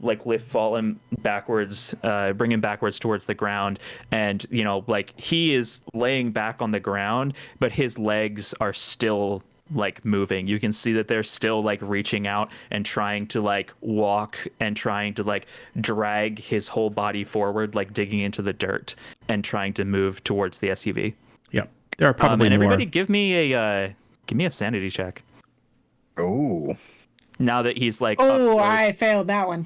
like fall him backwards, bring him backwards towards the ground, and like he is laying back on the ground, but his legs are still like moving. You can see that they're still like reaching out and trying to like walk and trying to like drag his whole body forward, like digging into the dirt and trying to move towards the SUV. Yep. There are probably and more. everybody give me a sanity check. Oh. Now that he's like Oh, up close. I failed that one.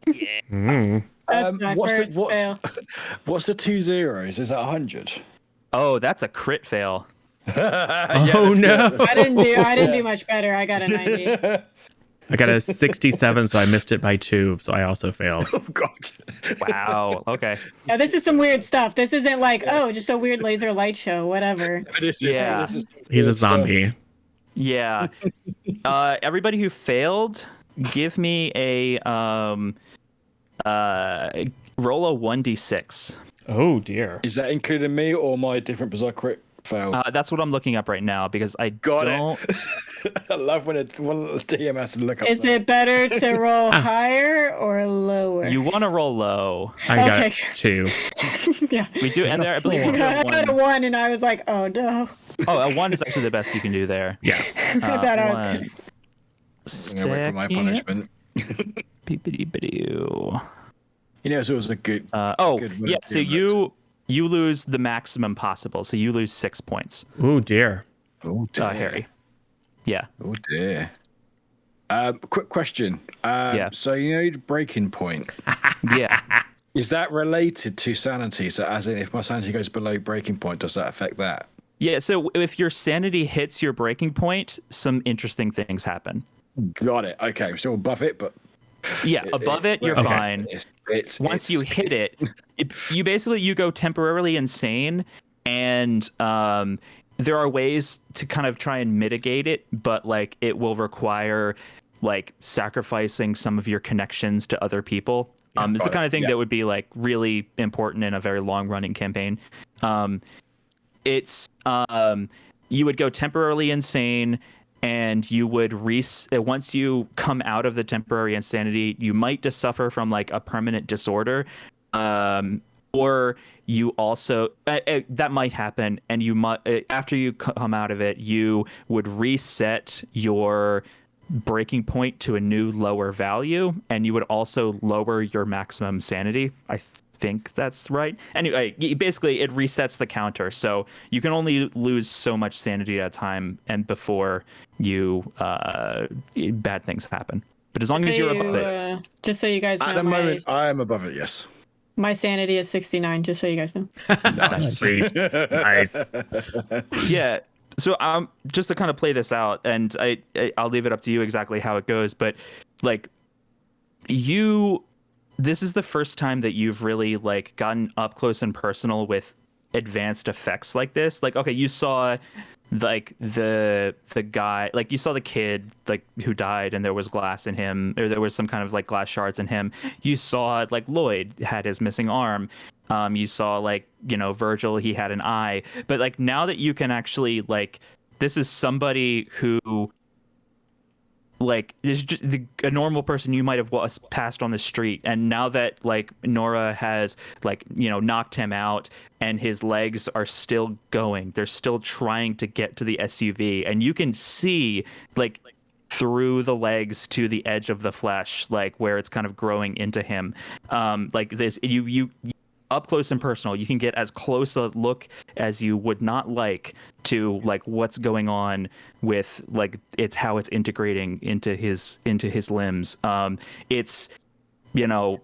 That's my first fail. What's the 2 zeros? Is that 100? Oh, that's a crit fail. Oh no! I didn't do much better. I got a 90. I got a 67, so I missed it by 2, so I also failed. Oh god. Wow. Okay. Now, this is some weird stuff. This isn't like, just a weird laser light show, whatever. This Yeah. He's a zombie. Yeah. Everybody who failed, give me a roll a 1d6. Oh dear. Is that including me or my different bizarre crit fail? That's what I'm looking up right now because I don't. I love when a DM has to look up. Is it better to roll higher or lower? You want to roll low. I got Okay. 2. Yeah. We do, and there I believe we do I have got a one. 1 and I was like, oh no. Oh, a 1 is actually the best you can do there. Yeah. I thought I was One. I'm away from my punishment. Beep-a-dee-ba-doo. It's always a good. Good way Yeah. of So doing you lose the maximum possible. So you lose 6 points. Oh dear. Oh dear. Harry. Yeah. Oh dear. Quick question. Yeah. So the breaking point. Yeah. Is that related to sanity? So as in, if my sanity goes below breaking point, does that affect that? Yeah. So if your sanity hits your breaking point, some interesting things happen. Got it. Okay, we're still above it, but Yeah. Above it, you're Okay. fine. It's Once you hit it, you go temporarily insane, and there are ways to kind of try and mitigate it, but like it will require like sacrificing some of your connections to other people. It's the kind of thing that would be like really important in a very long running campaign. You would go temporarily insane, and you would once you come out of the temporary insanity, you might just suffer from like a permanent disorder, or you also that might happen, and you might after you come out of it, you would reset your breaking point to a new lower value, and you would also lower your maximum sanity. I think that's right. Anyway, basically it resets the counter, so you can only lose so much sanity at a time, and before you bad things happen. But as long as you're above it. Just so you guys know, at the moment I am above it. Yes. my sanity is 69. Just so you guys know. Nice. Sweet. Nice. Yeah. So just to kind of play this out, and I'll leave it up to you exactly how it goes, but like you this is the first time that you've really like gotten up close and personal with advanced effects like this. Like, okay, you saw like the guy, like you saw the kid like who died and there was glass in him, or there was some kind of like glass shards in him. You saw like Lloyd had his missing arm. You saw like, you know, Virgil, he had an eye. But like now that you can actually like, this is somebody who like is just a normal person you might have passed on the street, and now that like Nora has like, you know, knocked him out and his legs are still going, they're still trying to get to the SUV, and you can see like through the legs to the edge of the flesh, like where it's kind of growing into him. Like this, you up close and personal, you can get as close a look as you would not like to like what's going on with like it's how it's integrating into his limbs. It's, you know,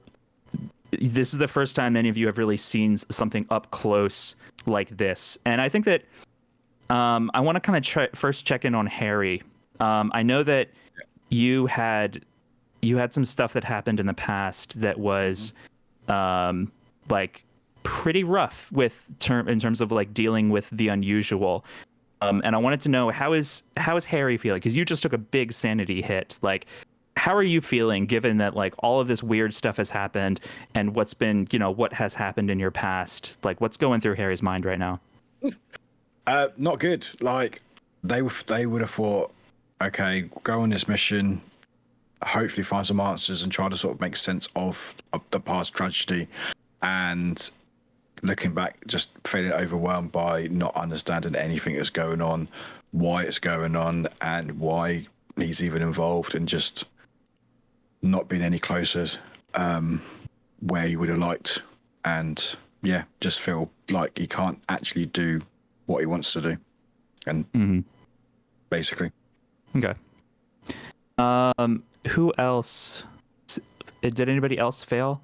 this is the first time any of you have really seen something up close like this, and I think that I want to kind of first check in on Harry. I know that you had some stuff that happened in the past that was like pretty rough in terms of like dealing with the unusual. And I wanted to know how is Harry feeling? Because you just took a big sanity hit. Like, how are you feeling given that like all of this weird stuff has happened and what's been, you know, what has happened in your past? Like, what's going through Harry's mind right now? Not good. Like they would have thought, okay, go on this mission, hopefully find some answers and try to sort of make sense of the past tragedy, and looking back, just feeling overwhelmed by not understanding anything that's going on, why it's going on, and why he's even involved, and just not being any closer where he would have liked, and yeah, just feel like he can't actually do what he wants to do, and basically. Okay. Who else? Did anybody else fail?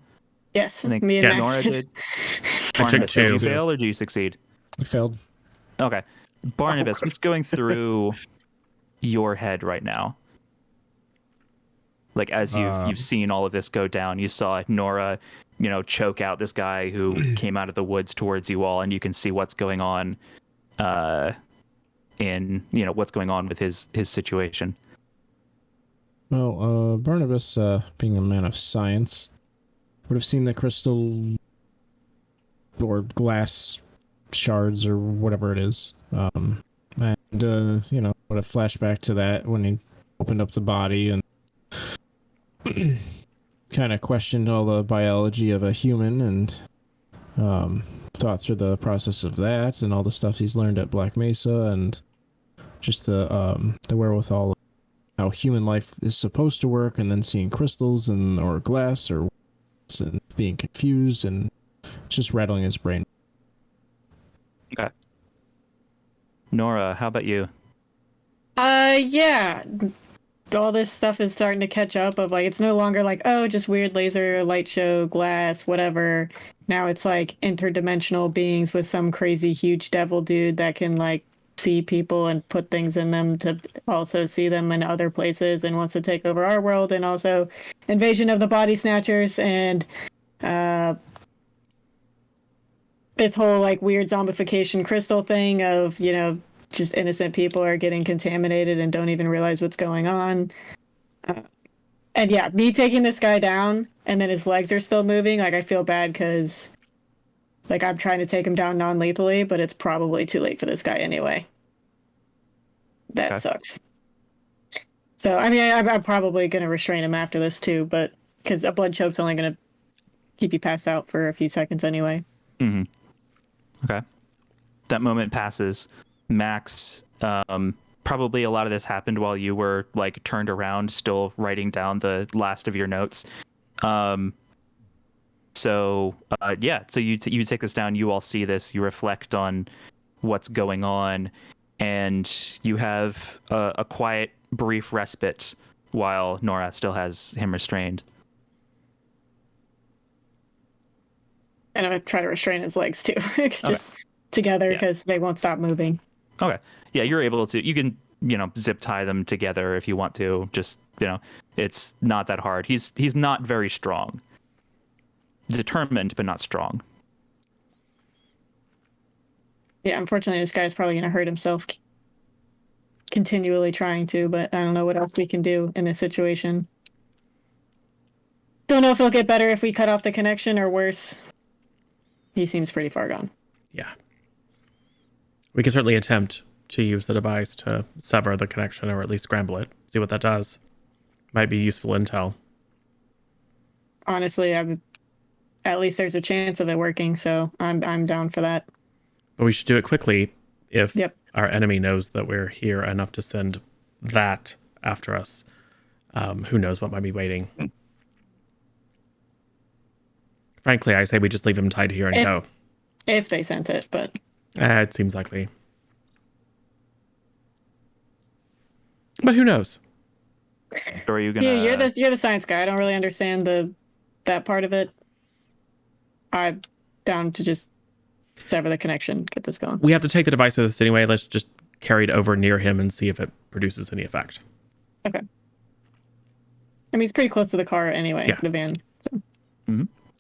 Yes, I think me and Yes. Nora Max did. I took Barnabas, did you 2. fail or do you succeed? I failed. Okay. Barnabas, what's going through your head right now? Like as you've seen all of this go down, you saw Nora, you know, choke out this guy who came out of the woods towards you all, and you can see what's going on in, you know, what's going on with his situation. Well, Barnabas, being a man of science, would have seen the crystal or glass shards or whatever it is. And, you know, would have flashed back to that when he opened up the body and kind of questioned all the biology of a human, and thought through the process of that and all the stuff he's learned at Black Mesa, and just the wherewithal of how human life is supposed to work, and then seeing crystals and or glass or and being confused and just rattling his brain. Okay. Nora, how about you? Yeah. All this stuff is starting to catch up of like, it's no longer like, oh, just weird laser, light show, glass, whatever. Now it's like interdimensional beings with some crazy huge devil dude that can like see people and put things in them to also see them in other places, and wants to take over our world, and also invasion of the body snatchers, and this whole like weird zombification crystal thing of, you know, just innocent people are getting contaminated and don't even realize what's going on. And yeah, me taking this guy down and then his legs are still moving, like I feel bad because like I'm trying to take him down non-lethally, but it's probably too late for this guy anyway. That Okay. sucks. So I mean, I'm probably gonna restrain him after this too, but because a blood choke's only gonna keep you passed out for a few seconds anyway. Mm-hmm. Okay. That moment passes. Max, probably a lot of this happened while you were like turned around, still writing down the last of your notes. So you take this down. You all see this. You reflect on what's going on, and you have a quiet, brief respite while Nora still has him restrained. And I'm gonna try to restrain his legs too, just together because they won't stop moving. Okay. Yeah, you're able to. You can, you know, zip tie them together if you want to. Just, you know, it's not that hard. He's not very strong. determined but not strong. Yeah, unfortunately, this guy's probably going to hurt himself continually trying to, but I don't know what else we can do in this situation. Don't know if he'll get better if we cut off the connection or worse. He seems pretty far gone. Yeah. We can certainly attempt to use the device to sever the connection or at least scramble it. See what that does. Might be useful intel. Honestly, at least there's a chance of it working, so I'm down for that. But we should do it quickly if Yep. our enemy knows that we're here enough to send that after us. Who knows what might be waiting. Frankly, I say we just leave him tied here and go. If they sent it, but... It seems likely. But who knows? Or are you gonna? Yeah, you're the science guy. I don't really understand that part of it. I'm down to just sever the connection, get this going. We have to take the device with us anyway. Let's just carry it over near him and see if it produces any effect. Okay. I mean, it's pretty close to the car anyway, Yeah. the van.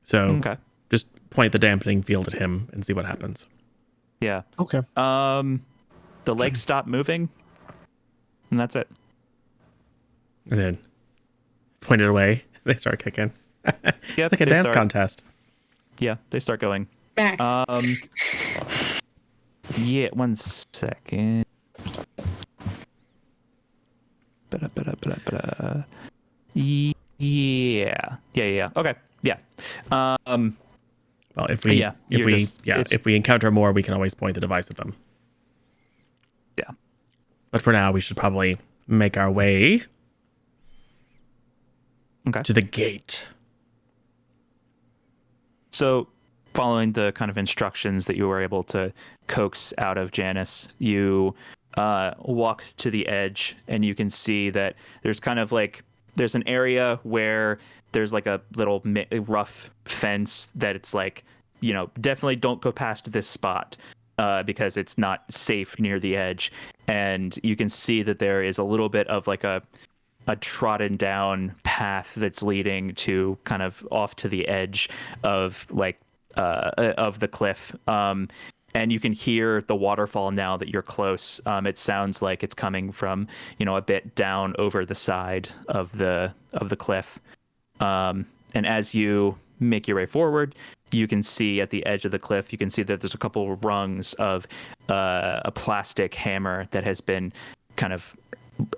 So Okay. just point the dampening field at him and see what happens. Yeah. Okay. The legs stop moving, and that's it. And then point it away. They start kicking. Yeah, It's like a they dance start- contest. Yeah, they start going. Max. Yeah, 1 second. Ba-da-ba-da-ba-da-ba-da. Yeah. Okay. Yeah. Well, if we Yeah, it's- if we encounter more, we can always point the device at them. Yeah. But for now, we should probably make our way Okay. to the gate. So, following the kind of instructions that you were able to coax out of Janice, you walk to the edge, and you can see that there's kind of like there's an area where there's like a little rough fence that it's like, you know, definitely don't go past this spot because it's not safe near the edge. And you can see that there is a little bit of like a trodden down path that's leading to kind of off to the edge of like of the cliff. And you can hear the waterfall now that you're close. It sounds like it's coming from, you know, a bit down over the side of the cliff. And as you make your way forward, you can see at the edge of the cliff, you can see that there's a couple of rungs of a plastic hammer that has been kind of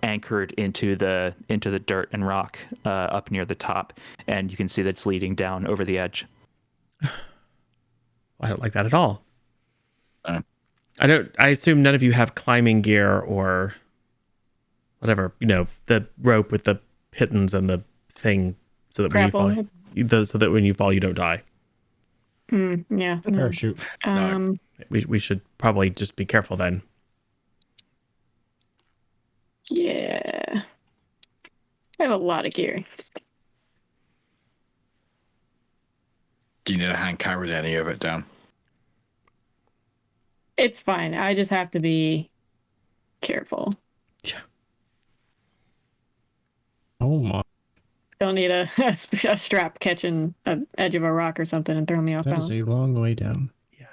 anchored into the dirt and rock up near the top, and you can see that it's leading down over the edge. I don't like that at all. I assume none of you have climbing gear or whatever, you know, the rope with the pittons and the thing so that when you fall you don't die. Yeah. No. Parachute. We should probably just be careful then. Yeah. I have a lot of gear. Do you need a hand carry any of it down? It's fine. I just have to be careful. Yeah. Oh my. Don't need a strap catching an edge of a rock or something and throwing me off That is balance. a long way down. Yes.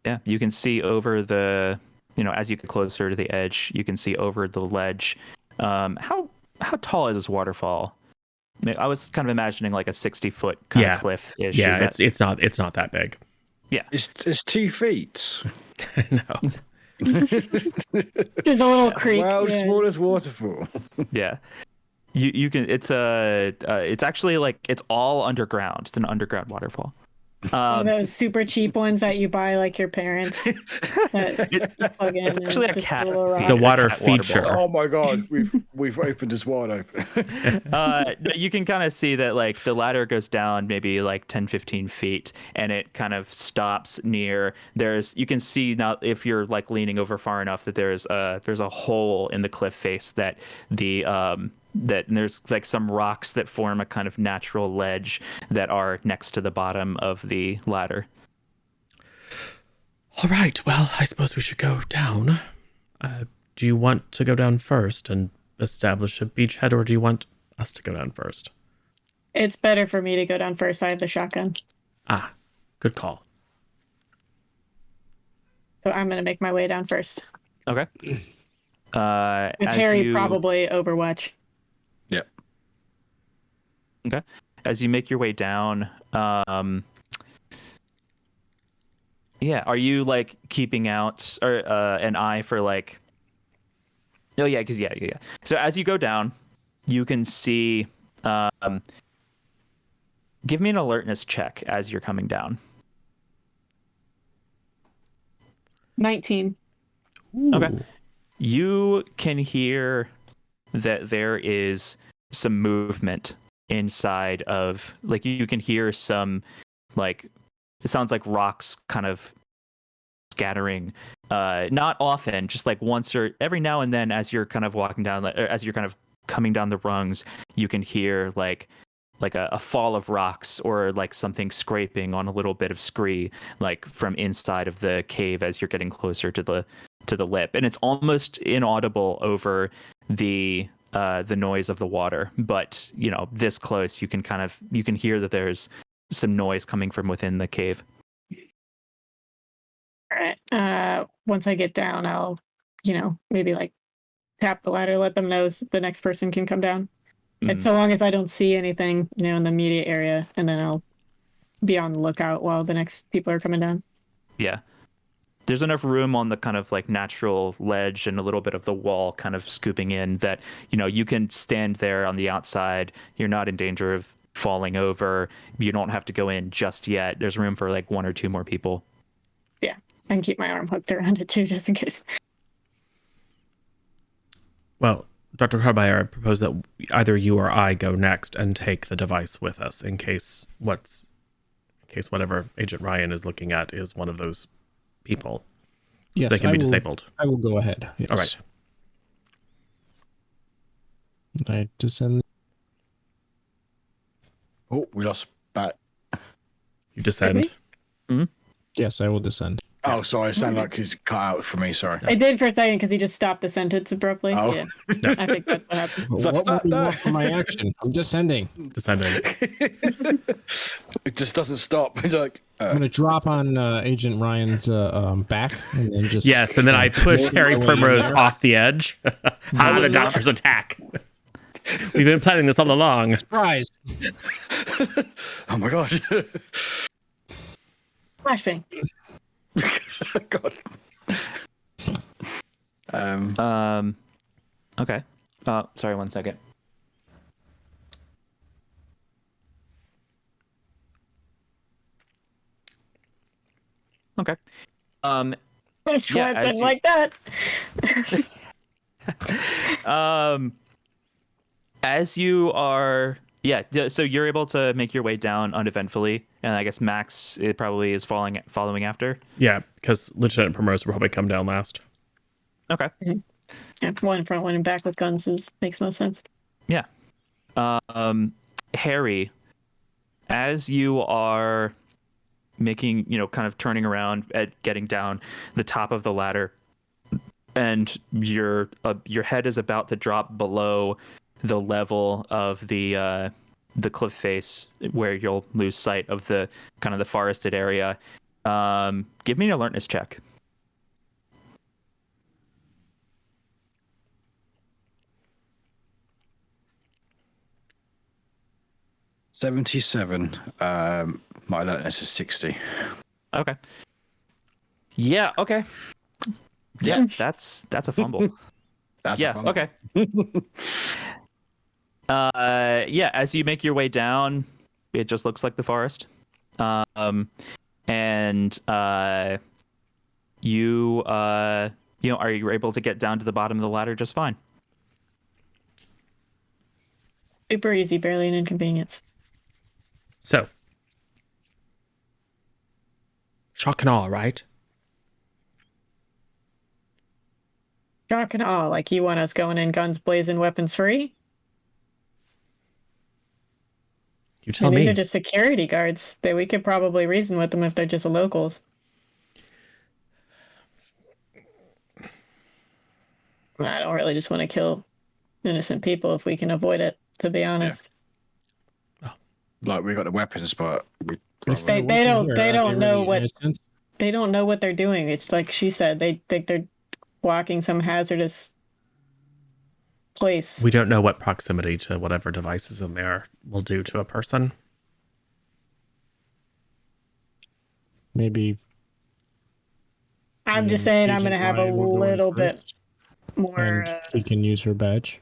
Yeah, you can see over the, you know, as you get closer to the edge, you can see over the ledge. How tall is this waterfall? I was kind of imagining like a 60-foot kind of cliff-ish. Yeah, Is that... it's not that big. Yeah. It's 2 feet. No. There's a little creek. World's yeah. smallest waterfall. Yeah. You can it's actually like it's all underground. It's an underground waterfall. Those super cheap ones that you buy like your parents. That you plug in It's and actually a just cat little rock. It's a water Cat water feature. ball. Oh my god, we've opened this wide open. You can kind of see that like the ladder goes down maybe like 10-15 feet, and it kind of stops near you can see now if you're like leaning over far enough that there's a hole in the cliff face that there's like some rocks that form a kind of natural ledge that are next to the bottom of the ladder. All right. Well, I suppose we should go down. Do you want to go down first and establish a beachhead, or do you want us to go down first? It's better for me to go down first. I have the shotgun. Ah, good call. So I'm going to make my way down first. Okay. With As Harry you probably Overwatch. Yep. Okay. As you make your way down, yeah, are you like keeping out or an eye for like? Oh yeah, because yeah. So as you go down, you can see. Give me an alertness check as you're coming down. 19. Okay. Ooh. You can hear that there is some movement inside of, like, you can hear some, like, it sounds like rocks kind of scattering. Not often, just like once or every now and then as you're kind of walking down, or as you're kind of coming down the rungs, you can hear like a fall of rocks or like something scraping on a little bit of scree, like from inside of the cave as you're getting closer to the lip, and it's almost inaudible over the noise of the water. But you know, this close, you can hear that there's some noise coming from within the cave. All right. Once I get down, I'll, maybe like tap the ladder, let them know the next person can come down. And so long as I don't see anything, in the immediate area, and then I'll be on the lookout while the next people are coming down. Yeah. There's enough room on the kind of like natural ledge and a little bit of the wall kind of scooping in that, you can stand there on the outside. You're not in danger of falling over. You don't have to go in just yet. There's room for like one or two more people. Yeah. I can keep my arm hooked around it too, just in case. Well, Dr. Carbier, I propose that either you or I go next and take the device with us in case whatever Agent Ryan is looking at is one of those people. Yes, so they can be disabled. I will go ahead. Yes. All right. I descend. Oh, we lost Bat. You descend. Yes, I will descend. Oh, sorry. It sounded like he's cut out for me. Sorry. I did for a second because he just stopped the sentence abruptly. Oh. Yeah. I think that's what happened. But what will you want for my action? I'm descending. Descending. It just doesn't stop. It's like, I'm going to drop on Agent Ryan's back and then just... Yes, and then I push float Harry my way Primrose there. off the edge. The doctor's attack. We've been planning this all along. Surprise! oh my gosh. Flashbang. God. Okay. Sorry, 1 second. Okay. That's Yeah, why I as didn't you- like that. As you are, so you're able to make your way down uneventfully, and I guess Max it probably is following after. Yeah, because Lieutenant Primrose will probably come down last. Okay. Yeah, one in front, one in back with guns makes no sense. Yeah. Harry, as you are making, kind of turning around at getting down the top of the ladder, and your head is about to drop below the level of the cliff face where you'll lose sight of the kind of the forested area. Give me an alertness check. $77. My alertness is 60. Okay. Yeah. Okay. Yeah, that's a fumble. That's Yeah. a fun Okay. Yeah. As you make your way down, it just looks like the forest. And you are you able to get down to the bottom of the ladder just fine? Super easy, barely an inconvenience. So, shock and awe, right? Shock and awe, like you want us going in guns blazing, weapons free? You tell Maybe me. they're just security guards. That we could probably reason with them if they're just locals. I don't really just want to kill innocent people if we can avoid it, to be honest. Like we got the weapons, but we They don't know what they don't know what they're doing. It's like she said, they think they're walking some hazardous place. We don't know what proximity to whatever devices in there will do to a person. Maybe. I'm just saying I'm going to have a little bit more. And she can use her badge.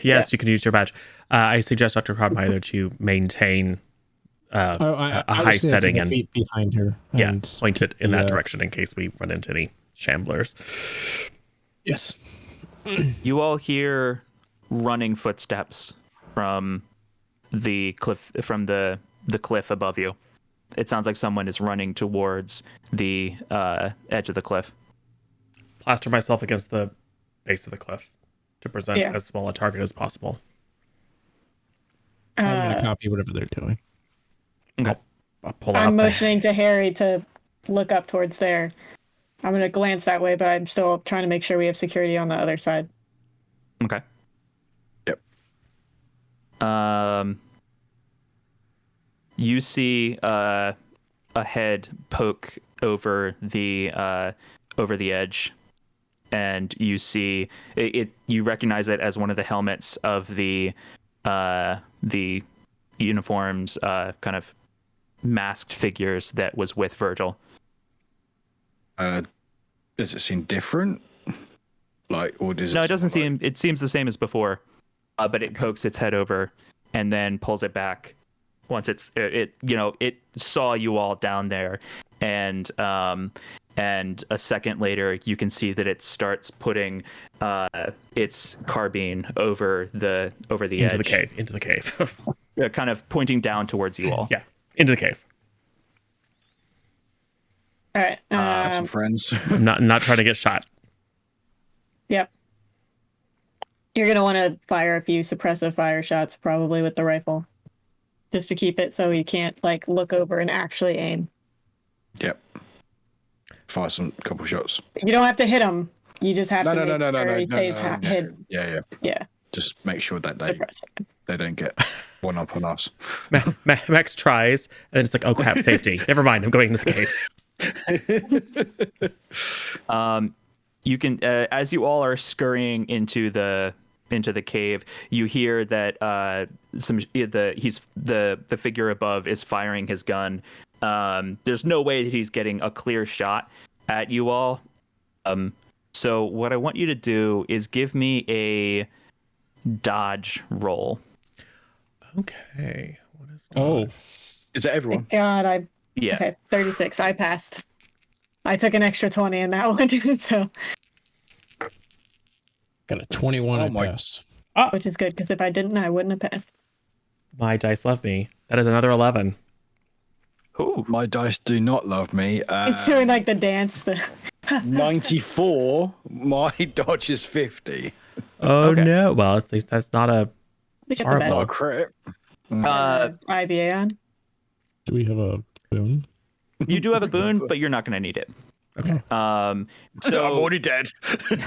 Yes, you can use your badge. I suggest Dr. Crodmeyer to maintain a high setting and feet behind her. And point it in that direction in case we run into any shamblers. Yes. You all hear running footsteps from the cliff above you. It sounds like someone is running towards the edge of the cliff. Plaster myself against the base of the cliff to present as small a target as possible. I'm going to copy whatever they're doing. Okay. I'm motioning to Harry to look up towards there. I'm going to glance that way, but I'm still trying to make sure we have security on the other side. Okay. Yep. You see a head poke over the edge, and you see it. You recognize it as one of the helmets of the uniforms, kind of masked figures that was with Virgil. Does it seem different? Like, or does it? No, it doesn't seem. It seems the same as before, but it pokes its head over and then pulls it back. Once it saw you all down there, and a second later you can see that it starts putting its carbine over the edge into the cave, kind of pointing down towards you all. Yeah, into the cave. All right. Some friends. I'm not trying to get shot. Yep. You're gonna want to fire a few suppressive fire shots, probably with the rifle, just to keep it so you can't like look over and actually aim. Yep. Fire some couple shots. You don't have to hit him. You just have to no, make sure he stays hid. Yeah. Just make sure that they don't get one up on us. Max tries, and then it's like, oh crap, safety. Never mind, I'm going into the cave. You can, as you all are scurrying into the cave, you hear that the figure above is firing his gun. There's no way that he's getting a clear shot at you all. So what I want you to do is give me a dodge roll. Okay. Is that everyone? God, Yeah. Okay, 36. I passed. I took an extra 20 in that one, so. Got a 21. I passed. Which is good, because if I didn't, I wouldn't have passed. My dice love me. That is another 11. Ooh, my dice do not love me. It's doing like the dance. 94. My dodge is 50. Oh no! Well, at least that's not a horrible. Not a crit. IBA on. Do we have a boon? You do have a boon, but you're not going to need it. Okay. So I'm already dead. You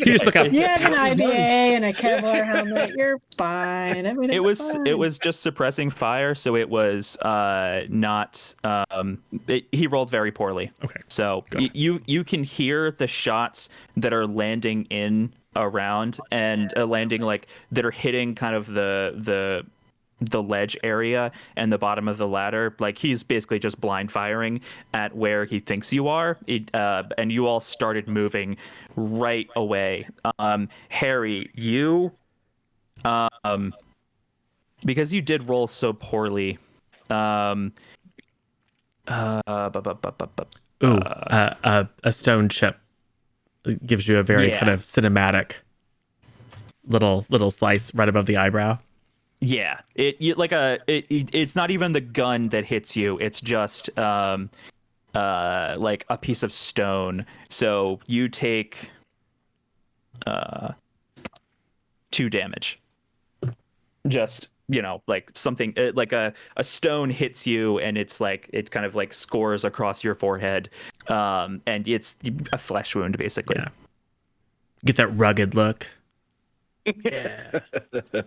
just look up. You have an IBA and a Kevlar helmet. You're fine. Everything's fine. It was just suppressing fire, so it was not. He rolled very poorly. Okay. So you can hear the shots that are landing in around and landing like that are hitting kind of the ledge area and the bottom of the ladder. Like he's basically just blind firing at where he thinks you are. And you all started moving right away. Harry, you, because you did roll so poorly. A stone chip gives you a very kind of cinematic little slice right above the eyebrow. Yeah, it's not even the gun that hits you. It's just like a piece of stone. So you take 2 damage. Just like something like a stone hits you, and it's like it kind of like scores across your forehead, and it's a flesh wound basically. Yeah. Get that rugged look. Yeah.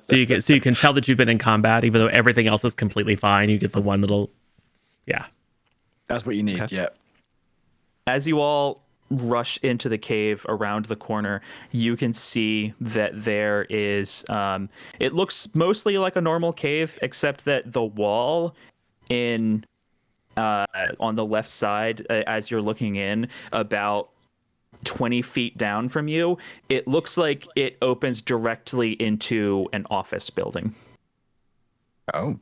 So you can tell that you've been in combat, even though everything else is completely fine. You get the one little, yeah. That's what you need. Okay. Yeah. As you all rush into the cave around the corner, you can see that there is. It looks mostly like a normal cave, except that the wall in on the left side, as you're looking in, about 20 feet down from you, it looks like it opens directly into an office building. Oh.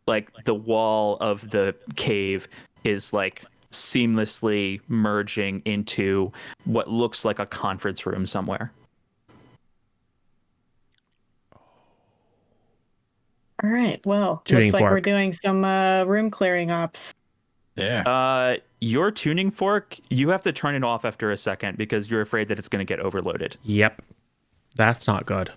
Like the wall of the cave is like seamlessly merging into what looks like a conference room somewhere. All right. Well, Tuning looks like we're fork. doing some room clearing ops. Yeah. Your tuning fork, you have to turn it off after a second because you're afraid that it's going to get overloaded. Yep. That's not good.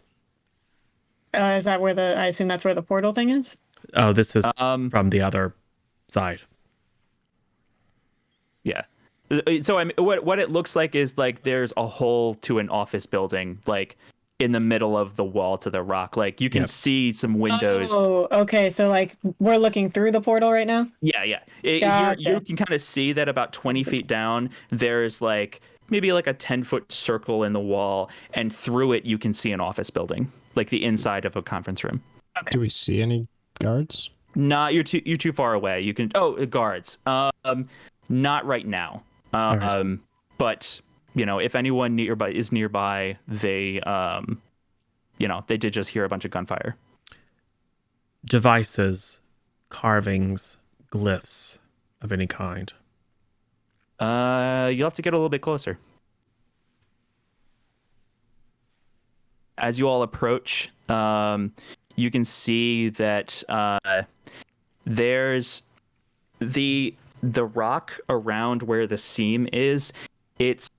Is that where I assume that's where the portal thing is? Oh, this is from the other side. Yeah. So I mean, what it looks like is like there's a hole to an office building, like in the middle of the wall to the rock. Like you can see some windows. Oh, okay. So like we're looking through the portal right now? Yeah, yeah. Gotcha. You can kind of see that about 20 feet down, there's like maybe like a 10-foot circle in the wall, and through it you can see an office building, like the inside of a conference room. Do we see any guards? Not you're too far away. You can guards. Not right now. right. But you know, if anyone nearby, they they did just hear a bunch of gunfire. Devices, carvings, glyphs of any kind. You'll have to get a little bit closer. As you all approach, you can see that there's the rock around where the seam is. It's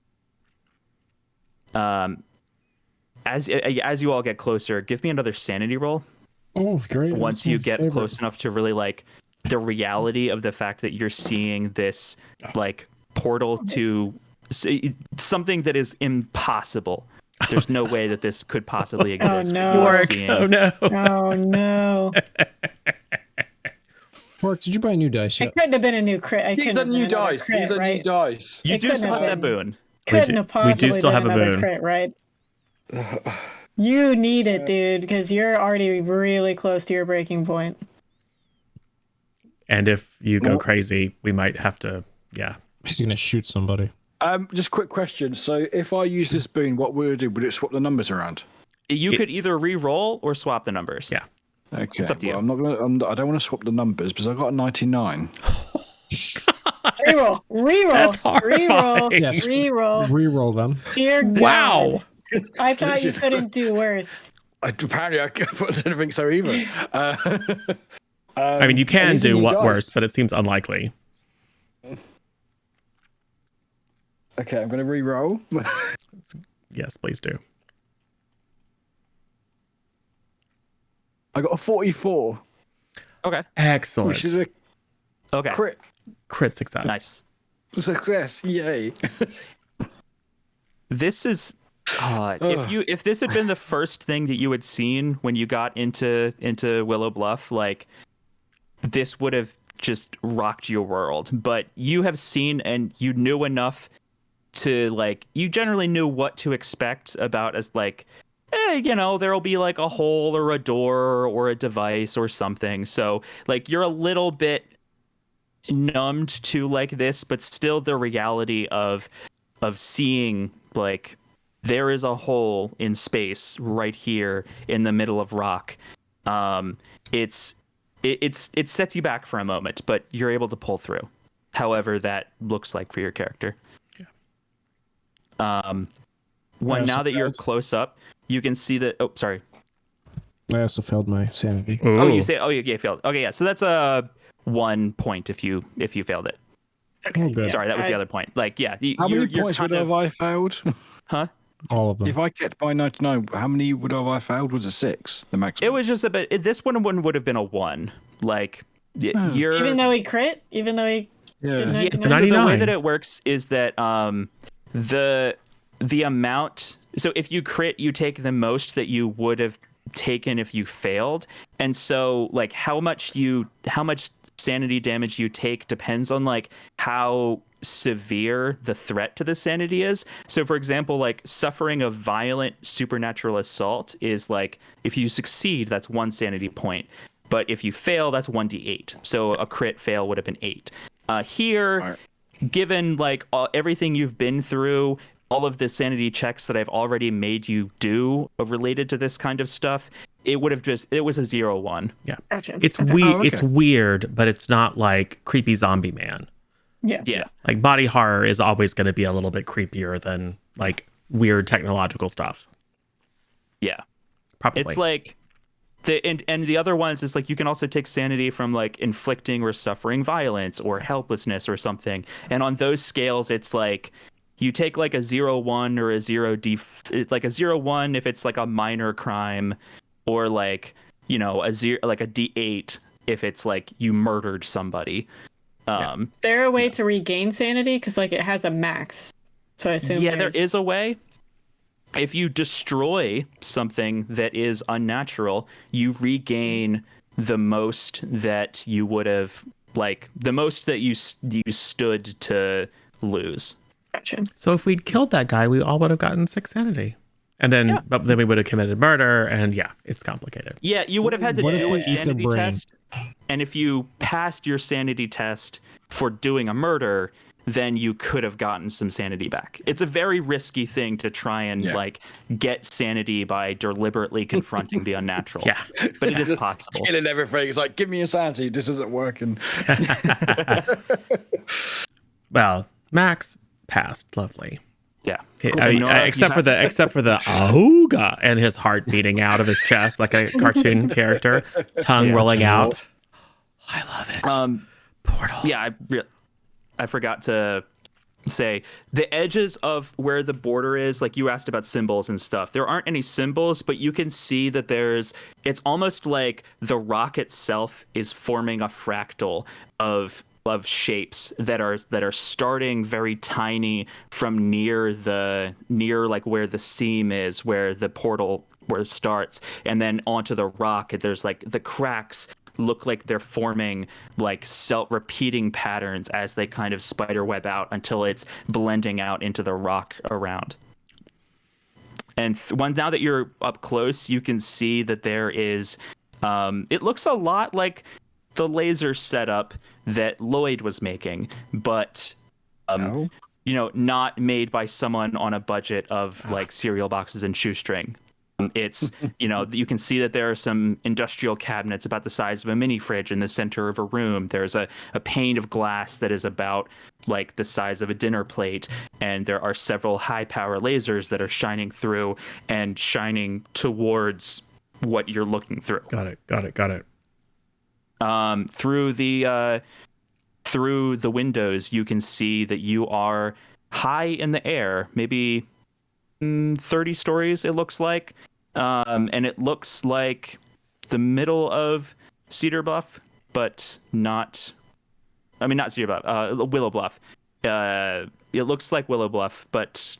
as you all get closer, give me another sanity roll. Oh, great. Once you get close enough to really like the reality of the fact that you're seeing this like portal to something that is impossible. There's no way that this could possibly exist. no. You are Work. seeing- Oh no. Oh no. Pork, did you buy new dice It yet? couldn't have been a new crit. It These couldn't are have been new another dice. crit, These are right? new dice. You It do couldn't still have have that been. boon. Couldn't have we do possibly still been have a another boon. crit, right? You need it, dude, because you're already really close to your breaking point. And if you go crazy, we might have to, yeah. He's gonna shoot somebody. Just quick question. So if I use this boon, what would it do? Would it swap the numbers around? You could either re-roll or swap the numbers. Yeah. Okay. It's up to you. I'm not gonna. I don't want to swap the numbers because I got a 99. Reroll. Reroll. That's Reroll. horrifying. Yes. Reroll. Reroll them. Dear God. Wow. I thought you couldn't do worse. Apparently, I didn't think so either. I mean, you can these are do new what dice. worse, but it seems unlikely. Okay, I'm going to re-roll. Yes, please do. I got a 44, Okay. Excellent. which is a Okay. crit success. Nice. success. Yay! This is if this had been the first thing that you had seen when you got into Willow Bluff, like this would have just rocked your world. But you have seen and you knew enough to like you generally knew what to expect about as like there'll be like a hole or a door or a device or something. So like you're a little bit numbed to like this, but still the reality of seeing like there is a hole in space right here in the middle of rock. It sets you back for a moment, but you're able to pull through. However, that looks like for your character. I Now that you're failed. close up, you can see that. Oh, sorry. I also failed my sanity. Oh, Ooh. you say. Oh, yeah, failed. Okay, yeah. So that's a 1 point if you failed it. Oh, good. Sorry, that was the other point. Like, yeah. How many you're points would kind have I failed? Huh? All of them. If I kept by 99, how many would have I failed? Was it 6? The maximum. It was just a bit. This one would have been a 1. Like, you're. Even though he crit? Even though he didn't Yeah, have It's so a the way 99. that it works is that the amount. so if you crit, you take the most that you would have taken if you failed. And so like how much sanity damage you take depends on like how severe the threat to the sanity is. So for example, like suffering a violent supernatural assault is like, if you succeed, that's 1 sanity point. But if you fail, that's 1d8. So a crit fail would have been 8. Here, given like everything you've been through, all of the sanity checks that I've already made you do related to this kind of stuff, it was a 0-1. Yeah. Gotcha. It's Okay. weird. Oh, okay. It's weird, but it's not like creepy zombie man. Yeah. Yeah. Like body horror is always going to be a little bit creepier than like weird technological stuff. Yeah. Probably. It's like and the other ones is like you can also take sanity from like inflicting or suffering violence or helplessness or something. And on those scales, it's like you take like a 0-1 or a 0d, like a 0-1 if it's like a minor crime, or like, you know, a 0 like a d8 if it's like you murdered somebody. Is there a way to regain sanity? Because like it has a max. So I assume Yeah, there is a way. If you destroy something that is unnatural, you regain the most that you would have, like the most that you stood to lose. Gotcha. So if we'd killed that guy, we all would have gotten 6 sanity. And then, but then we would have committed murder, and yeah, it's complicated. Yeah, you would have had to What if do we a eat their sanity brain? test, and if you passed your sanity test for doing a murder, then you could have gotten some sanity back. It's a very risky thing to try and like get sanity by deliberately confronting the unnatural. Yeah. But it is possible. Killing everything. It's like, give me insanity. This isn't working. Well, Max passed. Lovely. Yeah. Except for the auga and his heart beating out of his chest like a cartoon character, tongue rolling out. I love it. Portal. Yeah, I forgot to say the edges of where the border is, like you asked about symbols and stuff. There aren't any symbols, but you can see that it's almost like the rock itself is forming a fractal of shapes that are starting very tiny from near like where the seam is, where the portal where it starts, and then onto the rock. There's like the cracks look like they're forming like self-repeating patterns as they kind of spider web out until it's blending out into the rock around. And now that you're up close, you can see that there is it looks a lot like the laser setup that Lloyd was making, but you know, not made by someone on a budget of like cereal boxes and shoestring. It's, you know, you can see that there are some industrial cabinets about the size of a mini fridge in the center of a room. There's a pane of glass that is about like the size of a dinner plate. And there are several high power lasers that are shining through and shining towards what you're looking through. Got it. Through the windows, you can see that you are high in the air, maybe 30 stories, it looks like. And it looks like the middle of Cedar Bluff, but not Cedar Bluff, Willow Bluff. It looks like Willow Bluff, but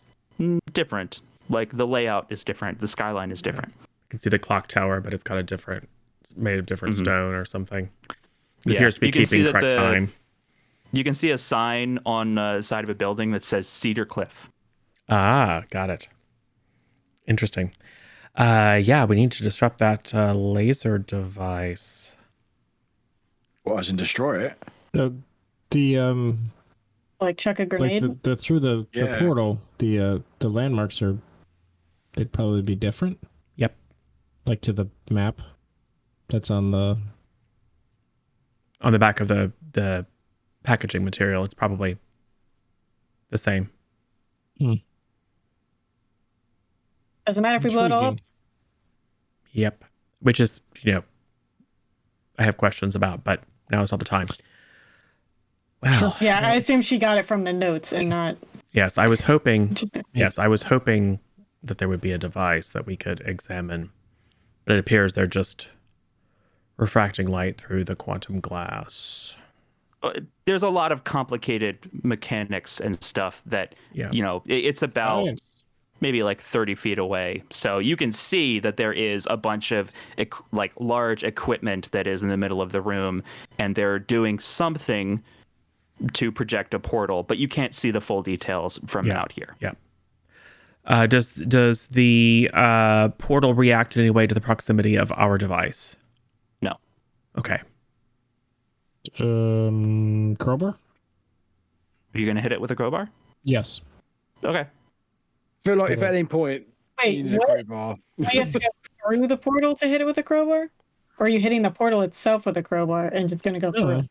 different. Like the layout is different. The skyline is different. You can see the clock tower, but it's got it's made of different stone or something. It Yeah. appears to be You can see keeping that correct time. You can see a sign on the side of a building that says Cedar Cliff. Ah, got it. Interesting. Yeah, we need to disrupt that laser device. Well, as in destroy it. The Like chuck a like grenade. the through the Yeah. portal, the landmarks they'd probably be different. Yep. Like to the map that's on the Back of the packaging material, it's probably the same. Doesn't matter if we blow it all up. intriguing. Yep. Which is, I have questions about, but now is not the time. Wow. Yeah, I assume she got it from the notes and not. Yes, I was hoping. Yes, I was hoping that there would be a device that we could examine, but it appears they're just refracting light through the quantum glass. There's a lot of complicated mechanics and stuff that, Yeah. it's about. Science. maybe like 30 feet away. So you can see that there is a bunch of like large equipment that is in the middle of the room, and they're doing something to project a portal, but you can't see the full details from out here. Yeah. Does the portal react in any way to the proximity of our device? No. Okay. Crowbar? Are you going to hit it with a crowbar? Yes. Okay. I feel like if at any point Wait, you need a what? crowbar. Do you have to go through the portal to hit it with a crowbar? Or are you hitting the portal itself with a crowbar and just going to go through?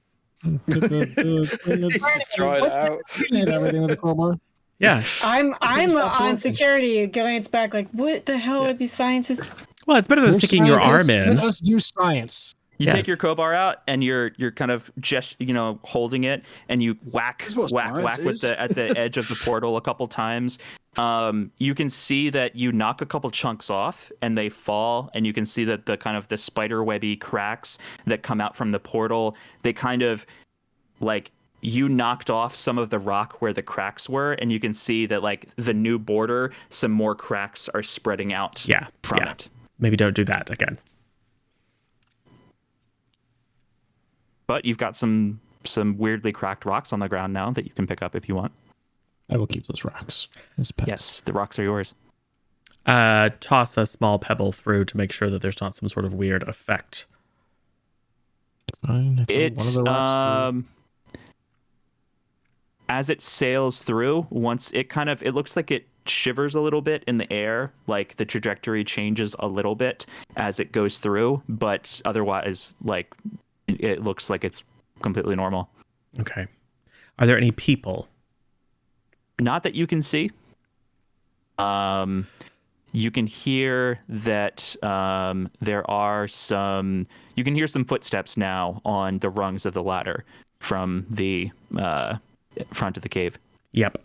Get the thing that's Just try it out. hit everything with a crowbar. Yeah. I'm stops on working. security glance back like, what the hell are these scientists? Well, it's better than We're sticking your arm scientists. in. Let us do science. You Yes. take your crowbar out, and you're kind of just holding it, and you whack This is what science with is. at the edge of the portal a couple times. You can see that you knock a couple chunks off, and they fall, and you can see that the kind of the spider webby cracks that come out from the portal, they kind of like you knocked off some of the rock where the cracks were, and you can see that like the new border, some more cracks are spreading out from it. Maybe don't do that again. But you've got some weirdly cracked rocks on the ground now that you can pick up if you want. I will keep those rocks as pets. Yes, the rocks are yours. Toss a small pebble through to make sure that there's not some sort of weird effect. Fine. I throw It one of the rocks through. as it sails through, once it looks like it shivers a little bit in the air, like the trajectory changes a little bit as it goes through, but otherwise, like it looks like it's completely normal. Okay. Are there any people? Not that you can see. You can hear that there are some. You can hear some footsteps now on the rungs of the ladder from the front of the cave. Yep.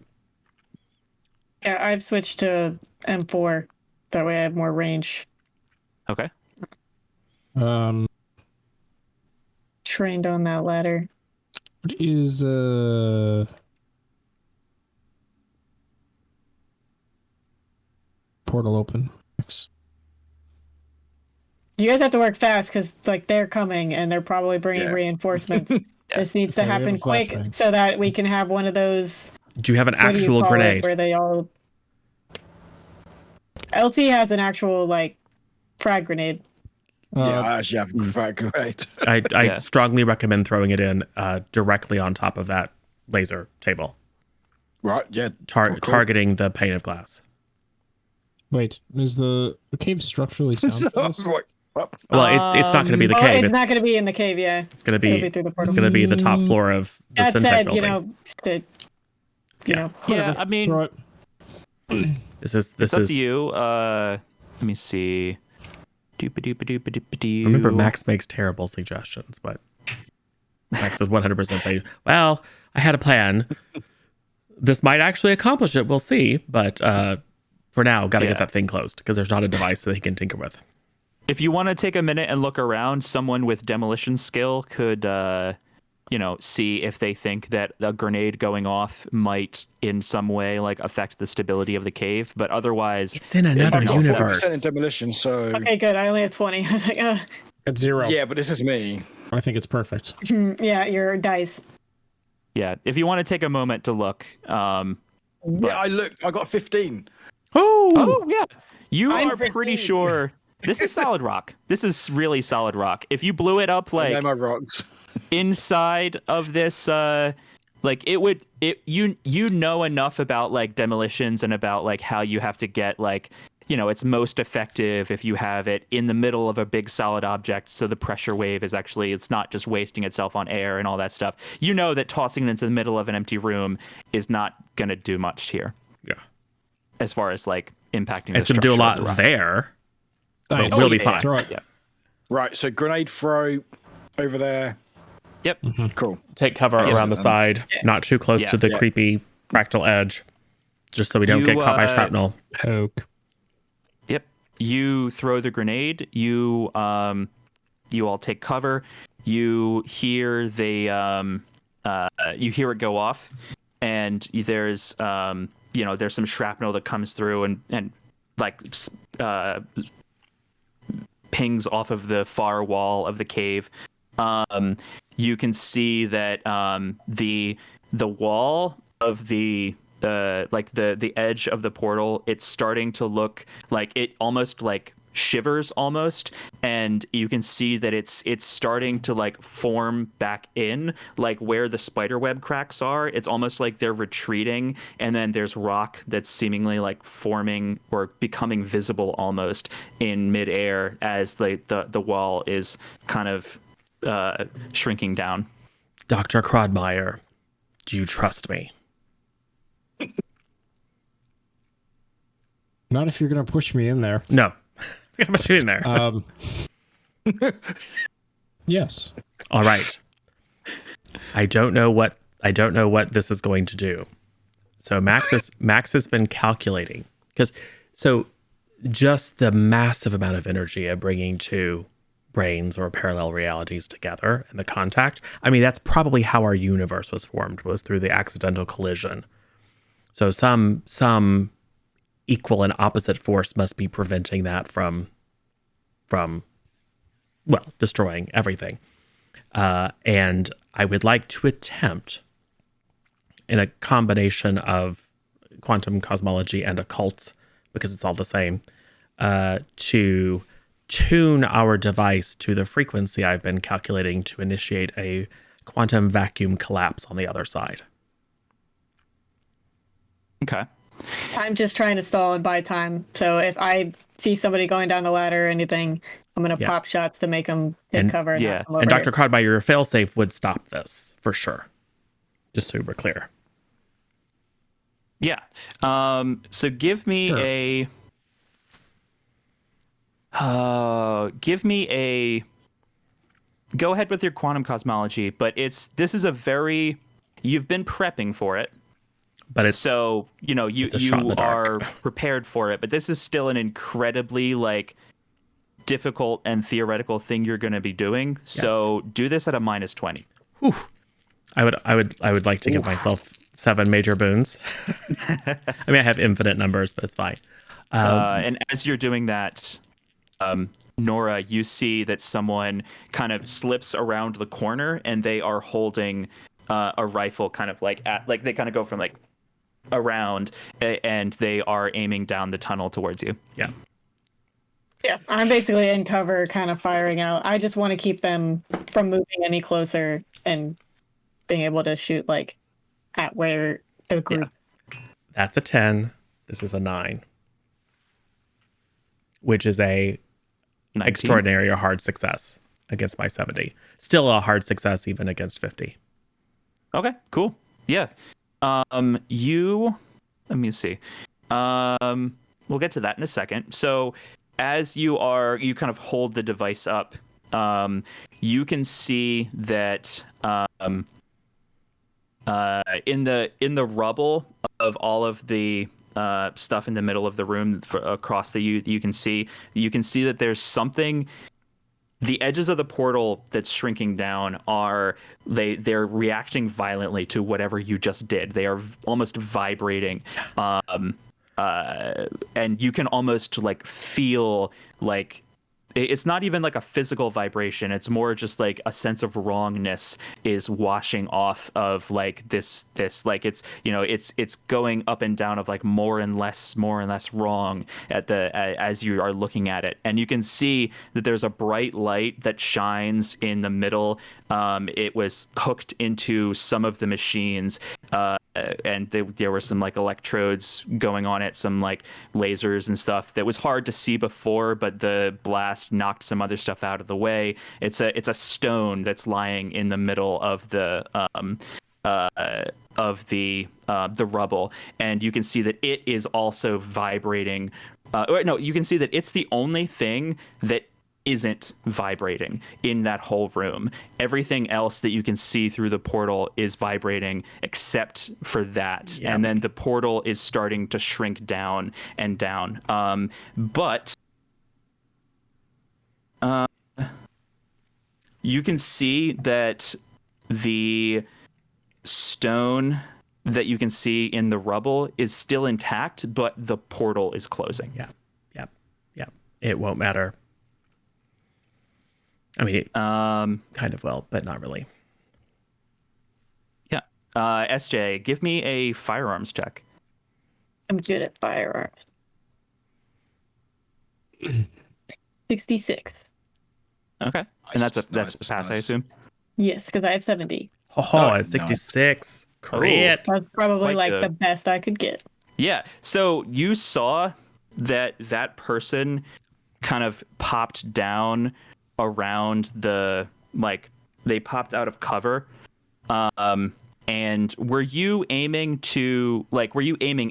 Yeah, I've switched to M4. That way I have more range. Okay. Trained on that ladder. What is portal open? X. You guys have to work fast because like they're coming and they're probably bringing reinforcements. This needs to Okay, we have happen a quick flashbang. so that we can have one of those. Do you have an What do you actual call it, grenade? where they all. LT has an actual like frag grenade. Yeah, I actually have a fat grenade. I Yeah. strongly recommend throwing it in directly on top of that laser table, Right, yeah. Cool. targeting the pane of glass. Wait, is the cave structurally sound? Well, it's not going to be the Oh, cave. it's not going to be in the cave, yeah. It's going to It'll be through the it's portal. going to be the top floor of the That Syntech said, building. you know, Yeah, I mean, Throw it. This is it's up to you. Let me see. Remember, Max makes terrible suggestions, but Max would 100% say, "Well, I had a plan. This might actually accomplish it. We'll see, but for now, got to get that thing closed because there's not a device that he can tinker with." If you want to take a minute and look around, someone with demolition skill could, see if they think that a grenade going off might in some way like affect the stability of the cave. But otherwise, It's in another I've got 4% in universe. demolition, so... Okay, good. I only have 20. I was like, At 0. Yeah, but this is me. I think it's perfect. yeah, your dice. yeah, if you want to take a moment to look. Yeah, I looked. I got 15. Oh, yeah. You I'm are pretty 15. sure this is solid rock. This is really solid rock. If you blew it up I know like my rocks. inside of this you know enough about like demolitions and about like how you have to get like it's most effective if you have it in the middle of a big solid object, so the pressure wave is actually, it's not just wasting itself on air and all that stuff. You know that tossing it into the middle of an empty room is not going to do much here. Yeah. As far as like impacting It's the going to do a structure of lot the rock. there, but Nice. we'll be yeah, fine. Throw it. Yeah. Right, so grenade throw over there. Yep. Cool. Take cover around the side, not too close to the Yeah. creepy fractal edge, just so we don't get caught by shrapnel. Poke. Yep. You throw the grenade. You all take cover. You hear you hear it go off, and there's there's some shrapnel that comes through and like pings off of the far wall of the cave. You can see that the wall of the the edge of the portal, it's starting to look like it almost like shivers almost, and you can see that it's starting to like form back in, like where the spiderweb cracks are. It's almost like they're retreating, and then there's rock that's seemingly like forming or becoming visible almost in midair as the wall is kind of shrinking down. Dr. Crodmeyer, do you trust me? Not if you're going to push me in there. No. I'm going to shoot in there. Yes. All right. I don't know what this is going to do. So Max has been calculating, because just the massive amount of energy of bringing two brains or parallel realities together and the contact. I mean, that's probably how our universe was formed, was through the accidental collision. So some equal and opposite force must be preventing that from destroying everything. And I would like to attempt, in a combination of quantum cosmology and occult, because it's all the same, to tune our device to the frequency I've been calculating to initiate a quantum vacuum collapse on the other side. Okay. I'm just trying to stall and buy time. So if I see somebody going down the ladder or anything, I'm going to pop shots to make them hit cover. And Dr. Crodmeyer, your failsafe would stop this for sure. Just so we're clear. Yeah. So give me go ahead with your quantum cosmology, but this is a very, you've been prepping for it. But it's so, you are prepared for it, but this is still an incredibly like difficult and theoretical thing you're going to be doing. Yes. So do this at a -20. Whew. I would like to give myself 7 major boons. I mean, I have infinite numbers, but it's fine. And as you're doing that, Nora, you see that someone kind of slips around the corner, and they are holding a rifle, kind of like they kind of go from like around, and they are aiming down the tunnel towards you. Yeah. Yeah, I'm basically in cover, kind of firing out. I just want to keep them from moving any closer and being able to shoot like at where the group. Yeah. That's a 10. This is a 9, which is a 19. Extraordinary or hard success against my 70. Still a hard success even against 50. Okay, cool. Yeah. Let me see. We'll get to that in a second. So as you kind of hold the device up, you can see that in the rubble of all of the stuff in the middle of the room across you can see that there's something. The edges of the portal that's shrinking down they're reacting violently to whatever you just did. They are almost vibrating, and you can almost like feel like it's not even like a physical vibration. It's more just like a sense of wrongness is washing off of like this like it's going up and down of like more and less wrong as you are looking at it. And you can see that there's a bright light that shines in the middle. It was hooked into some of the machines, and there were some like electrodes going on it, some like lasers and stuff that was hard to see before, but the blast knocked some other stuff out of the way. It's a stone that's lying in the middle of the rubble, and you can see that it is also vibrating. You can see that it's the only thing that isn't vibrating in that whole room. Everything else that you can see through the portal is vibrating except for that. Yeah. And then the portal is starting to shrink down and down. But you can see that the stone that you can see in the rubble is still intact, but the portal is closing. Yeah. It won't matter. I mean, it kind of will, but not really. Yeah. SJ, give me a firearms check. I'm good at firearms. 66. Okay. And that's a Nice, pass, I nice. assume. Yes, because I have 70. Oh, Oh, it's 66. Crit. That's probably Quite like good. the best I could get. Yeah. So you saw that person kind of popped down around the, like, they popped out of cover. And were you aiming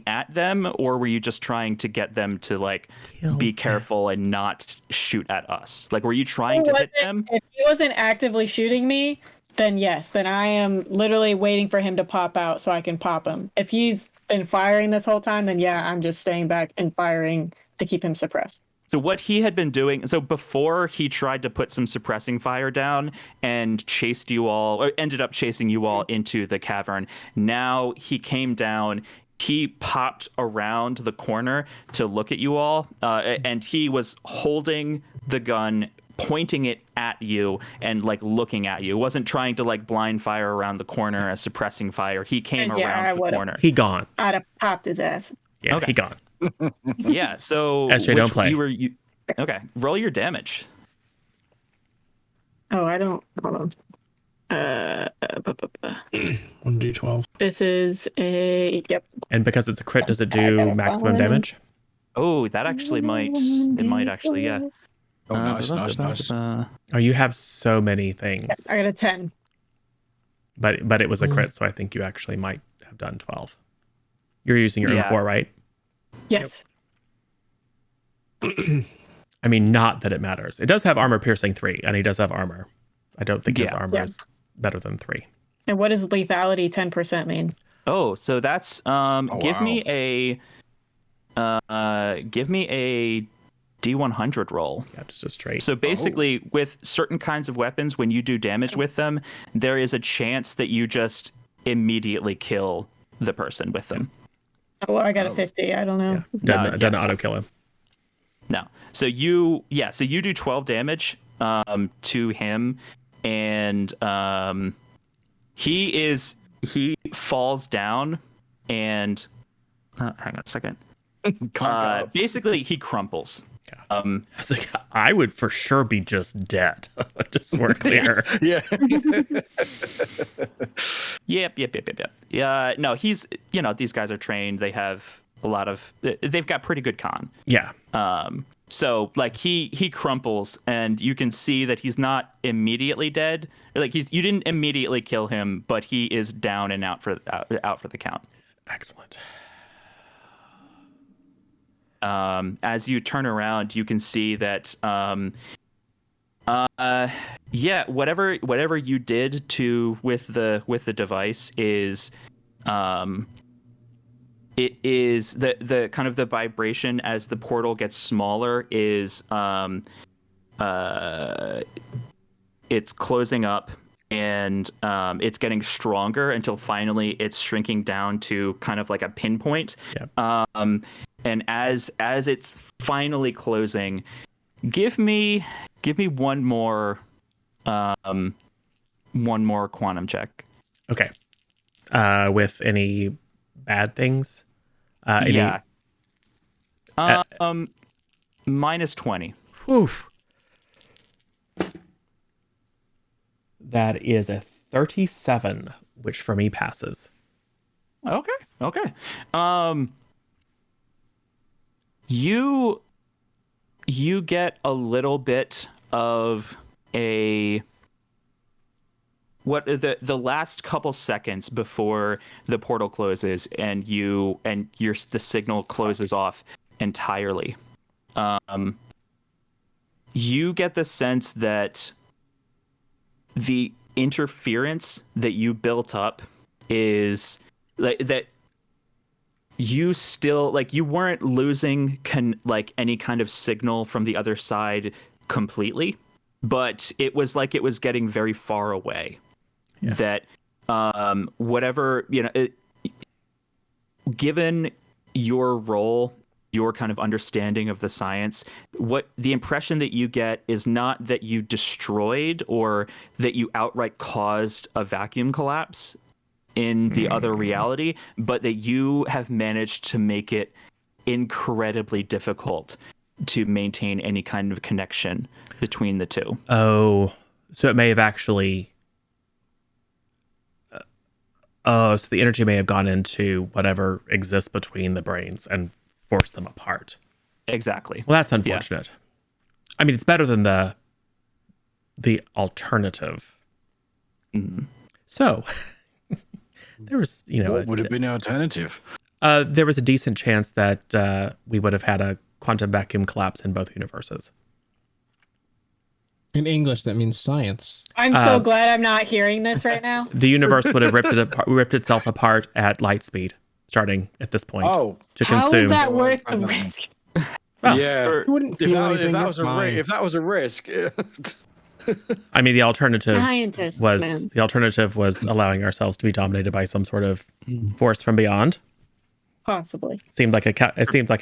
at them, or were you just trying to get them to, like, be careful and not shoot at us? Like, were you trying to hit them? If he wasn't actively shooting me, then yes. Then I am literally waiting for him to pop out so I can pop him. If he's been firing this whole time, then yeah, I'm just staying back and firing to keep him suppressed. So what he had been doing, so before he tried to put some suppressing fire down and chased you all, or ended up chasing you all into the cavern, now he came down, he popped around the corner to look at you all, and he was holding the gun, pointing it at you and, like, looking at you. Wasn't trying to, like, blind fire around the corner as suppressing fire. He came And yeah, I around the would've. corner. He gone. I'd have popped his ass. Yeah, Okay. he gone. Yeah, so SJ, don't play. Okay, roll your damage. Oh, I don't. Hold on. 1d12. This is a. Yep. And because it's a crit, does it I got do a maximum fine. damage? Oh, that actually might. It might actually, yeah. Oh, nice. Oh, you have so many things. I got a 10. But it was a crit, so I think you actually might have done 12. You're using your Yeah. M4, right? Yes. I mean, not that it matters. It does have armor piercing 3, and he does have armor. I don't think his Yeah. armor Yeah. is better than 3. And what does lethality 10% mean? Oh, so that's give wow. me a D100 roll. Yeah, just a straight. So basically, with certain kinds of weapons, when you do damage with them, there is a chance that you just immediately kill the person with them. Oh, well, I got a 50. I don't know. Yeah, No, doesn't auto kill him. No. So you do 12 damage to him, and he falls down, and hang on a second. Can't get up. Basically, he crumples. I was like, I would for sure be just dead. Just so we're clear. Yeah. Yep. Yeah. No, he's, these guys are trained. They have they've got pretty good con. Yeah. So, like, he crumples, and you can see that he's not immediately dead. Like, you didn't immediately kill him, but he is down and out for the count. Excellent. As you turn around, you can see that whatever you did with the device is it is the kind of the vibration as the portal gets smaller is it's closing up, and it's getting stronger until finally it's shrinking down to kind of like a pinpoint. Yep. And as it's finally closing, give me one more quantum check. Okay. With any bad things? Yeah. Minus 20. Whew. That is a 37, which for me passes. Okay. You get a little bit of the last couple seconds before the portal closes and the signal closes off entirely. You get the sense that the interference that you built up is that you still, like, you weren't losing any kind of signal from the other side completely, but it was like it was getting very far away. Yeah. That whatever, given your role, your kind of understanding of the science, what the impression that you get is not that you destroyed or that you outright caused a vacuum collapse in the other reality, but that you have managed to make it incredibly difficult to maintain any kind of connection between the two. Oh, so it may have actually. Oh, so the energy may have gone into whatever exists between the brains and forced them apart. Exactly. Well, that's unfortunate. I mean, it's better than the alternative. Mhm. So there was, What would have been the alternative? there was a decent chance that we would have had a quantum vacuum collapse in both universes. In English, that means science. I'm so glad I'm not hearing this right now. The universe would have ripped itself apart at light speed, starting at this point to How consume. is that worth the risk? Well, Yeah. You wouldn't If feel that, anything. if that You're was fine. if that was a risk, I mean, the alternative Scientists, man. was allowing ourselves to be dominated by some sort of force from beyond. Possibly. It seems like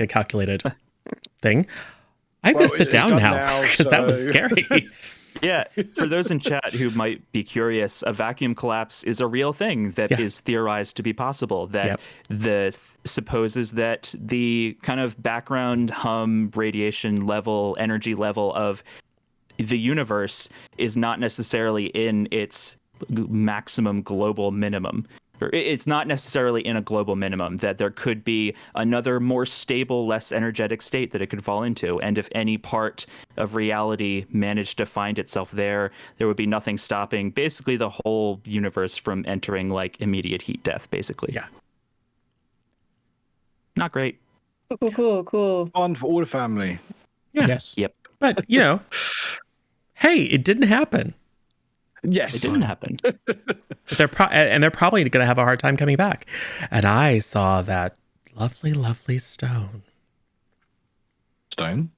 a calculated thing. I'm going to sit it's down done now now, because that was so- scary. Yeah, for those in chat who might be curious, a vacuum collapse is a real thing that is theorized to be possible. That supposes that the kind of background hum, radiation level, energy level of the universe is not necessarily in its maximum global minimum. Or it's not necessarily in a global minimum, that there could be another more stable, less energetic state that it could fall into. And if any part of reality managed to find itself there, there would be nothing stopping basically the whole universe from entering like immediate heat death, basically. Yeah. Not great. Cool. fun for all the family. Yeah. Yes. Yep. But, hey, it didn't happen. Yes, It didn't happen. They're probably going to have a hard time coming back. And I saw that lovely, lovely stone. Stone.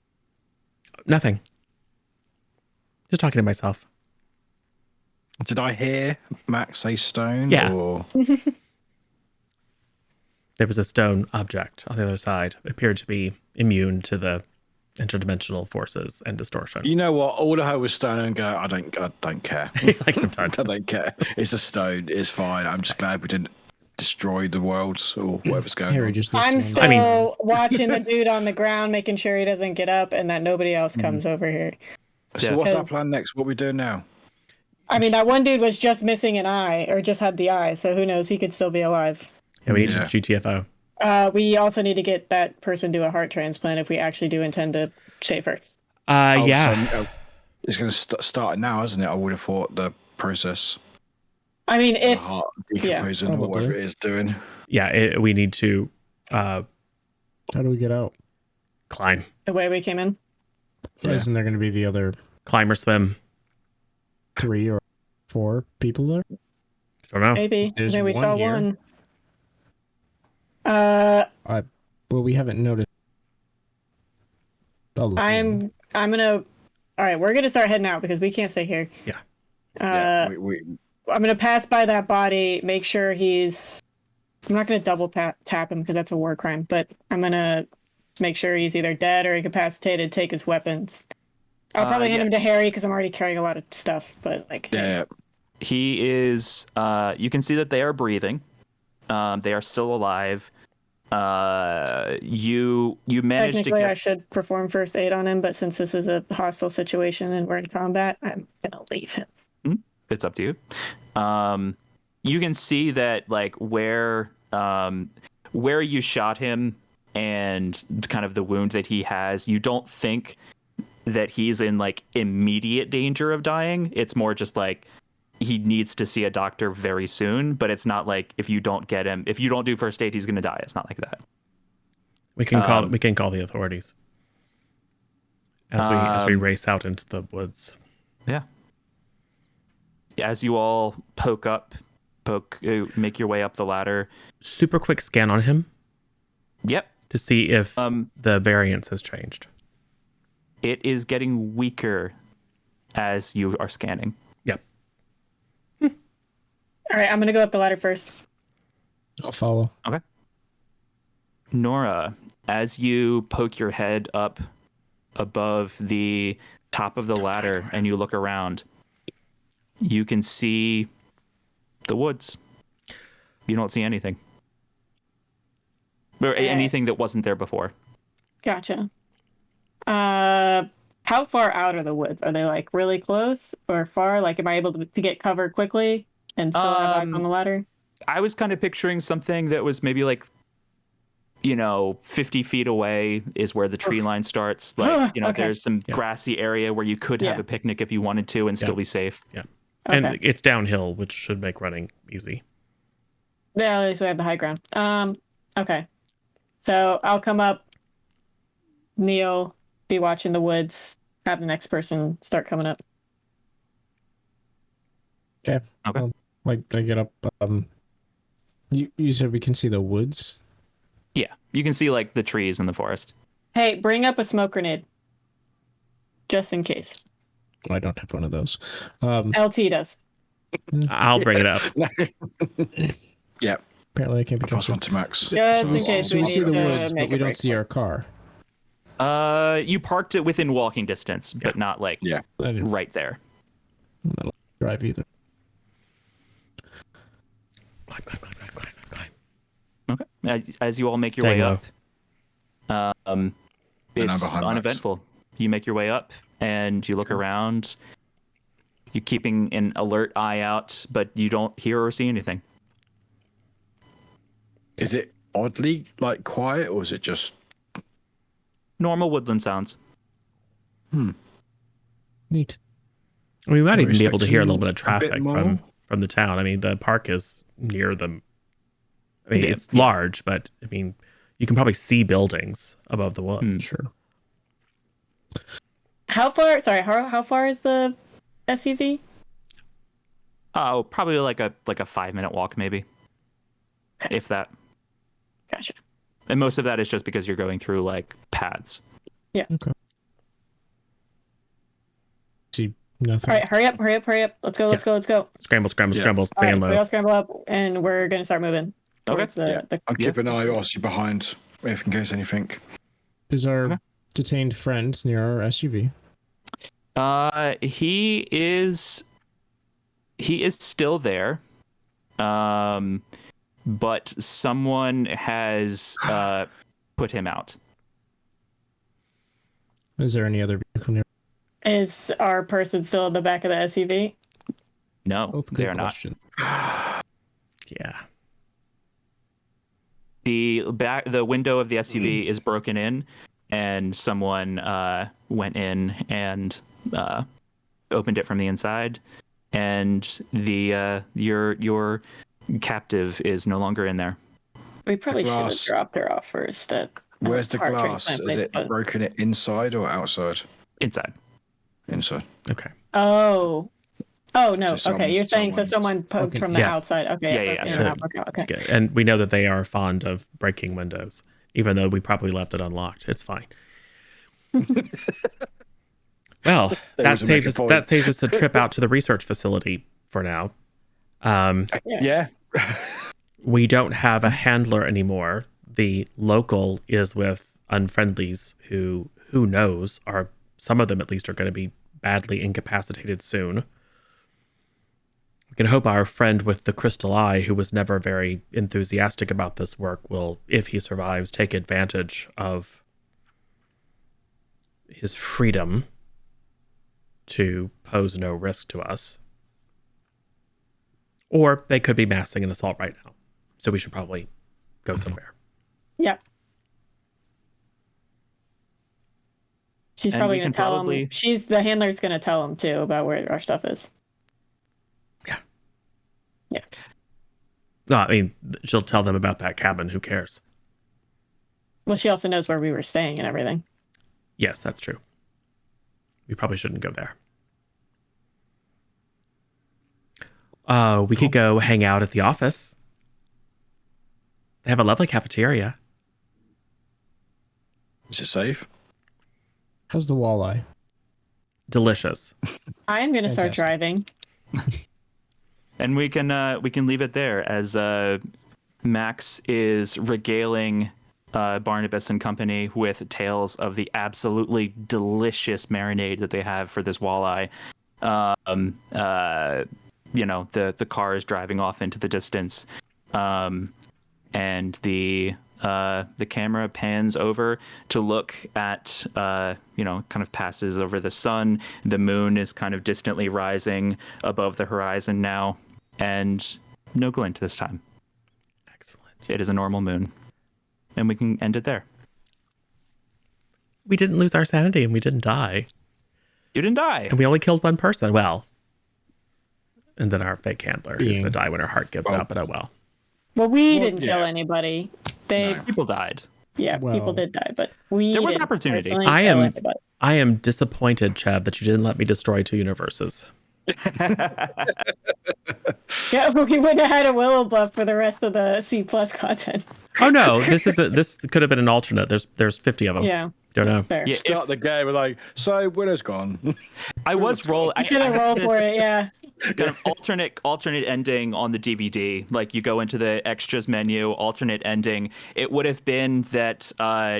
Nothing. Just talking to myself. Did I hear Max say stone? Yeah. Or... There was a stone object on the other side. It appeared to be immune to the interdimensional forces and distortion. You know what? All I heard was stone and go, I don't care. Like, I'm done. I don't care. It's a stone. It's fine. I'm just glad we didn't destroy the worlds or whatever's going Harry on. just I'm looks still watching the dude on the ground, making sure he doesn't get up and that nobody else comes over here. So Yeah. what's our plan next? What are we doing now? I mean, that one dude was just missing an eye, or just had the eye, so who knows? He could still be alive. Yeah, we need Yeah. to GTFO. We also need to get that person to a heart transplant if we actually do intend to save her. Yeah. So, it's going to start now, isn't it? I would have thought the process, I mean, the if heart decomposing or whatever probably. it is doing. Yeah, we need to How do we get out? climb the way we came in. Yeah. Isn't there going to be the other or swim. 3 or 4 people there? I don't know. Maybe. I There's think we one saw here. one. Well, we haven't noticed. I'll look in. I'm gonna. All right, we're gonna start heading out because we can't stay here. Yeah. Yeah, I'm gonna pass by that body, make sure he's. I'm not gonna double tap him because that's a war crime, but I'm gonna make sure he's either dead or incapacitated. Take his weapons. I'll probably hand him to Harry because I'm already carrying a lot of stuff. But like, yeah. He is. You can see that they are breathing. They are still alive. You managed to technically, I get. should perform first aid on him, but since this is a hostile situation and we're in combat, I'm gonna leave him. It's up to you. You can see that like where you shot him and kind of the wound that he has. You don't think that he's in like immediate danger of dying. It's more just like he needs to see a doctor very soon, but it's not like if you don't do first aid, he's going to die. It's not like that. We can call the authorities as we race out into the woods. Yeah. As you all make your way up the ladder. Super quick scan on him Yep. to see if the variance has changed. It is getting weaker as you are scanning. Yep. All right, I'm gonna go up the ladder first. I'll follow. Okay. Nora, as you poke your head up above the top of the ladder and you look around, you can see the woods. You don't see anything. Or anything that wasn't there before. Gotcha. How far out are the woods? Are they like really close or far? Like, am I able to get cover quickly and still have eyes on the ladder? I was kind of picturing something that was maybe like, 50 feet away is where the tree line starts. Like, Okay. there's some grassy area where you could have a picnic if you wanted to and still be safe. Yeah. Okay. And it's downhill, which should make running easy. Yeah, at least we have the high ground. Okay. So I'll come up, kneel, be watching the woods, have the next person start coming up. Okay. Okay. Well, like I get up. You said we can see the woods. Yeah, you can see like the trees in the forest. Hey, bring up a smoke grenade. Just in case. I don't have one of those. LT does. I'll bring it up. Yeah. Apparently, I can't be Plus trusted. one to Max. Just in case So we see need the to woods, make but we a don't break see for our car. You parked it within walking distance, but not like Yeah. I didn't right there. drive either. Climb. Okay. As you all make your Staying way low. up, I'm it's behind Max. uneventful. You make your way up and you look around. You're keeping an alert eye out, but you don't hear or see anything. Is it oddly like quiet, or is it just Normal woodland sounds. Neat. We might I even be able to hear a little expecting bit of a bit traffic more. from the town. I mean, the park is near them. I mean, Yeah. it's large, but I mean, you can probably see buildings above the woods. Sure. How far? Sorry, how far is the SUV? Oh, probably like a 5-minute walk, maybe, if that. Gotcha. And most of that is just because you're going through like paths. Okay. See nothing. All right, hurry up. Let's go. Scramble, Yeah. scramble, All stay right, in so we low. all scramble up, and we're gonna start moving. Okay. Towards the I'm keeping an eye obviously behind if in case anything. Is our Okay. detained friend near our SUV? He is still there. But someone has put him out. Is there any other vehicle near? Is our person still in the back of the SUV? No, Both they good are not. question. Yeah. The window of the SUV is broken in, and someone went in and opened it from the inside, and your captive is no longer in there. We probably should have glass. dropped her off first. Where's the Heart glass? transplant Is place, it but- broken it inside or outside? Inside. Inside. Okay. Oh no. So Okay, you're saying so someone poked Okay. from the Yeah. outside. Okay. Yeah. and out, okay. Good. And we know that they are fond of breaking windows, even though we probably left it unlocked. It's fine. Well, that was a major saves us. point. That saves us the trip out to the research facility for now. Yeah. We don't have a handler anymore. The local is with unfriendlies who knows, are some of them at least are going to be badly incapacitated soon. We can hope our friend with the crystal eye, who was never very enthusiastic about this work, will, if he survives, take advantage of his freedom to pose no risk to us. Or they could be massing an assault right now. So we should probably go somewhere. Yep. She's And probably we gonna can tell probably- him. The handler's gonna tell him too about where our stuff is. No, I mean, she'll tell them about that cabin. Who cares? Well, she also knows where we were staying and everything. Yes, that's true. We probably shouldn't go there. We could go hang out at the office. They have a lovely cafeteria. Is it safe? How's the walleye? Delicious. I'm gonna start Fantastic. driving. And we can leave it there as Max is regaling Barnabas and company with tales of the absolutely delicious marinade that they have for this walleye. The car is driving off into the distance, and the camera pans over to look at, kind of passes over the sun. The moon is kind of distantly rising above the horizon now, and no glint this time. Excellent. It is a normal moon, and we can end it there. We didn't lose our sanity and we didn't die. You didn't die. And we only killed one person. Well, and then our fake handler who's going to die when her heart gives out, but oh well. Well, we didn't kill anybody. People died. Yeah, people did die, but there was opportunity. I am disappointed, Chev, that you didn't let me destroy 2 universes. Yeah, but we wouldn't have had a Willow Bluff for the rest of the C+ content. Oh no, this could have been an alternate. There's 50 of them. Yeah. Don't know. Fair. Yeah, start the game with like, so Willow's gone. I was rolling. I should have rolled for it, yeah. Kind of alternate ending on the DVD. Like you go into the extras menu, alternate ending. It would have been that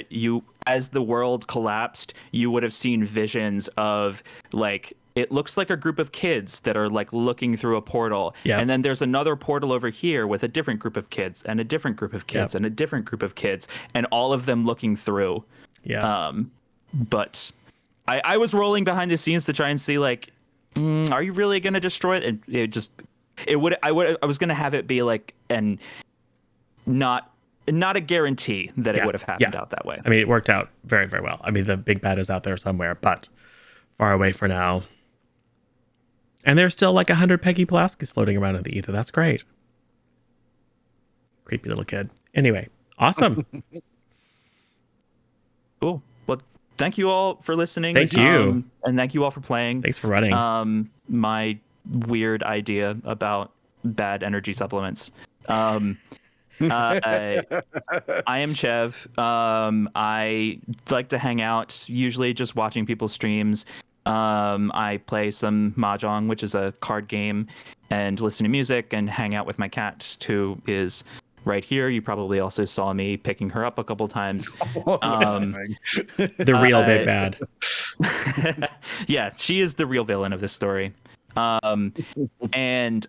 you, as the world collapsed, you would have seen visions of like, it looks like a group of kids that are like looking through a portal. Yeah. And then there's another portal over here with a different group of kids and a different group of kids and a different group of kids and all of them looking through. Yeah. But I was rolling behind the scenes to try and see like, are you really going to destroy it? And I was going to have it be like, and not a guarantee that it would have happened out that way. I mean, it worked out very, very well. I mean, the big bad is out there somewhere, but far away for now. And there's still like 100 Peggy Pulaski's floating around in the ether. That's great. Creepy little kid. Anyway, awesome. Cool. Well, thank you all for listening. Thank you. And thank you all for playing. Thanks for running. My weird idea about bad energy supplements. I am Chev. I like to hang out, usually just watching people's streams. I play some Mahjong, which is a card game, and listen to music and hang out with my cat, who is right here. You probably also saw me picking her up a couple times. The real big bad. Yeah, she is the real villain of this story. And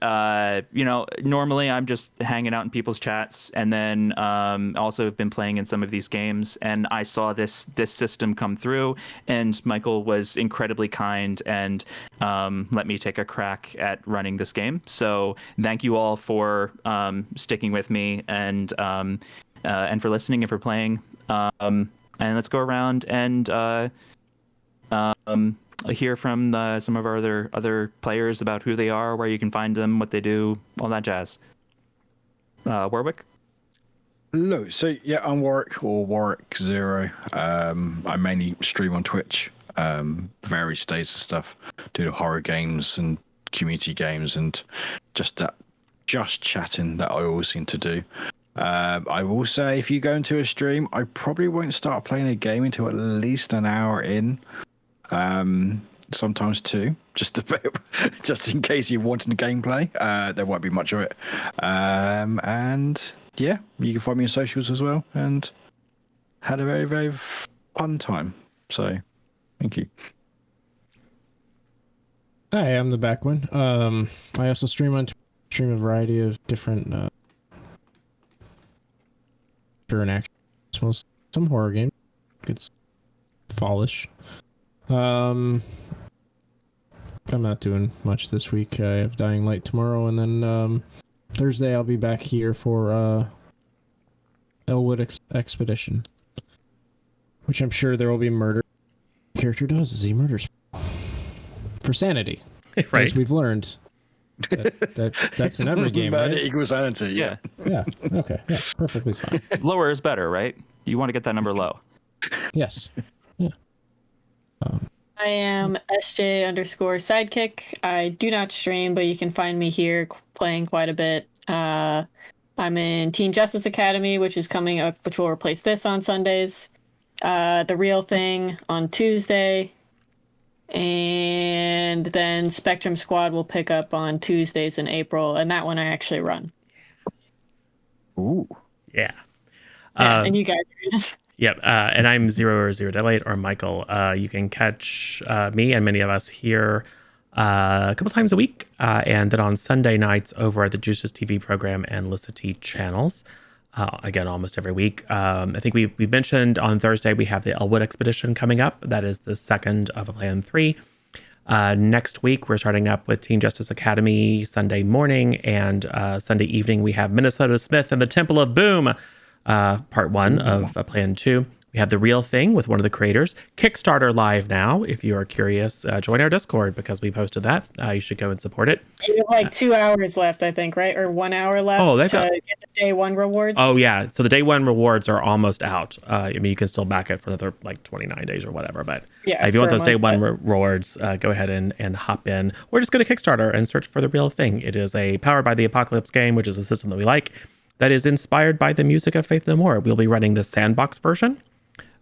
normally I'm just hanging out in people's chats, and then also have been playing in some of these games, and I saw this system come through, and Michael was incredibly kind and let me take a crack at running this game. So thank you all for sticking with me and for listening and for playing. And let's go around and hear from some of our other players about who they are, where you can find them, what they do, all that jazz. Warwick? Hello. So yeah, I'm Warwick, or Warwick Zero. I mainly stream on Twitch, various days of stuff, do horror games and community games, and just chatting that I always seem to do. I will say, if you go into a stream, I probably won't start playing a game until at least an hour in. Sometimes 2, just in case you're wanting gameplay. There won't be much of it. And yeah, you can find me on socials as well, and had a very, very fun time. So thank you. Hi, I'm the back one. I also stream a variety of different actions, some horror games. It's fallish. I'm not doing much this week. I have Dying Light tomorrow, and then Thursday I'll be back here for Elwood Expedition, which I'm sure there will be murder. The character does is he murders for sanity, right? As we've learned. That's in every game, right? Equals sanity. Yeah. Yeah. Okay. Yeah. Perfectly fine. Lower is better, right? You want to get that number low. Yes. Yeah. I am SJ_sidekick. I do not stream, but you can find me here playing quite a bit. I'm in Teen Justice Academy, which is coming up, which will replace this on Sundays. The Real Thing on Tuesday. And then Spectrum Squad will pick up on Tuesdays in April, and that one I actually run. Ooh. Yeah. And you guys. Yep. And I'm Zero or Zero Day Late or Michael. You can catch me and many of us here a couple times a week. And then on Sunday nights over at the Juices TV program and Licity channels. Again, almost every week. I think we mentioned on Thursday we have the Elwood Expedition coming up. That is the second of a Plan 3. Next week, we're starting up with Teen Justice Academy Sunday morning, and Sunday evening we have Minnesota Smith and the Temple of Boom, part 1 of Plan 2. We have The Real Thing with one of the creators. Kickstarter live now. If you are curious, join our Discord because we posted that. You should go and support it. You have like 2 hours left, I think, right? Or 1 hour left to get the day 1 rewards. Oh, yeah. So the day 1 rewards are almost out. I mean, you can still back it for another like 29 days or whatever. But if you want those day 1 rewards, go ahead and hop in. Or just go to Kickstarter and search for The Real Thing. It is a Powered by the Apocalypse game, which is a system that we like, that is inspired by the music of Faith No More. We'll be running the sandbox version.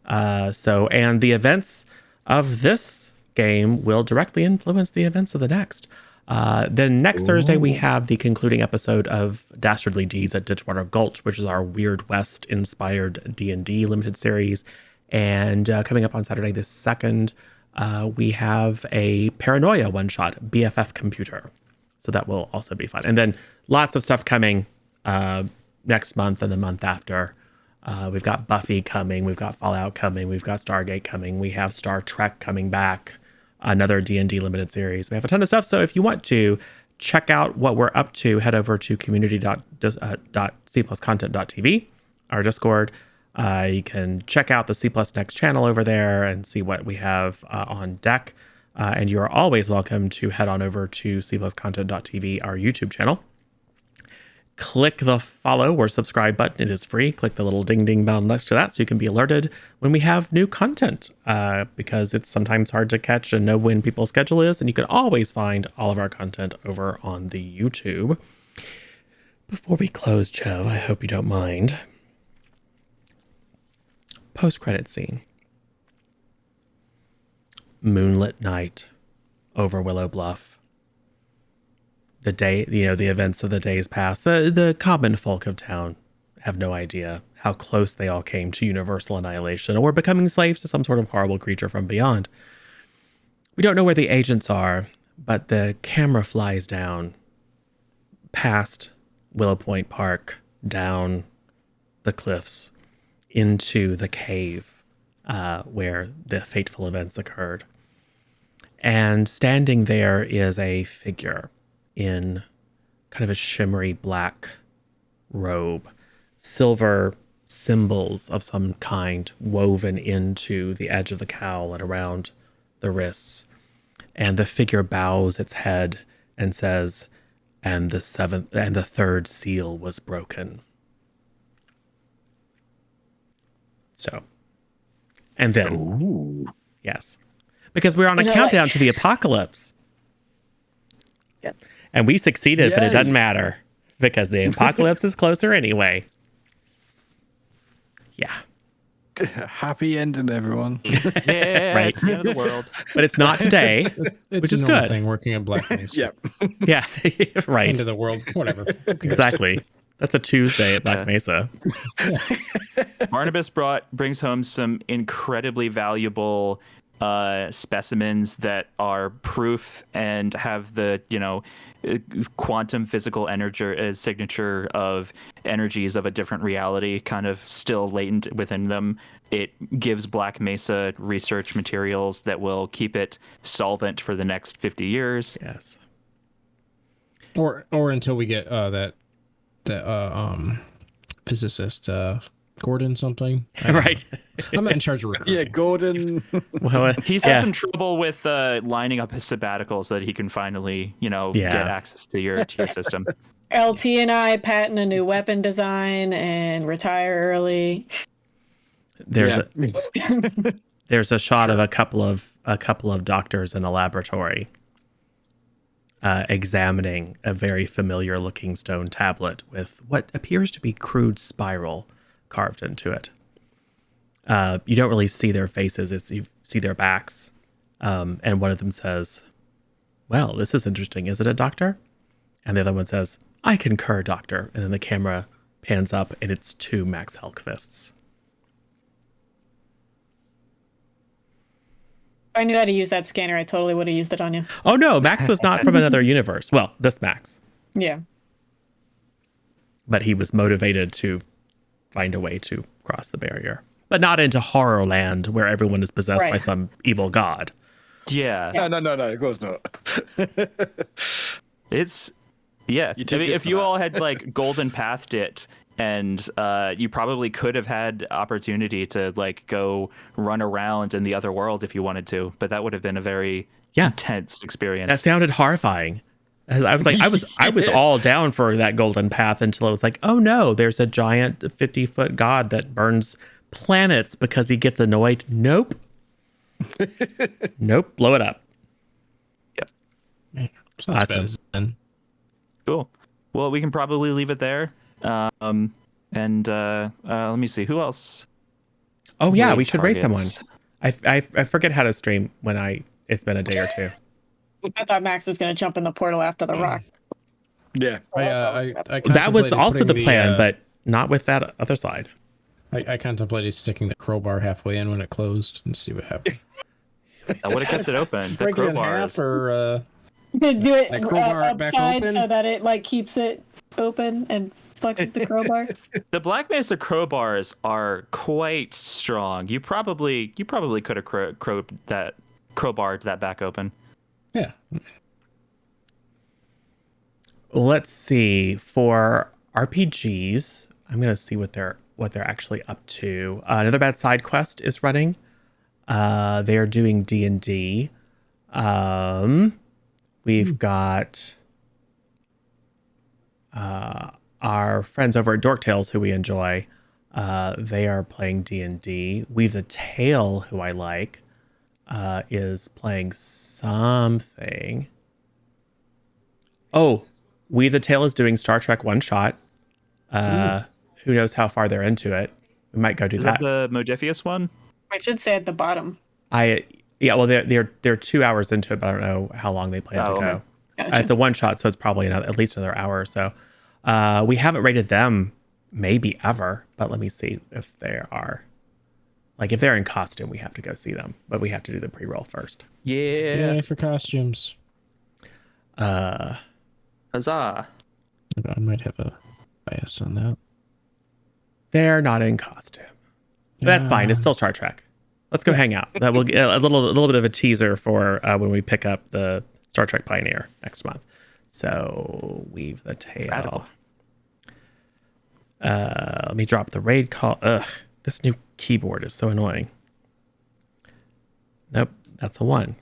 And the events of this game will directly influence the events of the next. Then next Thursday, we have the concluding episode of Dastardly Deeds at Ditchwater Gulch, which is our Weird West-inspired D&D limited series. And coming up on Saturday the 2nd, we have a Paranoia one-shot, BFF Computer. So that will also be fun. And then lots of stuff coming next month and the month after. We've got Buffy coming, we've got Fallout coming, we've got Stargate coming, we have Star Trek coming back, another D&D limited series. We have a ton of stuff. So if you want to check out what we're up to, head over to community.c+content.tv, our Discord. You can check out the C+ Next channel over there and see what we have on deck. And you are always welcome to head on over to c+content.tv, our YouTube channel. Click the follow or subscribe button. It is free. Click the little ding ding bell next to that so you can be alerted when we have new content, because it's sometimes hard to catch and know when people's schedule is. And you can always find all of our content over on the YouTube. Before we close, Chev, I hope you don't mind. Post-credit scene. Moonlit night over Willow Bluff. The day, the events of the days past, the common folk of town have no idea how close they all came to universal annihilation or becoming slaves to some sort of horrible creature from beyond. We don't know where the agents are, but the camera flies down past Willow Point Park, down the cliffs, into the cave where the fateful events occurred. And standing there is a figure in kind of a shimmery black robe, silver symbols of some kind woven into the edge of the cowl and around the wrists. And the figure bows its head and says, "And the 3rd seal was broken." So, and then, yes, because we're on a countdown to the apocalypse. Yep. And we succeeded, but it Yay. doesn't matter because the apocalypse is closer anyway. Yeah. Happy ending, everyone. Yeah, Right. it's the end of the world. But it's not today, It's which is a normal good. thing working at Black Mesa. Yep. Yeah, right. End of the world, whatever. Who cares? Exactly. That's a Tuesday at Black Yeah. Mesa. Barnabas brings home some incredibly valuable specimens that are proof and have the quantum physical energy signature of energies of a different reality kind of still latent within them. It gives Black Mesa research materials that will keep it solvent for the next 50 years. Yes. Or until we get that physicist Gordon something. I don't Right. know. I'm not in charge of recruiting. Yeah, Gordon. Well, He's had some trouble with lining up his sabbatical so that he can finally, get access to your system. LT and I patent a new weapon design and retire early. there's Yeah. there's a shot of a couple of doctors in a laboratory examining a very familiar looking stone tablet with what appears to be crude spiral carved into it. You don't really see their faces, you see their backs. And one of them says, "Well, this is interesting, isn't it, Doctor?" And the other one says, "I concur, Doctor." And then the camera pans up, and it's 2 max health fists. If I knew how to use that scanner, I totally would have used it on you. Oh no, Max was not from another universe. Well, this Max. Yeah. But he was motivated to find a way to cross the barrier. But not into horror land where everyone is possessed by some evil god. Yeah. No, of course not. It's yeah. I mean, if you all had like golden pathed it, and you probably could have had opportunity to like go run around in the other world if you wanted to, but that would have been a very intense experience. That sounded horrifying. I was like, I was all down for that golden path until it was like, oh no, there's a giant 50-foot god that burns planets because he gets annoyed. Nope. Nope. Blow it up. Yep. Awesome. Cool. Well, we can probably leave it there. And let me see who else. Oh yeah, we should raid someone. I forget how to stream when it's been a day or two. I thought Max was going to jump in the portal after the rock. Yeah. That was also the plan, but not with that other side. I contemplated sticking the crowbar halfway in when it closed and see what happened. I would have kept it open. The Break it in crowbar half or Do it like crowbar back upside open? so that it like keeps it open and flexes the crowbar. The Black Mesa crowbars are quite strong. You probably could have crowbarred that back open. yeah. Let's see. For RPGs, I'm gonna see what they're actually up to. Another Bad Side Quest is running. They are doing D&D. We've got our friends over at Dork Tales, who we enjoy. They are playing D&D. Weave the Tale, who I like, is playing something. Oh, Weave the Tale is doing Star Trek One Shot. Who knows how far they're into it? We might go do Is that. that the Modefius one? I should say at the bottom. Well, they're 2 hours into it, but I don't know how long they plan to go. Okay. Gotcha. It's a one shot, so it's probably at least another hour or so. We haven't rated them maybe ever, but let me see if they are. Like if they're in costume, we have to go see them, but we have to do the pre-roll first. Yeah. Yay for costumes. Huzzah. I might have a bias on that. They're not in costume. But that's fine. It's still Star Trek. Let's go hang out. That will get a little bit of a teaser for when we pick up the Star Trek Pioneer next month. So Weave the Tale. Radical. Let me drop the raid call. Ugh, this new keyboard is so annoying. Nope, that's a 1.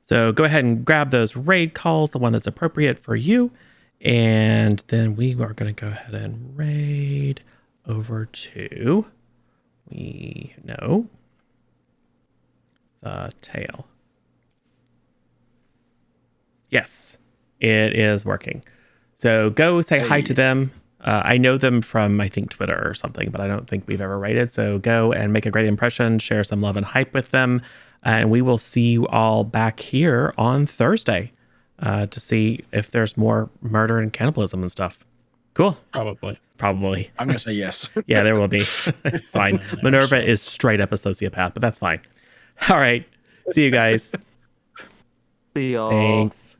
So go ahead and grab those raid calls, the one that's appropriate for you. And then we are going to go ahead and raid over to, the tail. Yes, it is working. So go say hi to them. I know them from, I think, Twitter or something, but I don't think we've ever raided. So go and make a great impression, share some love and hype with them. And we will see you all back here on Thursday to see if there's more murder and cannibalism and stuff. Cool. Probably. I'm going to say yes. Yeah, there will be. It's fine. Minerva is straight up a sociopath, but that's fine. All right. See you guys. See y'all. Thanks.